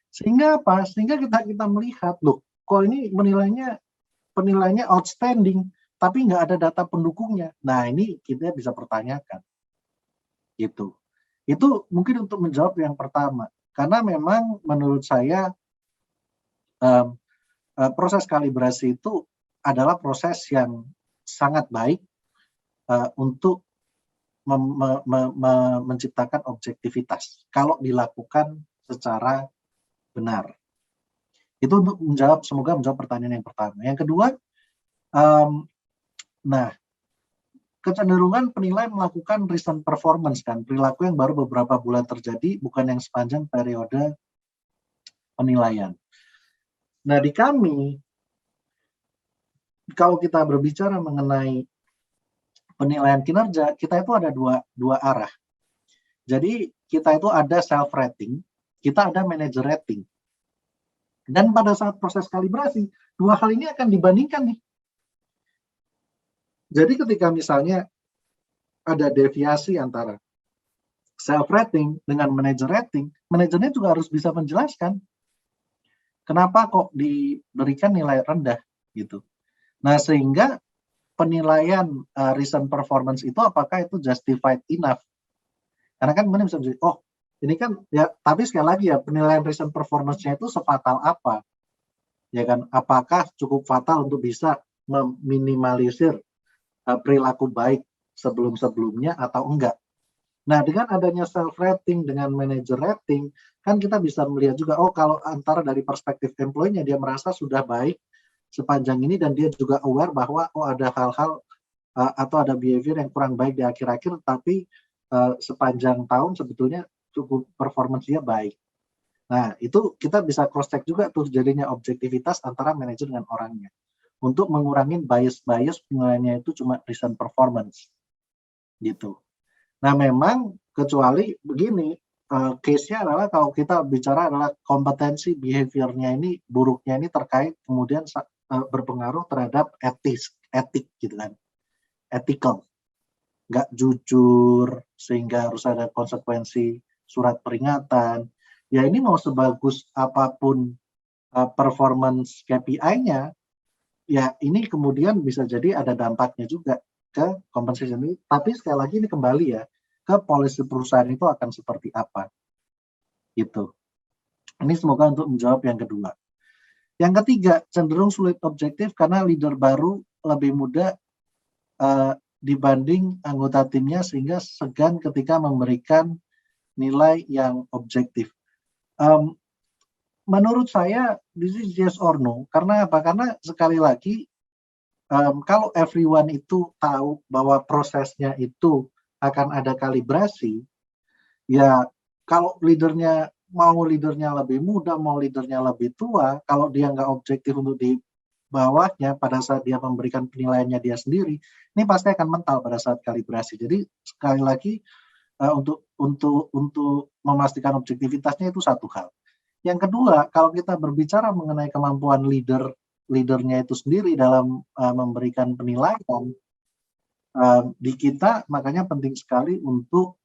Sehingga apa? Sehingga kita melihat, loh, kok ini penilainya outstanding, tapi nggak ada data pendukungnya. Nah, ini kita bisa pertanyakan. Gitu. Itu mungkin untuk menjawab yang pertama. Karena memang menurut saya proses kalibrasi itu adalah proses yang sangat baik untuk menciptakan objektivitas kalau dilakukan secara benar. Itu untuk semoga menjawab pertanyaan yang pertama. Yang kedua, nah, kecenderungan penilai melakukan recent performance kan, perilaku yang baru beberapa bulan terjadi, bukan yang sepanjang periode penilaian. Nah, di kami, kalau kita berbicara mengenai penilaian kinerja, kita itu ada dua arah. Jadi kita itu ada self rating, kita ada manager rating. Dan pada saat proses kalibrasi, dua hal ini akan dibandingkan nih. Jadi ketika misalnya ada deviasi antara self rating dengan manager rating, manajernya juga harus bisa menjelaskan kenapa kok diberikan nilai rendah gitu. Nah, sehingga penilaian recent performance itu apakah itu justified enough? Karena kan kemudian bisa menjadi, oh ini kan ya, tapi sekali lagi ya, penilaian recent performance-nya itu sefatal apa? Ya kan, apakah cukup fatal untuk bisa meminimalisir perilaku baik sebelum-sebelumnya atau enggak? Nah, dengan adanya self rating dengan manager rating, kan kita bisa melihat juga, oh kalau antara dari perspektif employee-nya dia merasa sudah baik sepanjang ini dan dia juga aware bahwa oh ada hal-hal atau ada behavior yang kurang baik di akhir-akhir, tapi sepanjang tahun sebetulnya cukup performance dia baik. Nah, itu kita bisa cross check juga tuh jadinya objektivitas antara manajer dengan orangnya untuk mengurangi bias penilaiannya itu cuma recent performance gitu. Nah, memang kecuali begini, case-nya adalah kalau kita bicara adalah kompetensi behavior-nya ini, buruknya ini terkait kemudian berpengaruh terhadap etik gitu kan, ethical, nggak jujur sehingga harus ada konsekuensi surat peringatan. Ya ini mau sebagus apapun performance KPI-nya, ya ini kemudian bisa jadi ada dampaknya juga ke compensation ini. Tapi sekali lagi ini kembali ya ke policy perusahaan itu akan seperti apa gitu. Ini semoga untuk menjawab yang kedua. Yang ketiga, cenderung sulit objektif karena leader baru lebih mudah dibanding anggota timnya sehingga segan ketika memberikan nilai yang objektif. Menurut saya this is yes or no. Karena apa? Karena sekali lagi kalau everyone itu tahu bahwa prosesnya itu akan ada kalibrasi, ya kalau leadernya lebih muda, mau leadernya lebih tua, kalau dia nggak objektif untuk di bawahnya pada saat dia memberikan penilaiannya dia sendiri, ini pasti akan mental pada saat kalibrasi. Jadi sekali lagi untuk memastikan objektivitasnya itu satu hal. Yang kedua, kalau kita berbicara mengenai kemampuan leadernya itu sendiri dalam memberikan penilaian di kita, makanya penting sekali untuk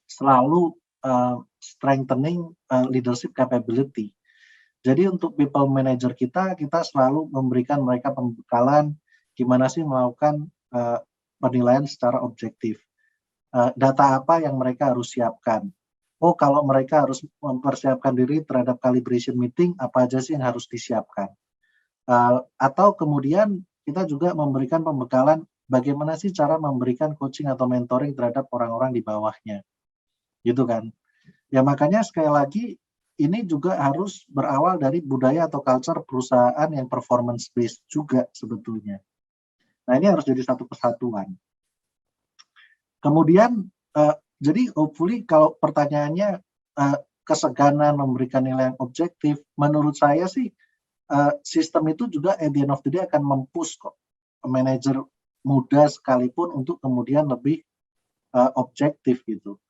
selalu strengthening leadership capability. Jadi untuk people manager kita selalu memberikan mereka pembekalan gimana sih melakukan penilaian secara objektif. Data apa yang mereka harus siapkan. Oh, kalau mereka harus mempersiapkan diri terhadap calibration meeting, apa aja sih yang harus disiapkan. Atau kemudian kita juga memberikan pembekalan bagaimana sih cara memberikan coaching atau mentoring terhadap orang-orang di bawahnya. Gitu kan. Ya makanya sekali lagi, ini juga harus berawal dari budaya atau culture perusahaan yang performance based juga sebetulnya. Nah ini harus jadi satu kesatuan. Kemudian jadi hopefully kalau pertanyaannya keseganan memberikan nilai yang objektif, menurut saya sih sistem itu juga at the end of the day akan mempush kok manajer muda sekalipun untuk kemudian lebih objektif gitu.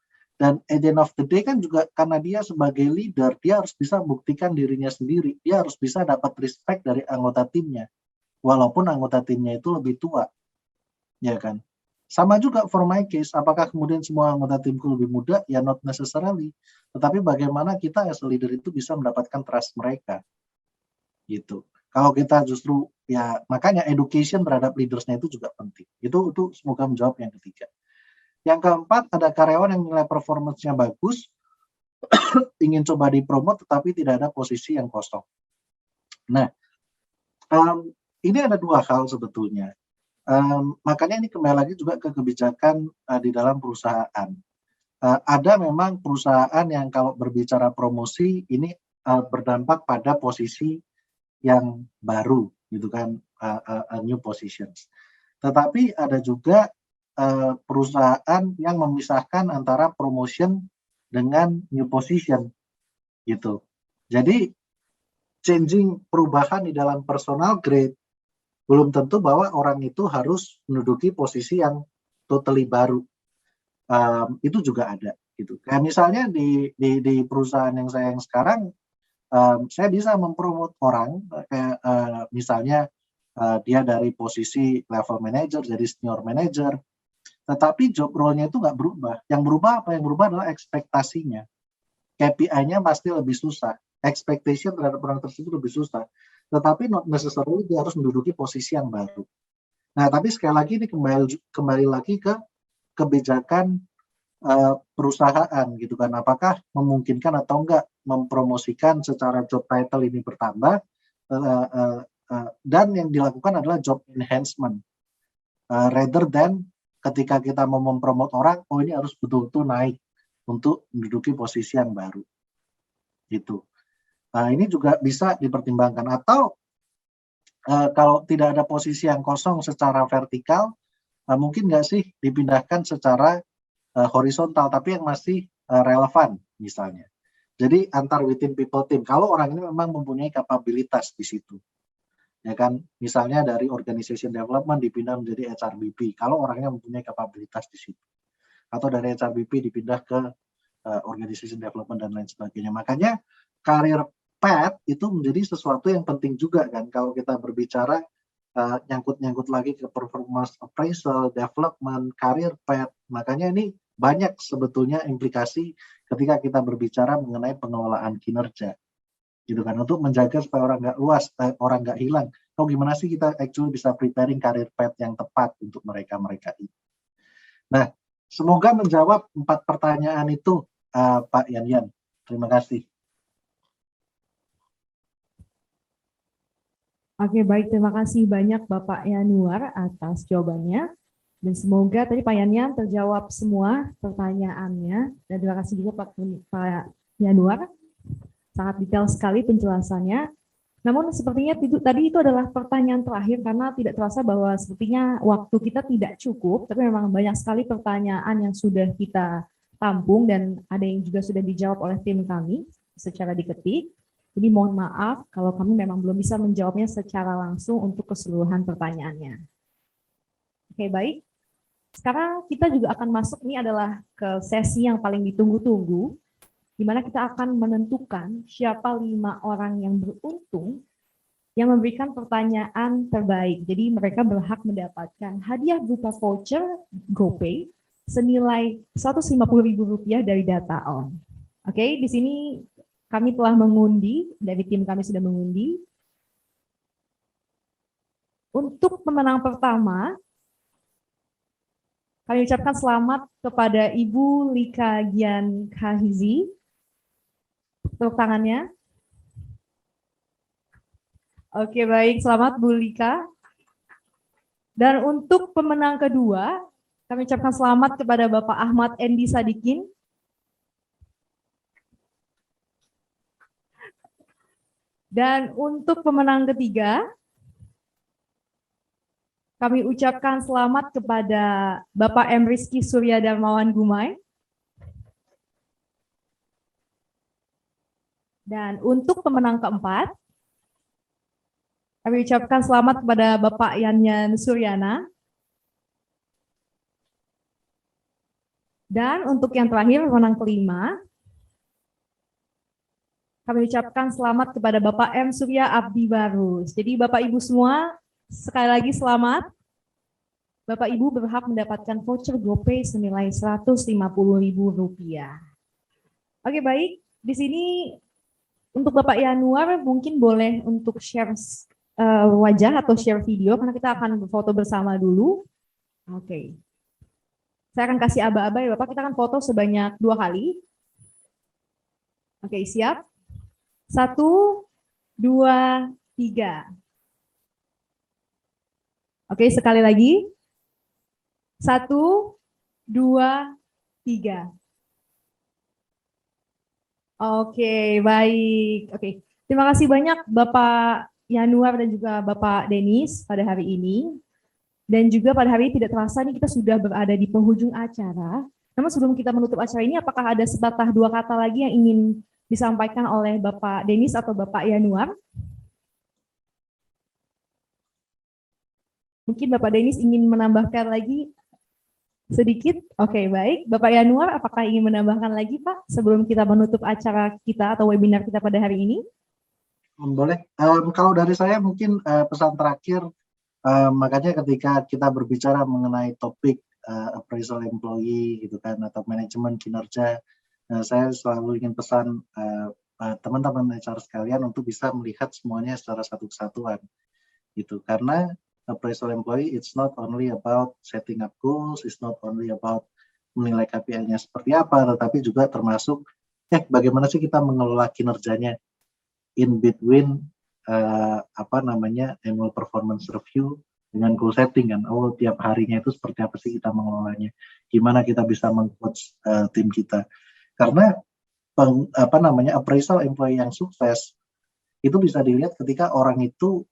Dan at the end of the day kan juga karena dia sebagai leader, dia harus bisa buktikan dirinya sendiri. Dia harus bisa dapat respect dari anggota timnya. Walaupun anggota timnya itu lebih tua. Ya kan? Sama juga for my case, apakah kemudian semua anggota timku lebih muda? Ya not necessarily. Tetapi bagaimana kita as a leader itu bisa mendapatkan trust mereka. Gitu. Kalau kita justru, ya makanya education terhadap leadersnya itu juga penting. Itu semoga menjawab yang ketiga. Yang keempat, ada karyawan yang nilai performance-nya bagus, ingin coba dipromot tetapi tidak ada posisi yang kosong. Nah, ini ada dua hal sebetulnya. Makanya ini kembali lagi juga ke kebijakan di dalam perusahaan. Ada memang perusahaan yang kalau berbicara promosi ini berdampak pada posisi yang baru, gitu kan, new positions. Tetapi ada juga perusahaan yang memisahkan antara promotion dengan new position, gitu. Jadi changing perubahan di dalam personal grade belum tentu bahwa orang itu harus menduduki posisi yang totally baru. Itu juga ada gitu. Kayak misalnya di perusahaan yang saya yang sekarang, saya bisa mempromot orang kayak misalnya dia dari posisi level manager jadi senior manager, tetapi job role-nya itu nggak berubah. Yang berubah apa? Yang berubah adalah ekspektasinya. KPI-nya pasti lebih susah. Expectation terhadap orang tersebut lebih susah. Tetapi not necessarily dia harus menduduki posisi yang baru. Nah, tapi sekali lagi ini kembali lagi ke kebijakan perusahaan gitu kan, apakah memungkinkan atau enggak mempromosikan secara job title ini bertambah dan yang dilakukan adalah job enhancement rather than ketika kita mau mempromot orang, oh ini harus betul-betul naik untuk menduduki posisi yang baru gitu. Nah, ini juga bisa dipertimbangkan atau kalau tidak ada posisi yang kosong secara vertikal, mungkin nggak sih dipindahkan secara horizontal tapi yang masih relevan misalnya. Jadi antar within people team. Kalau orang ini memang mempunyai kapabilitas di situ, ya kan. Misalnya dari organization development dipindah menjadi HRBP. Kalau orangnya mempunyai kapabilitas di situ. Atau dari HRBP dipindah ke organization development dan lain sebagainya. Makanya career path itu menjadi sesuatu yang penting juga kan. Kalau kita berbicara nyangkut-nyangkut lagi ke performance appraisal, development, career path. Makanya ini banyak sebetulnya implikasi ketika kita berbicara mengenai pengelolaan kinerja, gitu kan, untuk menjaga supaya orang nggak hilang. Oh gimana sih kita actually bisa preparing career path yang tepat untuk mereka ini. Nah, semoga menjawab 4 pertanyaan itu, Pak Yan. Terima kasih. Oke, baik. Terima kasih banyak Bapak Yanuar atas jawabannya. Dan semoga tadi Pak Yanyan terjawab semua pertanyaannya. Dan terima kasih juga Pak Yanuar. Sangat detail sekali penjelasannya. Namun sepertinya tadi itu adalah pertanyaan terakhir karena tidak terasa bahwa sepertinya waktu kita tidak cukup. Tapi memang banyak sekali pertanyaan yang sudah kita tampung dan ada yang juga sudah dijawab oleh tim kami secara diketik. Jadi mohon maaf kalau kami memang belum bisa menjawabnya secara langsung untuk keseluruhan pertanyaannya. Oke, baik. Sekarang kita juga akan masuk, ini adalah ke sesi yang paling ditunggu-tunggu, di mana kita akan menentukan siapa 5 orang yang beruntung yang memberikan pertanyaan terbaik. Jadi mereka berhak mendapatkan hadiah berupa voucher GoPay senilai Rp150.000 dari DataOn. Oke, di sini kami telah mengundi, dari tim kami sudah mengundi. Untuk pemenang pertama, kami ucapkan selamat kepada Ibu Lika Gian Kahizi. Tepuk tangannya. Oke, baik. Selamat Bu Lika. Dan untuk pemenang kedua, kami ucapkan selamat kepada Bapak Ahmad Endi Sadikin. Dan untuk pemenang ketiga, kami ucapkan selamat kepada Bapak M. Rizky Surya Darmawan Gumai. Dan untuk pemenang keempat, kami ucapkan selamat kepada Bapak Yanyan Suryana. Dan untuk yang terakhir, pemenang kelima, kami ucapkan selamat kepada Bapak M. Surya Abdi Barus. Jadi Bapak Ibu semua, sekali lagi selamat. Bapak Ibu berhak mendapatkan voucher GoPay senilai Rp150.000. Oke, baik. Di sini untuk Bapak Yanuar mungkin boleh untuk share wajah atau share video karena kita akan berfoto bersama dulu. Oke. Saya akan kasih aba-aba ya Bapak, kita akan foto sebanyak 2 kali. Oke, siap? 1, 2, 3. Oke, sekali lagi. 1, 2, 3. Oke, baik. Oke, terima kasih banyak Bapak Yanuar dan juga Bapak Denis pada hari ini. Dan juga pada hari ini tidak terasa nih kita sudah berada di penghujung acara. Namun sebelum kita menutup acara ini, apakah ada sepatah dua kata lagi yang ingin disampaikan oleh Bapak Denis atau Bapak Yanuar? Mungkin Bapak Denis ingin menambahkan lagi sedikit? Oke, baik. Bapak Yanuar, apakah ingin menambahkan lagi, Pak, sebelum kita menutup acara kita atau webinar kita pada hari ini? Boleh. Kalau dari saya mungkin pesan terakhir, makanya ketika kita berbicara mengenai topik appraisal employee gitu kan, atau manajemen kinerja, saya selalu ingin pesan teman-teman HR sekalian untuk bisa melihat semuanya secara satu kesatuan gitu, karena appraisal employee it's not only about setting up goals, it's not only about menilai KPI-nya seperti apa, tetapi juga termasuk bagaimana sih kita mengelola kinerjanya in between annual performance review dengan goal setting kan. Tiap harinya itu seperti apa sih kita mengelolanya, gimana kita bisa meng-coach tim kita, karena appraisal employee yang sukses itu bisa dilihat ketika orang itu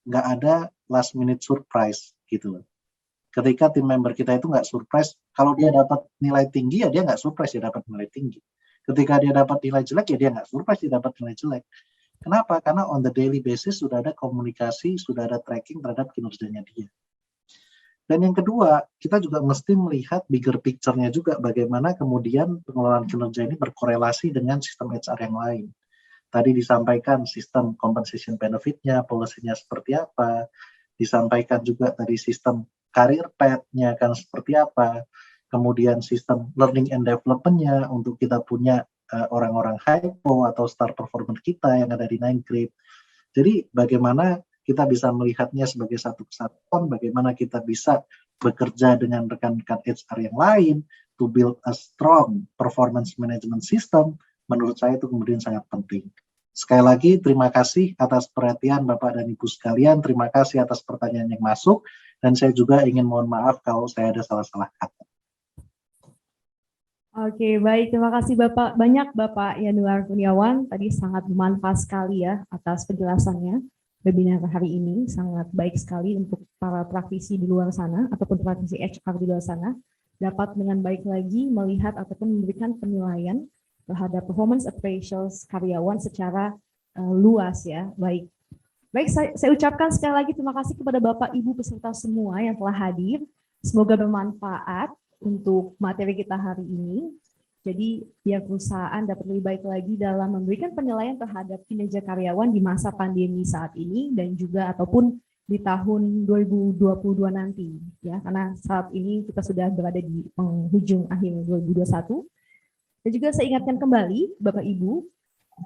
nggak ada last minute surprise gitu loh. Ketika tim member kita itu nggak surprise, kalau dia dapat nilai tinggi ya dia nggak surprise dia dapat nilai tinggi. Ketika dia dapat nilai jelek ya dia nggak surprise dia dapat nilai jelek. Kenapa? Karena on the daily basis sudah ada komunikasi, sudah ada tracking terhadap kinerjanya dia. Dan yang kedua, kita juga mesti melihat bigger picture-nya juga, bagaimana kemudian pengelolaan kinerja ini berkorelasi dengan sistem HR yang lain. Tadi disampaikan sistem compensation benefit-nya, policy-nya seperti apa, disampaikan juga tadi sistem career path-nya kan seperti apa, kemudian sistem learning and development-nya untuk kita punya orang-orang hypo atau star performer kita yang ada di 9 Grade. Jadi bagaimana kita bisa melihatnya sebagai satu kesatuan, bagaimana kita bisa bekerja dengan rekan-rekan HR yang lain to build a strong performance management system, menurut saya itu kemudian sangat penting. Sekali lagi, terima kasih atas perhatian Bapak dan Ibu sekalian, terima kasih atas pertanyaan yang masuk, dan saya juga ingin mohon maaf kalau saya ada salah-salah kata. Oke, baik. Terima kasih banyak Bapak Yanuar Kurniawan. Tadi sangat bermanfaat sekali ya atas penjelasannya. Webinar hari ini sangat baik sekali untuk para praktisi di luar sana, ataupun praktisi HR di luar sana, dapat dengan baik lagi melihat ataupun memberikan penilaian terhadap performance appraisals karyawan secara luas ya. Baik, saya ucapkan sekali lagi terima kasih kepada Bapak Ibu peserta semua yang telah hadir. Semoga bermanfaat untuk materi kita hari ini. Jadi biar perusahaan dapat lebih baik lagi dalam memberikan penilaian terhadap kinerja karyawan di masa pandemi saat ini dan juga ataupun di tahun 2022 nanti ya, karena saat ini kita sudah berada di penghujung akhir 2021. Dan juga saya ingatkan kembali Bapak Ibu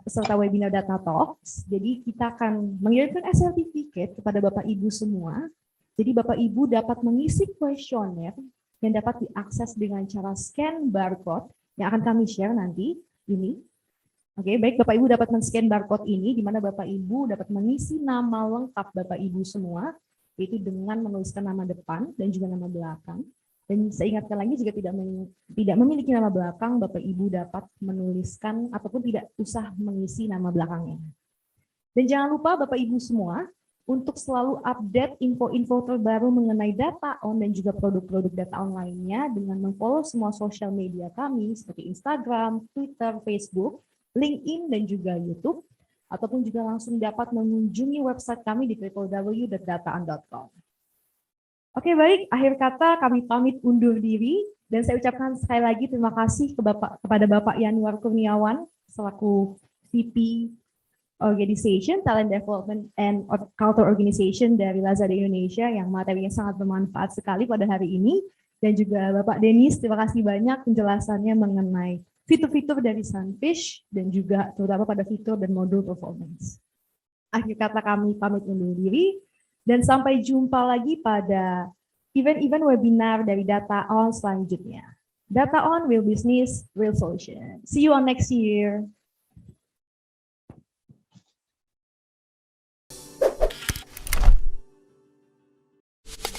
peserta webinar Data Talks, jadi kita akan mengirimkan e-certificate kepada Bapak Ibu semua. Jadi Bapak Ibu dapat mengisi kuesioner yang dapat diakses dengan cara scan barcode yang akan kami share nanti ini. Oke, baik, Bapak Ibu dapat men-scan barcode ini di mana Bapak Ibu dapat mengisi nama lengkap Bapak Ibu semua, yaitu dengan menuliskan nama depan dan juga nama belakang. Dan saya ingatkan lagi, jika tidak memiliki nama belakang, Bapak Ibu dapat menuliskan ataupun tidak usah mengisi nama belakangnya. Dan jangan lupa Bapak Ibu semua untuk selalu update info-info terbaru mengenai Data On dan juga produk-produk Data On lainnya dengan mengfollow semua sosial media kami seperti Instagram, Twitter, Facebook, LinkedIn, dan juga YouTube, ataupun juga langsung dapat mengunjungi website kami di www.dataon.com. Oke, baik, akhir kata kami pamit undur diri dan saya ucapkan sekali lagi terima kasih kepada Bapak Yanuar Kurniawan selaku VP Organization, Talent Development and Culture Organization dari Lazada Indonesia yang materinya sangat bermanfaat sekali pada hari ini, dan juga Bapak Denis, terima kasih banyak penjelasannya mengenai fitur-fitur dari Sunfish dan juga terutama pada fitur dan modul performance. Akhir kata kami pamit undur diri. Dan sampai jumpa lagi pada event-event webinar dari Data On selanjutnya. Data On, real business, real solution. See you on next year.